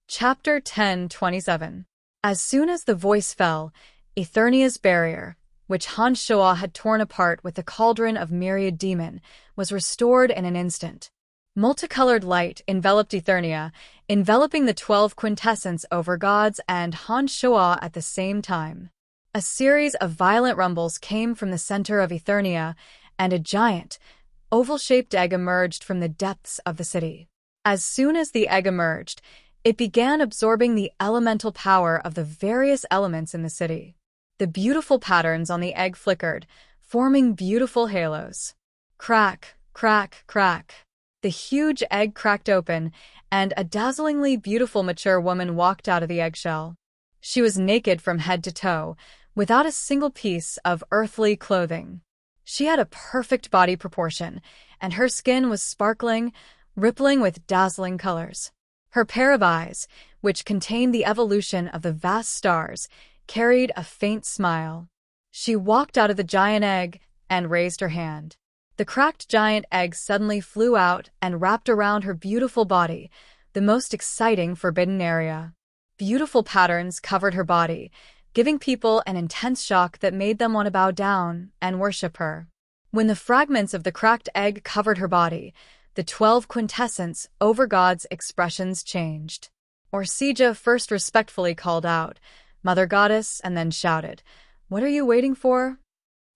Chapter 10:27. As soon as the voice fell, Eternia's barrier, which Han Shuo had torn apart with the cauldron of myriad demon, was restored in an instant. Multicolored light enveloped Eternia, enveloping the 12 quintessence over gods and Han Shuo at the same time. A series of violent rumbles came from the center of Eternia, and a giant, oval-shaped egg emerged from the depths of the city. As soon as the egg emerged, it began absorbing the elemental power of the various elements in the city. The beautiful patterns on the egg flickered, forming beautiful halos. Crack, crack, crack. The huge egg cracked open, and a dazzlingly beautiful mature woman walked out of the eggshell. She was naked from head to toe, without a single piece of earthly clothing. She had a perfect body proportion, and her skin was sparkling, rippling with dazzling colors. Her pair of eyes, which contained the evolution of the vast stars, carried a faint smile. She walked out of the giant egg and raised her hand. The cracked giant egg suddenly flew out and wrapped around her beautiful body, the most exciting forbidden area. Beautiful patterns covered her body, giving people an intense shock that made them want to bow down and worship her. When the fragments of the cracked egg covered her body, The 12 quintessence overgods' expressions changed. Wuxia first respectfully called out, "Mother Goddess," and then shouted, "What are you waiting for?"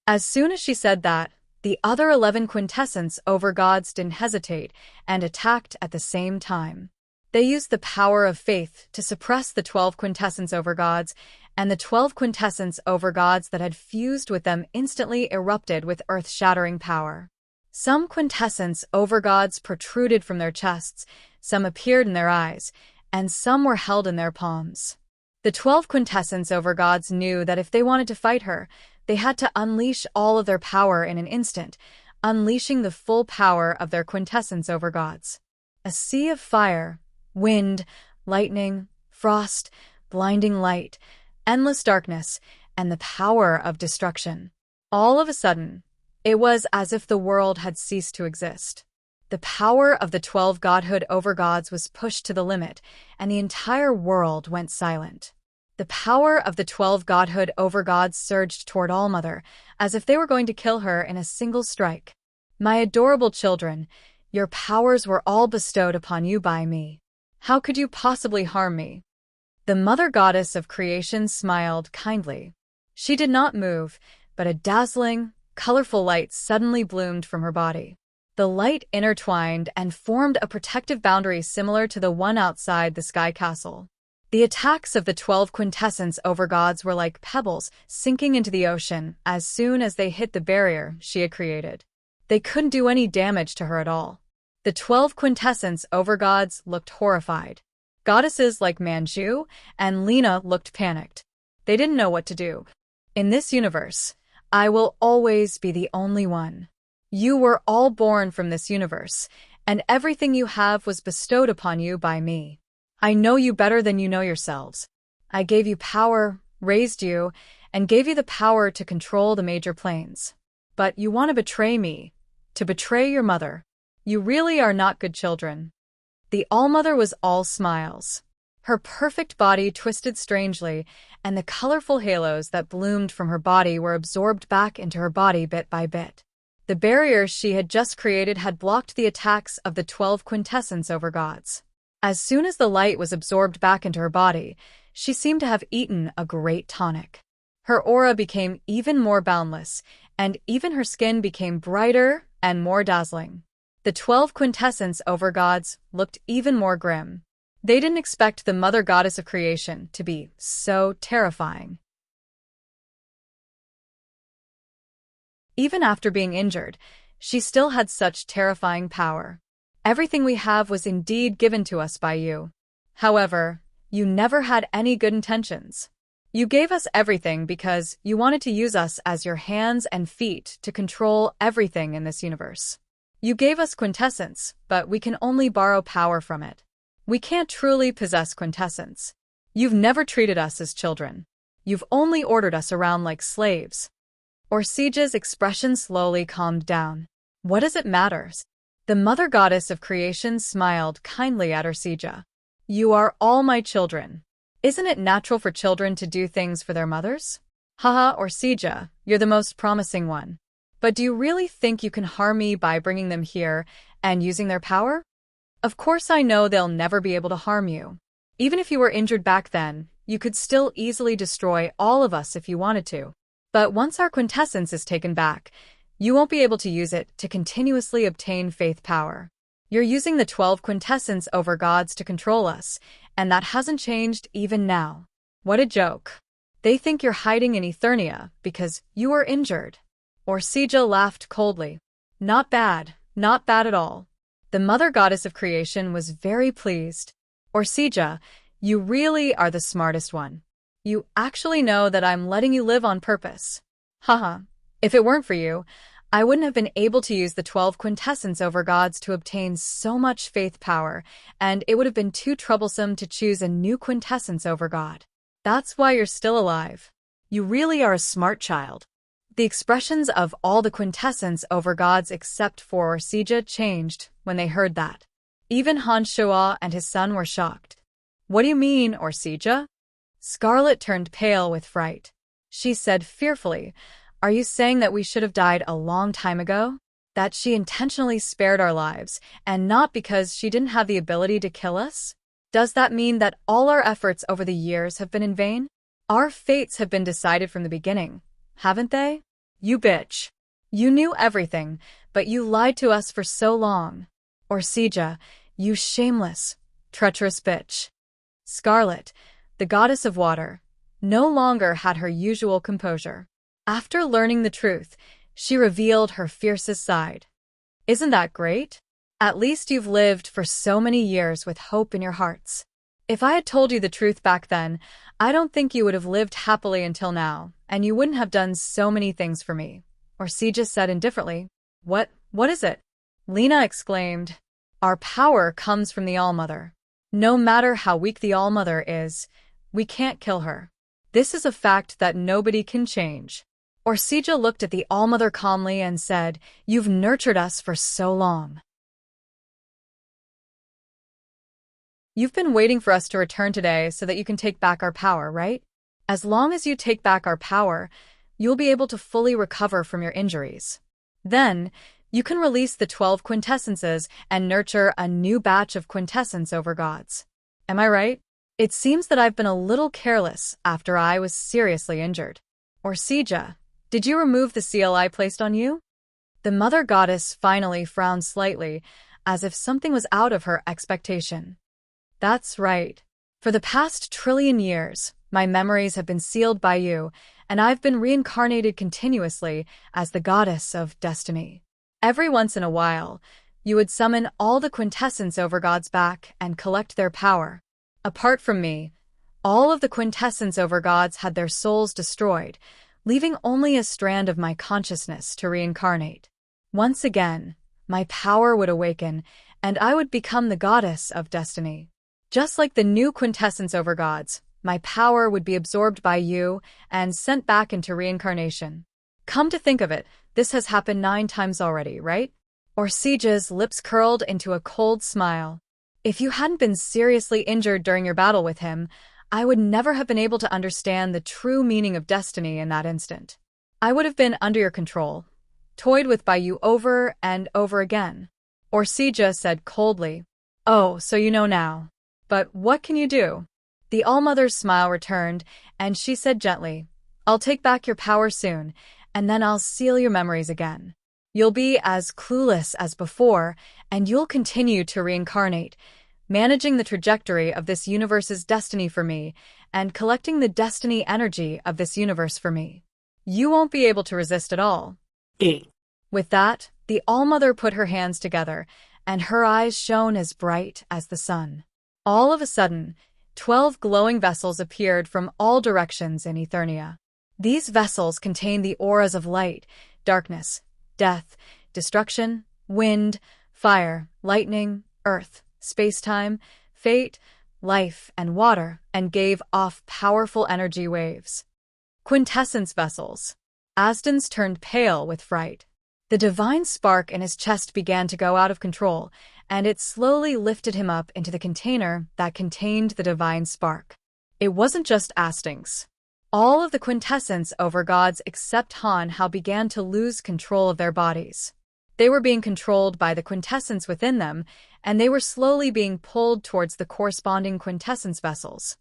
As soon as she said that, the other 11 quintessence overgods didn't hesitate and attacked at the same time. They used the power of faith to suppress the 12 quintessence overgods, and the 12 quintessence overgods that had fused with them instantly erupted with earth-shattering power. Some quintessence overgods protruded from their chests, some appeared in their eyes, and some were held in their palms. The 12 quintessence overgods knew that if they wanted to fight her, they had to unleash all of their power in an instant, unleashing the full power of their quintessence overgods. A sea of fire, wind, lightning, frost, blinding light, endless darkness, and the power of destruction. All of a sudden, it was as if the world had ceased to exist. The power of the 12 godhood overgods was pushed to the limit, and the entire world went silent. The power of the 12 godhood overgods surged toward Allmother, as if they were going to kill her in a single strike. "My adorable children, your powers were all bestowed upon you by me. How could you possibly harm me?" The Mother Goddess of Creation smiled kindly. She did not move, but a dazzling, colorful light suddenly bloomed from her body. The light intertwined and formed a protective boundary similar to the one outside the Sky Castle. The attacks of the 12 quintessence overgods were like pebbles sinking into the ocean as soon as they hit the barrier she had created. They couldn't do any damage to her at all. The 12 quintessence overgods looked horrified. Goddesses like Manju and Lena looked panicked. They didn't know what to do. "In this universe, I will always be the only one. You were all born from this universe, and everything you have was bestowed upon you by me. I know you better than you know yourselves. I gave you power, raised you, and gave you the power to control the major planes. But you want to betray me, to betray your mother. You really are not good children." The Allmother was all smiles. Her perfect body twisted strangely, and the colorful halos that bloomed from her body were absorbed back into her body bit by bit. The barrier she had just created had blocked the attacks of the 12 quintessence overgods. As soon as the light was absorbed back into her body, she seemed to have eaten a great tonic. Her aura became even more boundless, and even her skin became brighter and more dazzling. The 12 quintessence overgods looked even more grim. They didn't expect the Mother Goddess of Creation to be so terrifying. Even after being injured, she still had such terrifying power. "Everything we have was indeed given to us by you. However, you never had any good intentions. You gave us everything because you wanted to use us as your hands and feet to control everything in this universe. You gave us quintessence, but we can only borrow power from it. We can't truly possess quintessence. You've never treated us as children. You've only ordered us around like slaves." Wuxia's expression slowly calmed down. "What does it matter?" The Mother Goddess of Creation smiled kindly at Wuxia. "You are all my children. Isn't it natural for children to do things for their mothers? Haha, Wuxia, you're the most promising one. But do you really think you can harm me by bringing them here and using their power? Of course I know they'll never be able to harm you. Even if you were injured back then, you could still easily destroy all of us if you wanted to. But once our quintessence is taken back, you won't be able to use it to continuously obtain faith power. You're using the 12 quintessence overgods to control us, and that hasn't changed even now. What a joke. They think you're hiding in Eternia because you were injured." Wuxia laughed coldly. Not bad at all." The Mother Goddess of Creation was very pleased. "Wuxia, you really are the smartest one. You actually know that I'm letting you live on purpose. Haha, if it weren't for you, I wouldn't have been able to use the 12 quintessence overgods to obtain so much faith power, and it would have been too troublesome to choose a new quintessence overgod. That's why you're still alive. You really are a smart child." The expressions of all the quintessence overgods except for Wuxia changed when they heard that. Even Han Shuo and his son were shocked. "What do you mean, Wuxia?" Scarlet turned pale with fright. She said fearfully, "Are you saying that we should have died a long time ago?" That she intentionally spared our lives, and not because she didn't have the ability to kill us? Does that mean that all our efforts over the years have been in vain? Our fates have been decided from the beginning, haven't they? You bitch. You knew everything, but you lied to us for so long. Wuxia, you shameless, treacherous bitch. Scarlet, the goddess of water, no longer had her usual composure. After learning the truth, she revealed her fiercest side. Isn't that great? At least you've lived for so many years with hope in your hearts. If I had told you the truth back then, I don't think you would have lived happily until now, and you wouldn't have done so many things for me. Wuxia said indifferently. What is it? Lena exclaimed. Our power comes from the Allmother. No matter how weak the Allmother is, we can't kill her. This is a fact that nobody can change. Wuxia looked at the Allmother calmly and said, You've nurtured us for so long. You've been waiting for us to return today so that you can take back our power, right? As long as you take back our power, you'll be able to fully recover from your injuries. Then, you can release the 12 quintessences and nurture a new batch of quintessence over gods. Am I right? It seems that I've been a little careless after I was seriously injured. Wuxia, did you remove the seal I placed on you? The mother goddess finally frowned slightly, as if something was out of her expectation. That's right. For the past trillion years, my memories have been sealed by you, and I've been reincarnated continuously as the goddess of destiny. Every once in a while, you would summon all the quintessence over gods back and collect their power. Apart from me, all of the quintessence over gods had their souls destroyed, leaving only a strand of my consciousness to reincarnate. Once again, my power would awaken, and I would become the goddess of destiny. Just like the new quintessence over gods, my power would be absorbed by you and sent back into reincarnation. Come to think of it, this has happened 9 times already, right? Wuxia's lips curled into a cold smile. If you hadn't been seriously injured during your battle with him, I would never have been able to understand the true meaning of destiny in that instant. I would have been under your control, toyed with by you over and over again. Wuxia said coldly. Oh, so you know now. But what can you do? The Allmother's smile returned, and she said gently, I'll take back your power soon, and then I'll seal your memories again. You'll be as clueless as before, and you'll continue to reincarnate, managing the trajectory of this universe's destiny for me, and collecting the destiny energy of this universe for me. You won't be able to resist at all. With that, the Allmother put her hands together, and her eyes shone as bright as the sun. All of a sudden, 12 glowing vessels appeared from all directions in Eternia. These vessels contain the auras of light, darkness, death, destruction, wind, fire, lightning, earth, space-time, fate, life, and water, and gave off powerful energy waves. Quintessence vessels. Asdens turned pale with fright. The divine spark in his chest began to go out of control, and it slowly lifted him up into the container that contained the divine spark. It wasn't just Asdens. All of the quintessence over gods except Han Hao began to lose control of their bodies. They were being controlled by the quintessence within them, and they were slowly being pulled towards the corresponding quintessence vessels.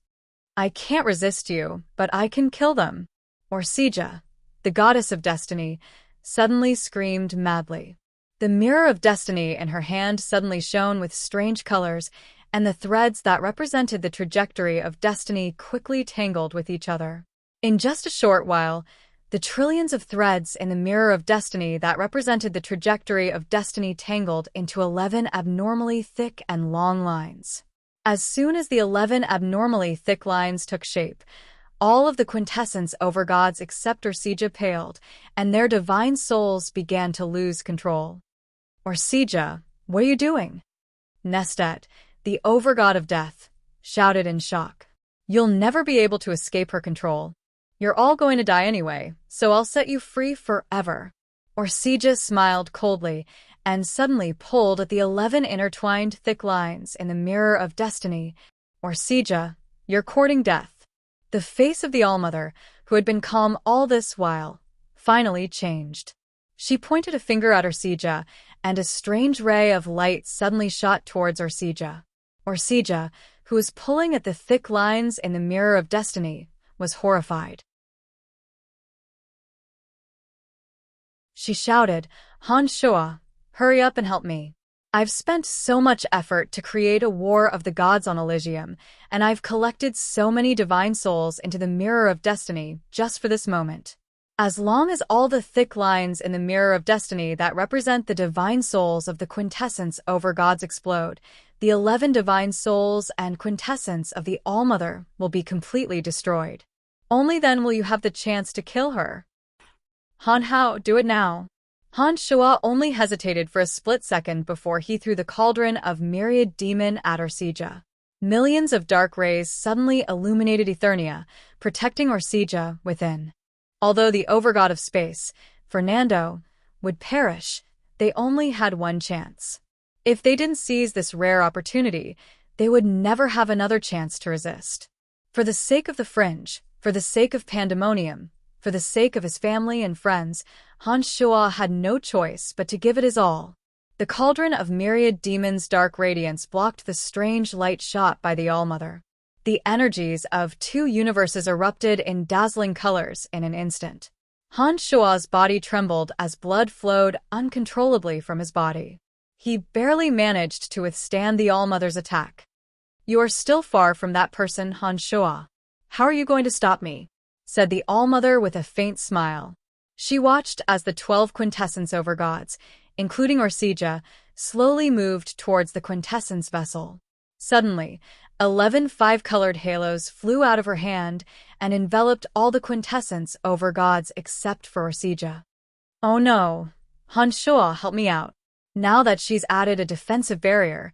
I can't resist you, but I can kill them. Wuxia, the goddess of destiny, suddenly screamed madly. The mirror of destiny in her hand suddenly shone with strange colors, and the threads that represented the trajectory of destiny quickly tangled with each other. In just a short while, the trillions of threads in the mirror of destiny that represented the trajectory of destiny tangled into 11 abnormally thick and long lines. As soon as the 11 abnormally thick lines took shape, all of the quintessence over gods except Wuxia paled, and their divine souls began to lose control. Wuxia, what are you doing? Nestet, the overgod of death, shouted in shock. You'll never be able to escape her control. You're all going to die anyway, so I'll set you free forever. Wuxia smiled coldly, and suddenly pulled at the 11 intertwined thick lines in the mirror of destiny. Wuxia, you're courting death. The face of the Allmother, who had been calm all this while, finally changed. She pointed a finger at Ursija, and a strange ray of light suddenly shot towards Ursija. Ursija, who was pulling at the thick lines in the mirror of destiny, was horrified. She shouted, "Han Shoa, hurry up and help me. I've spent so much effort to create a war of the gods on Elysium, and I've collected so many divine souls into the mirror of destiny just for this moment. As long as all the thick lines in the mirror of destiny that represent the divine souls of the quintessence over gods explode, the 11 divine souls and quintessence of the Allmother will be completely destroyed. Only then will you have the chance to kill her. Han Hao, do it now." Han Shoa only hesitated for a split second before he threw the cauldron of myriad demon at Ursija. Millions of dark rays suddenly illuminated Eternia, protecting Ursija within. Although the overgod of space, Fernando, would perish, they only had one chance. If they didn't seize this rare opportunity, they would never have another chance to resist. For the sake of the Fringe, for the sake of Pandemonium, for the sake of his family and friends, Han Shoa had no choice but to give it his all. The cauldron of myriad demons' dark radiance blocked the strange light shot by the Allmother. The energies of 2 universes erupted in dazzling colors in an instant. Han Shoa's body trembled as blood flowed uncontrollably from his body. He barely managed to withstand the Allmother's attack. "You are still far from that person, Han Shoa. How are you going to stop me?" said the Allmother with a faint smile. She watched as the 12 quintessence over gods, including Ursija, slowly moved towards the quintessence vessel. Suddenly, 11 5-colored halos flew out of her hand and enveloped all the quintessence over gods except for Ursija. "Oh no, Han Shoa, help me out. Now that she's added a defensive barrier,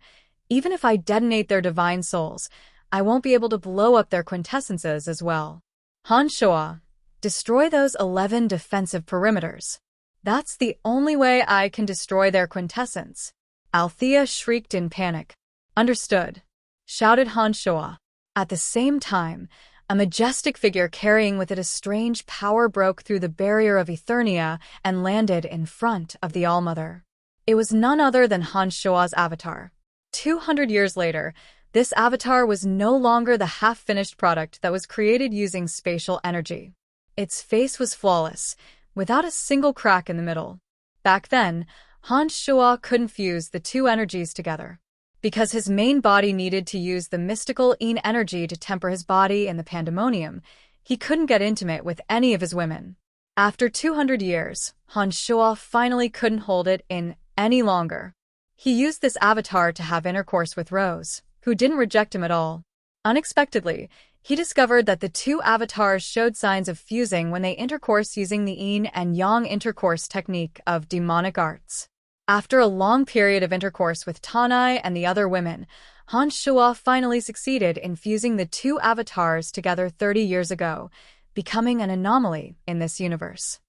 even if I detonate their divine souls, I won't be able to blow up their quintessences as well. Han Shoa, destroy those 11 defensive perimeters. That's the only way I can destroy their quintessence." Althea shrieked in panic. "Understood," shouted Han Shoa. At the same time, a majestic figure carrying with it a strange power broke through the barrier of Eternia and landed in front of the Allmother. It was none other than Han Shoa's avatar. 200 years later, this avatar was no longer the half-finished product that was created using spatial energy. Its face was flawless, without a single crack in the middle. Back then, Han Shoa couldn't fuse the 2 energies together. Because his main body needed to use the mystical Yin energy to temper his body in the Pandemonium, he couldn't get intimate with any of his women. After 200 years, Han Shoa finally couldn't hold it in any longer. He used this avatar to have intercourse with Rose, who didn't reject him at all. Unexpectedly, he discovered that the 2 avatars showed signs of fusing when they intercourse using the Yin and Yang intercourse technique of demonic arts. After a long period of intercourse with Tanai and the other women, Han Shoa finally succeeded in fusing the 2 avatars together 30 years ago, becoming an anomaly in this universe.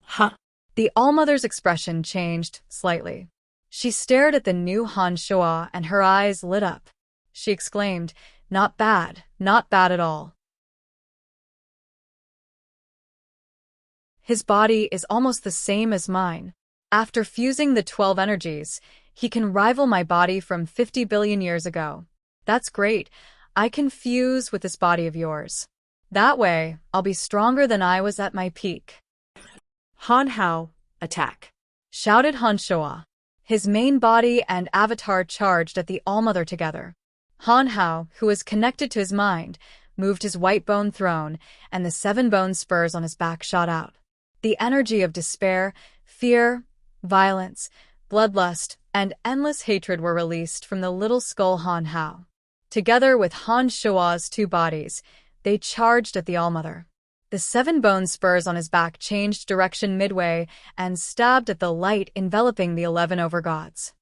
Huh? The Allmother's expression changed slightly. She stared at the new Han Shoa and her eyes lit up. She exclaimed, not bad at all. His body is almost the same as mine. After fusing the 12 energies, he can rival my body from 50 billion years ago. That's great. I can fuse with this body of yours. That way, I'll be stronger than I was at my peak." Han Hao, attack! shouted Han Shoa. His main body and avatar charged at the Allmother together. Han Hao, who was connected to his mind, moved his white bone throne, and the 7 bone spurs on his back shot out. The energy of despair, fear, violence, bloodlust, and endless hatred were released from the little skull Han Hao. Together with Han Shoa's 2 bodies, they charged at the Allmother. The 7 bone spurs on his back changed direction midway and stabbed at the light enveloping the 11 overgods.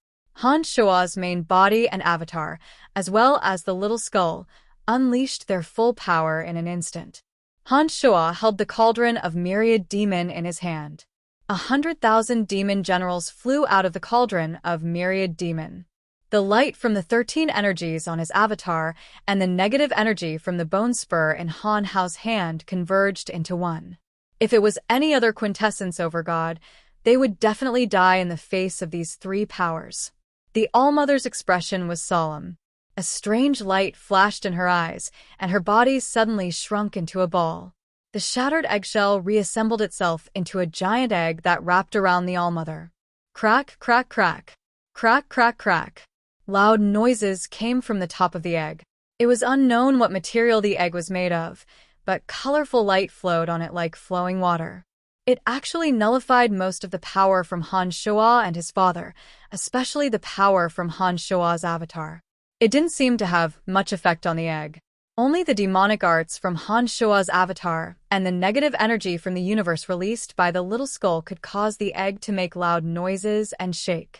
Han Shoa's main body and avatar, as well as the little skull, unleashed their full power in an instant. Han Shoa held the cauldron of myriad demon in his hand. 100,000 demon generals flew out of the cauldron of myriad demon. The light from the 13 energies on his avatar and the negative energy from the bone spur in Han Hao's hand converged into one. If it was any other quintessence over god, They would definitely die in the face of these three powers. The All-Mother's expression was solemn. A strange light flashed in her eyes, and her body suddenly shrunk into a ball. The shattered eggshell reassembled itself into a giant egg that wrapped around the All-Mother. Crack, crack, crack. Crack, crack, crack. Loud noises came from the top of the egg. It was unknown what material the egg was made of, but colorful light flowed on it like flowing water. It actually nullified most of the power from Han Shoa and his father, especially the power from Han Shoa's avatar. It didn't seem to have much effect on the egg. Only the demonic arts from Han Shoa's avatar and the negative energy from the universe released by the little skull could cause the egg to make loud noises and shake.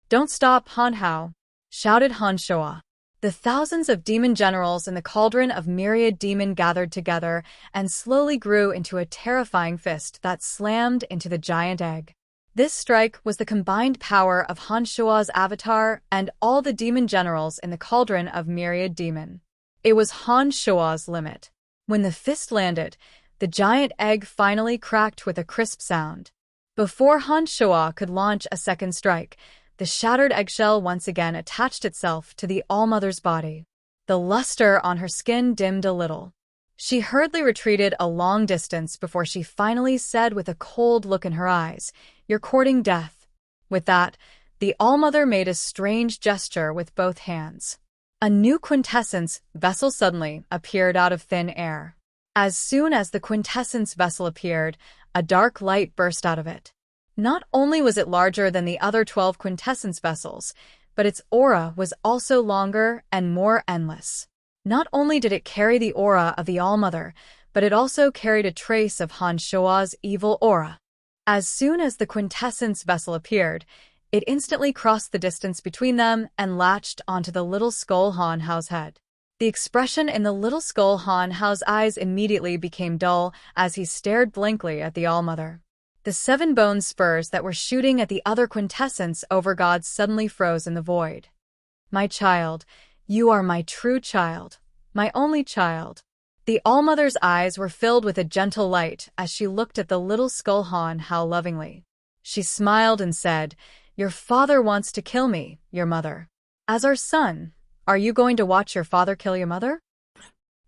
"Don't stop, Han Hao," shouted Han Shoa. The thousands of demon generals in the cauldron of myriad demon gathered together and slowly grew into a terrifying fist that slammed into the giant egg. This strike was the combined power of Han Shoa's avatar and all the demon generals in the cauldron of myriad demon. It was Han Shoa's limit. When the fist landed, the giant egg finally cracked with a crisp sound. Before Han Shoa could launch a second strike, the shattered eggshell once again attached itself to the All-Mother's body. The luster on her skin dimmed a little. She hurriedly retreated a long distance before she finally said with a cold look in her eyes, "You're courting death." With that, the All-Mother made a strange gesture with both hands. A new quintessence vessel suddenly appeared out of thin air. As soon as the quintessence vessel appeared, a dark light burst out of it. Not only was it larger than the other 12 quintessence vessels, but its aura was also longer and more endless. Not only did it carry the aura of the All-Mother, but it also carried a trace of Han Shoa's evil aura. As soon as the quintessence vessel appeared, it instantly crossed the distance between them and latched onto the little skull Han Hao's head. The expression in the little skull Han Hao's eyes immediately became dull as he stared blankly at the All-Mother. The 7 bone spurs that were shooting at the other quintessence overgods suddenly froze in the void. "My child, you are my true child, my only child." The All-Mother's eyes were filled with a gentle light as she looked at the little skull Han Hao lovingly. She smiled and said, "Your father wants to kill me, your mother. As our son, are you going to watch your father kill your mother?"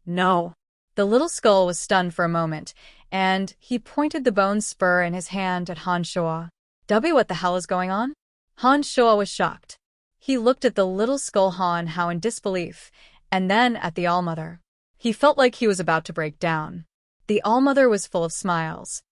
No. The little skull was stunned for a moment, and he pointed the bone spur in his hand at Han Shoa. What the hell is going on?" Han Shoa was shocked. He looked at the little skull Han Hao in disbelief, and then at the All-Mother. He felt like he was about to break down. The All-Mother was full of smiles.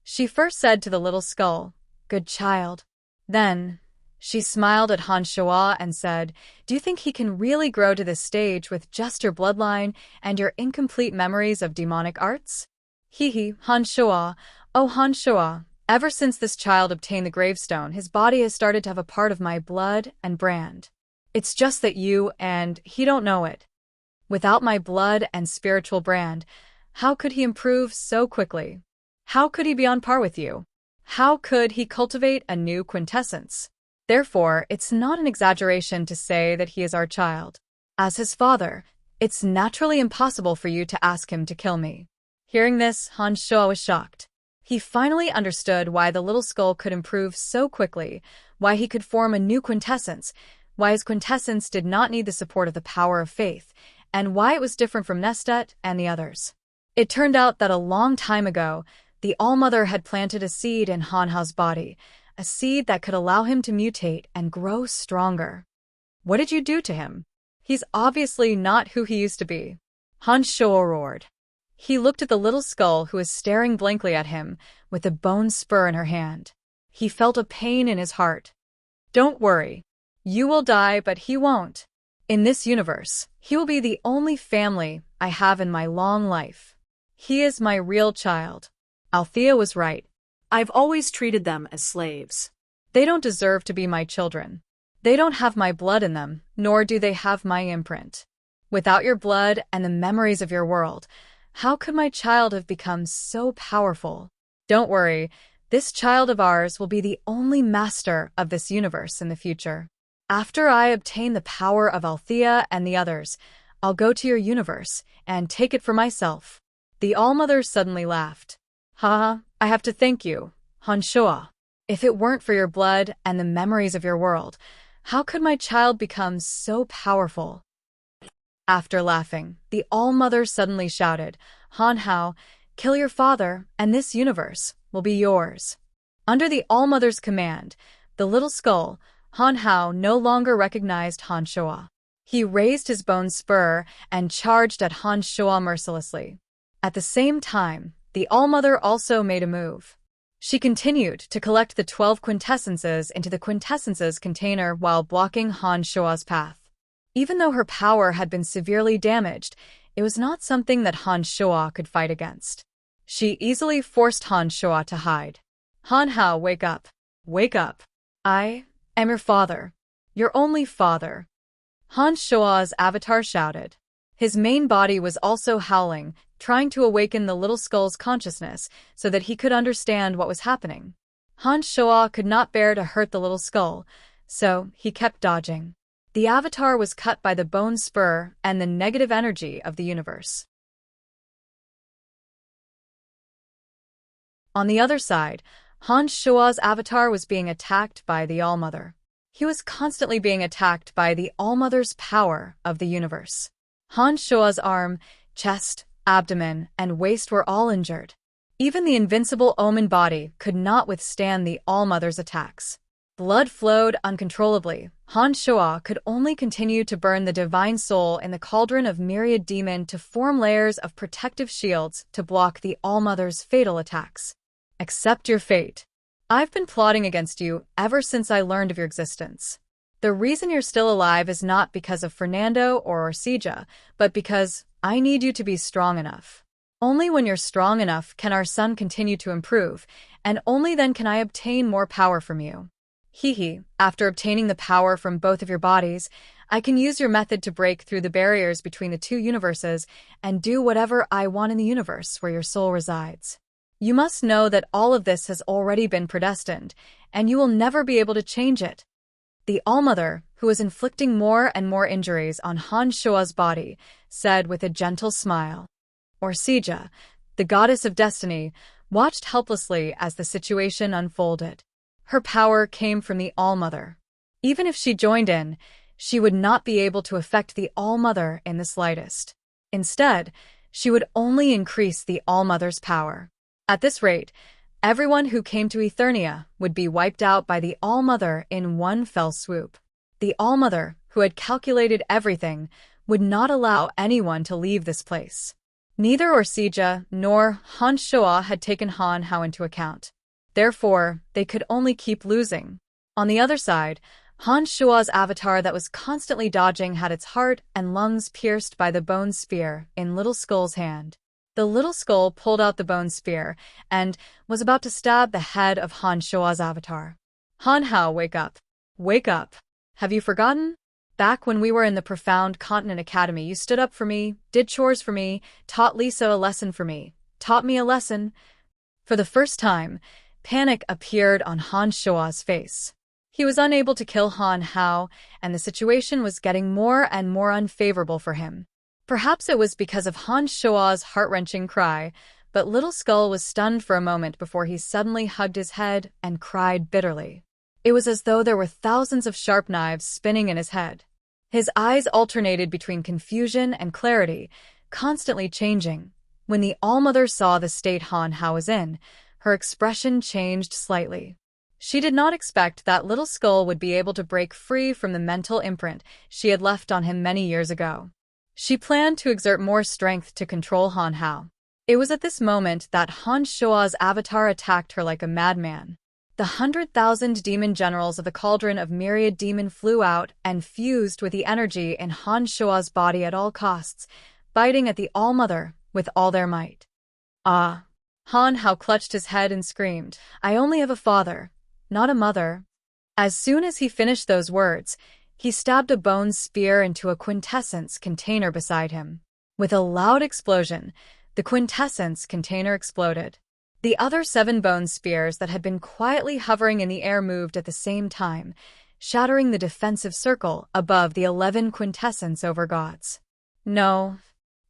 She first said to the little skull, "Good child." Then, she smiled at Han Shoa and said, "Do you think he can really grow to this stage with just your bloodline and your incomplete memories of demonic arts?" Hee, Han Shoa. "Oh, Han Shoa, ever since this child obtained the gravestone, his body has started to have a part of my blood and brand. It's just that you and he don't know it. Without my blood and spiritual brand, how could he improve so quickly? How could he be on par with you? How could he cultivate a new quintessence? Therefore, it's not an exaggeration to say that he is our child. As his father, it's naturally impossible for you to ask him to kill me." Hearing this, Han Shoa was shocked. He finally understood why the little skull could improve so quickly, why he could form a new quintessence, why his quintessence did not need the support of the power of faith, and why it was different from Nestet and the others. It turned out that a long time ago, the All-Mother had planted a seed in Han Hao's body, a seed that could allow him to mutate and grow stronger. "What did you do to him? He's obviously not who he used to be." Han Shoa roared. He looked at the little skull who was staring blankly at him with the bone spur in her hand. He felt a pain in his heart. "Don't worry. You will die, but he won't. In this universe, he will be the only family I have in my long life. He is my real child." Althea was right. I've always treated them as slaves. They don't deserve to be my children. They don't have my blood in them, nor do they have my imprint. Without your blood and the memories of your world, how could my child have become so powerful? Don't worry, this child of ours will be the only master of this universe in the future. After I obtain the power of Althea and the others, I'll go to your universe and take it for myself." The All-Mother suddenly laughed. Ha, I have to thank you, Han Shua. If it weren't for your blood and the memories of your world, how could my child become so powerful? After laughing, the All-Mother suddenly shouted, Han Hao, kill your father, and this universe will be yours. Under the All-Mother's command, the little skull, Han Hao, no longer recognized Han Shua. He raised his bone spur and charged at Han Shua mercilessly. At the same time, the All-Mother also made a move. She continued to collect the 12 quintessences into the quintessences container while blocking Han Shua's path. Even though her power had been severely damaged, it was not something that Han Shua could fight against. She easily forced Han Shua to hide. Han Hao, wake up. Wake up. I am your father. Your only father. Han Shua's avatar shouted. His main body was also howling, trying to awaken the little skull's consciousness so that he could understand what was happening. Han Shua could not bear to hurt the little skull, so he kept dodging. The avatar was cut by the bone spur and the negative energy of the universe. On the other side, Han Shua's avatar was being attacked by the All-Mother. He was constantly being attacked by the All-Mother's power of the universe. Han Shua's arm, chest, abdomen, and waist were all injured. Even the invincible Omen body could not withstand the All-Mother's attacks. Blood flowed uncontrollably. Han Shua could only continue to burn the divine soul in the cauldron of myriad demon to form layers of protective shields to block the All-Mother's fatal attacks. Accept your fate. I've been plotting against you ever since I learned of your existence. The reason you're still alive is not because of Fernando or Orcija, but because I need you to be strong enough. Only when you're strong enough can our son continue to improve, and only then can I obtain more power from you. After obtaining the power from both of your bodies, I can use your method to break through the barriers between the two universes and do whatever I want in the universe where your soul resides. You must know that all of this has already been predestined, and you will never be able to change it. The All-Mother, who was inflicting more and more injuries on Han Shua's body, said with a gentle smile. Orcija, the goddess of destiny, watched helplessly as the situation unfolded. Her power came from the All-Mother. Even if she joined in, she would not be able to affect the All-Mother in the slightest. Instead, she would only increase the All-Mother's power. At this rate, everyone who came to Eternia would be wiped out by the All-Mother in one fell swoop. The All-Mother, who had calculated everything, would not allow anyone to leave this place. Neither Orcija nor Han Shua had taken Han Hao into account. Therefore, they could only keep losing. On the other side, Han Shua's avatar that was constantly dodging had its heart and lungs pierced by the bone spear in Little Skull's hand. The Little Skull pulled out the bone spear and was about to stab the head of Han Shua's avatar. Han Hao, wake up. Wake up. Have you forgotten? Back when we were in the Profound Continent Academy, you stood up for me, did chores for me, taught Lisa a lesson for me, taught me a lesson. For the first time, panic appeared on Han Shua's face. He was unable to kill Han Hao, and the situation was getting more and more unfavorable for him. Perhaps it was because of Han Shua's heart-wrenching cry, but Little Skull was stunned for a moment before he suddenly hugged his head and cried bitterly. It was as though there were thousands of sharp knives spinning in his head. His eyes alternated between confusion and clarity, constantly changing. When the All-Mother saw the state Han Hao was in, her expression changed slightly. She did not expect that Little Skull would be able to break free from the mental imprint she had left on him many years ago. She planned to exert more strength to control Han Hao. It was at this moment that Han Shua's avatar attacked her like a madman. The 100,000 demon generals of the cauldron of myriad demon flew out and fused with the energy in Han Shua's body at all costs, biting at the All-Mother with all their might. Ah! Han Hao clutched his head and screamed, I only have a father, not a mother. As soon as he finished those words, he stabbed a bone spear into a quintessence container beside him. With a loud explosion, the quintessence container exploded. The other 7 bone spears that had been quietly hovering in the air moved at the same time, shattering the defensive circle above the 11 quintessence over gods. No,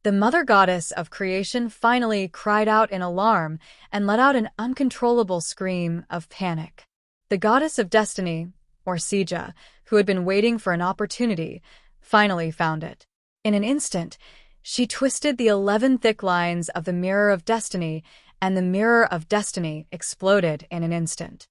The mother goddess of creation finally cried out in alarm and let out an uncontrollable scream of panic. The goddess of destiny, or Sija, who had been waiting for an opportunity, finally found it. In an instant, she twisted the 11 thick lines of the Mirror of Destiny, and the Mirror of Destiny exploded in an instant.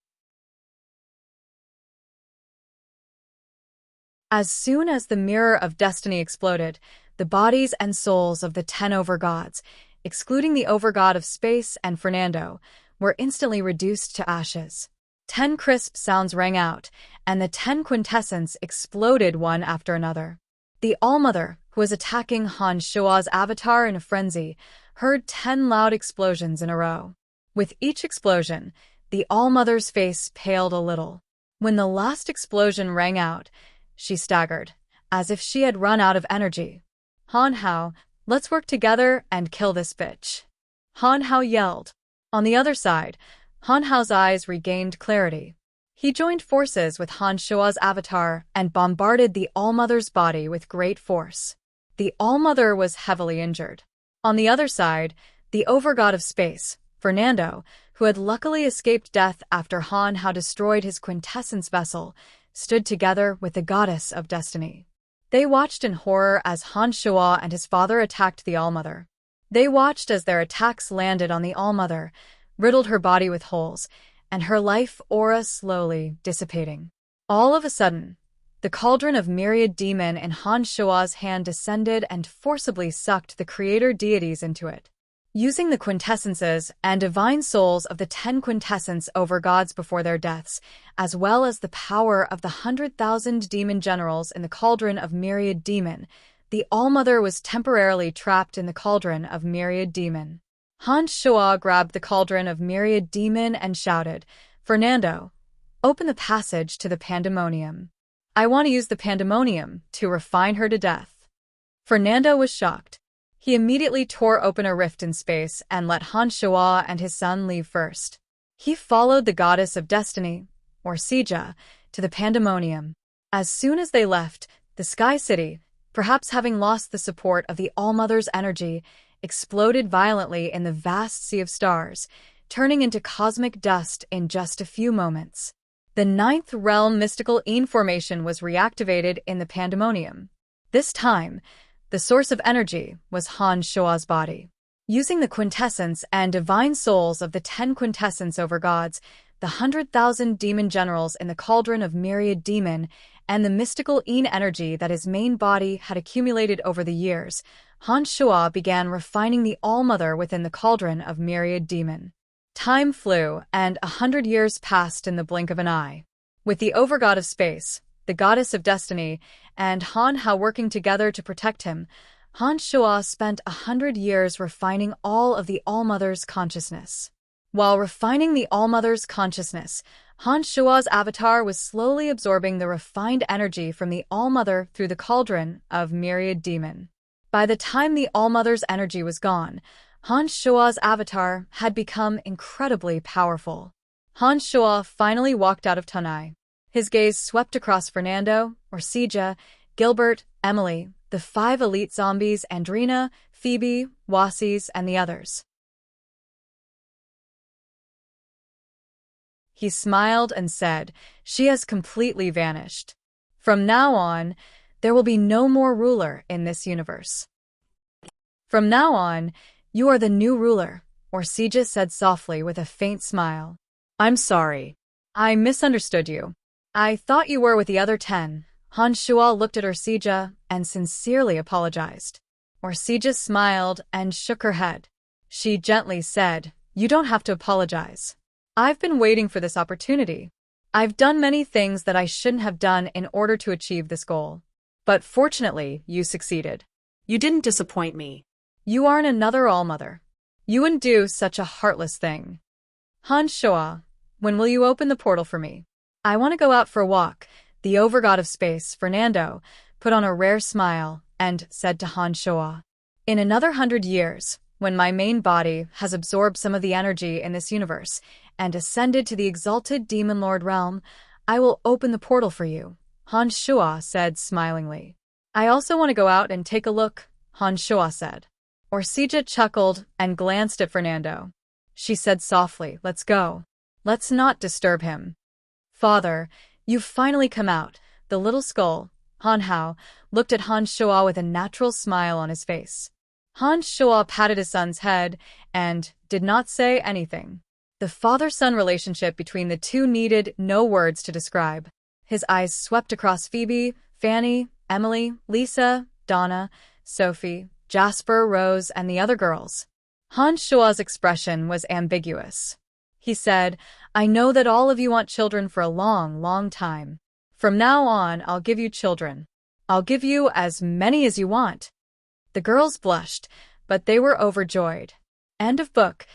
As soon as the Mirror of Destiny exploded, the bodies and souls of the 10 overgods, excluding the overgod of space and Fernando, were instantly reduced to ashes. 10 crisp sounds rang out, and the 10 quintessence exploded one after another. The Allmother, who was attacking Han Shua's avatar in a frenzy, heard 10 loud explosions in a row. With each explosion, the Allmother's face paled a little. When the last explosion rang out, she staggered, as if she had run out of energy. Han Hao, let's work together and kill this bitch. Han Hao yelled. On the other side, Han Hao's eyes regained clarity. He joined forces with Han Shua's avatar and bombarded the Allmother's body with great force. The Allmother was heavily injured. On the other side, the overgod of space, Fernando, who had luckily escaped death after Han Hao destroyed his quintessence vessel, stood together with the goddess of destiny. They watched in horror as Han Shua and his father attacked the Allmother. They watched as their attacks landed on the Allmother, riddled her body with holes, and her life aura slowly dissipating. All of a sudden, the cauldron of myriad demon in Han Shua's hand descended and forcibly sucked the creator deities into it. Using the quintessences and divine souls of the 10 quintessence over gods before their deaths, as well as the power of the 100,000 demon generals in the cauldron of myriad demon, the Allmother was temporarily trapped in the cauldron of myriad demon. Han Shua grabbed the cauldron of myriad demon and shouted, "Fernando, open the passage to the pandemonium. I want to use the pandemonium to refine her to death." Fernando was shocked. He immediately tore open a rift in space and let Han Shua and his son leave first. He followed the goddess of destiny, or Sija, to the pandemonium. As soon as they left, the Sky City, perhaps having lost the support of the Allmother's energy, exploded violently in the vast sea of stars, turning into cosmic dust in just a few moments. The 9th realm mystical Een formation was reactivated in the pandemonium. This time, the source of energy was Han Shua's body. Using the quintessence and divine souls of the 10 quintessence over gods, the 100,000 demon generals in the cauldron of myriad demon, and the mystical Een energy that his main body had accumulated over the years, Han Shua began refining the Allmother within the cauldron of myriad demon. Time flew, and 100 years passed in the blink of an eye. With the overgod of space, the goddess of destiny, and Han Hao working together to protect him, Han Shua spent 100 years refining all of the Allmother's consciousness. While refining the Allmother's consciousness, Han Shua's avatar was slowly absorbing the refined energy from the Allmother through the cauldron of myriad demon. By the time the Allmother's energy was gone, Han Shua's avatar had become incredibly powerful. Han Shua finally walked out of Tunai. His gaze swept across Fernando, Sija, Gilbert, Emily, the 5 elite zombies, Andrina, Phoebe, Wasis, and the others. He smiled and said, "She has completely vanished. From now on, there will be no more ruler in this universe. From now on, you are the new ruler," Sija said softly with a faint smile. "I'm sorry. I misunderstood you. I thought you were with the other 10. Han Shua looked at Sija and sincerely apologized. Sija smiled and shook her head. She gently said, "You don't have to apologize. I've been waiting for this opportunity. I've done many things that I shouldn't have done in order to achieve this goal. But fortunately, you succeeded. You didn't disappoint me. You aren't another Allmother. You wouldn't do such a heartless thing. Han Shua, when will you open the portal for me? I want to go out for a walk." The overgod of space, Fernando, put on a rare smile and said to Han Shua, "In another 100 years, when my main body has absorbed some of the energy in this universe and ascended to the exalted Demon Lord realm, I will open the portal for you," Han Shua said smilingly. "I also want to go out and take a look," Han Shua said. Orsija chuckled and glanced at Fernando. She said softly, "Let's go. Let's not disturb him." "Father, you've finally come out." The little skull, Han Hao, looked at Han Shuo with a natural smile on his face. Han Shuo patted his son's head and did not say anything. The father-son relationship between the two needed no words to describe. His eyes swept across Phoebe, Fanny, Emily, Lisa, Donna, Sophie, Jasper, Rose, and the other girls. Han Shuo's expression was ambiguous. He said, "I know that all of you want children for a long, long time. From now on, I'll give you children. I'll give you as many as you want." The girls blushed, but they were overjoyed. End of book.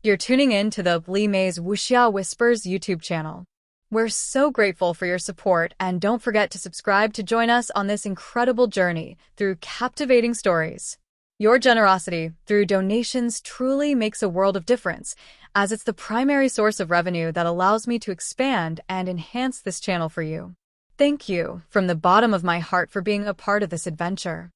You're tuning in to the Li Mei's Wuxia Whispers YouTube channel. We're so grateful for your support, and don't forget to subscribe to join us on this incredible journey through captivating stories. Your generosity through donations truly makes a world of difference, as it's the primary source of revenue that allows me to expand and enhance this channel for you. Thank you from the bottom of my heart for being a part of this adventure.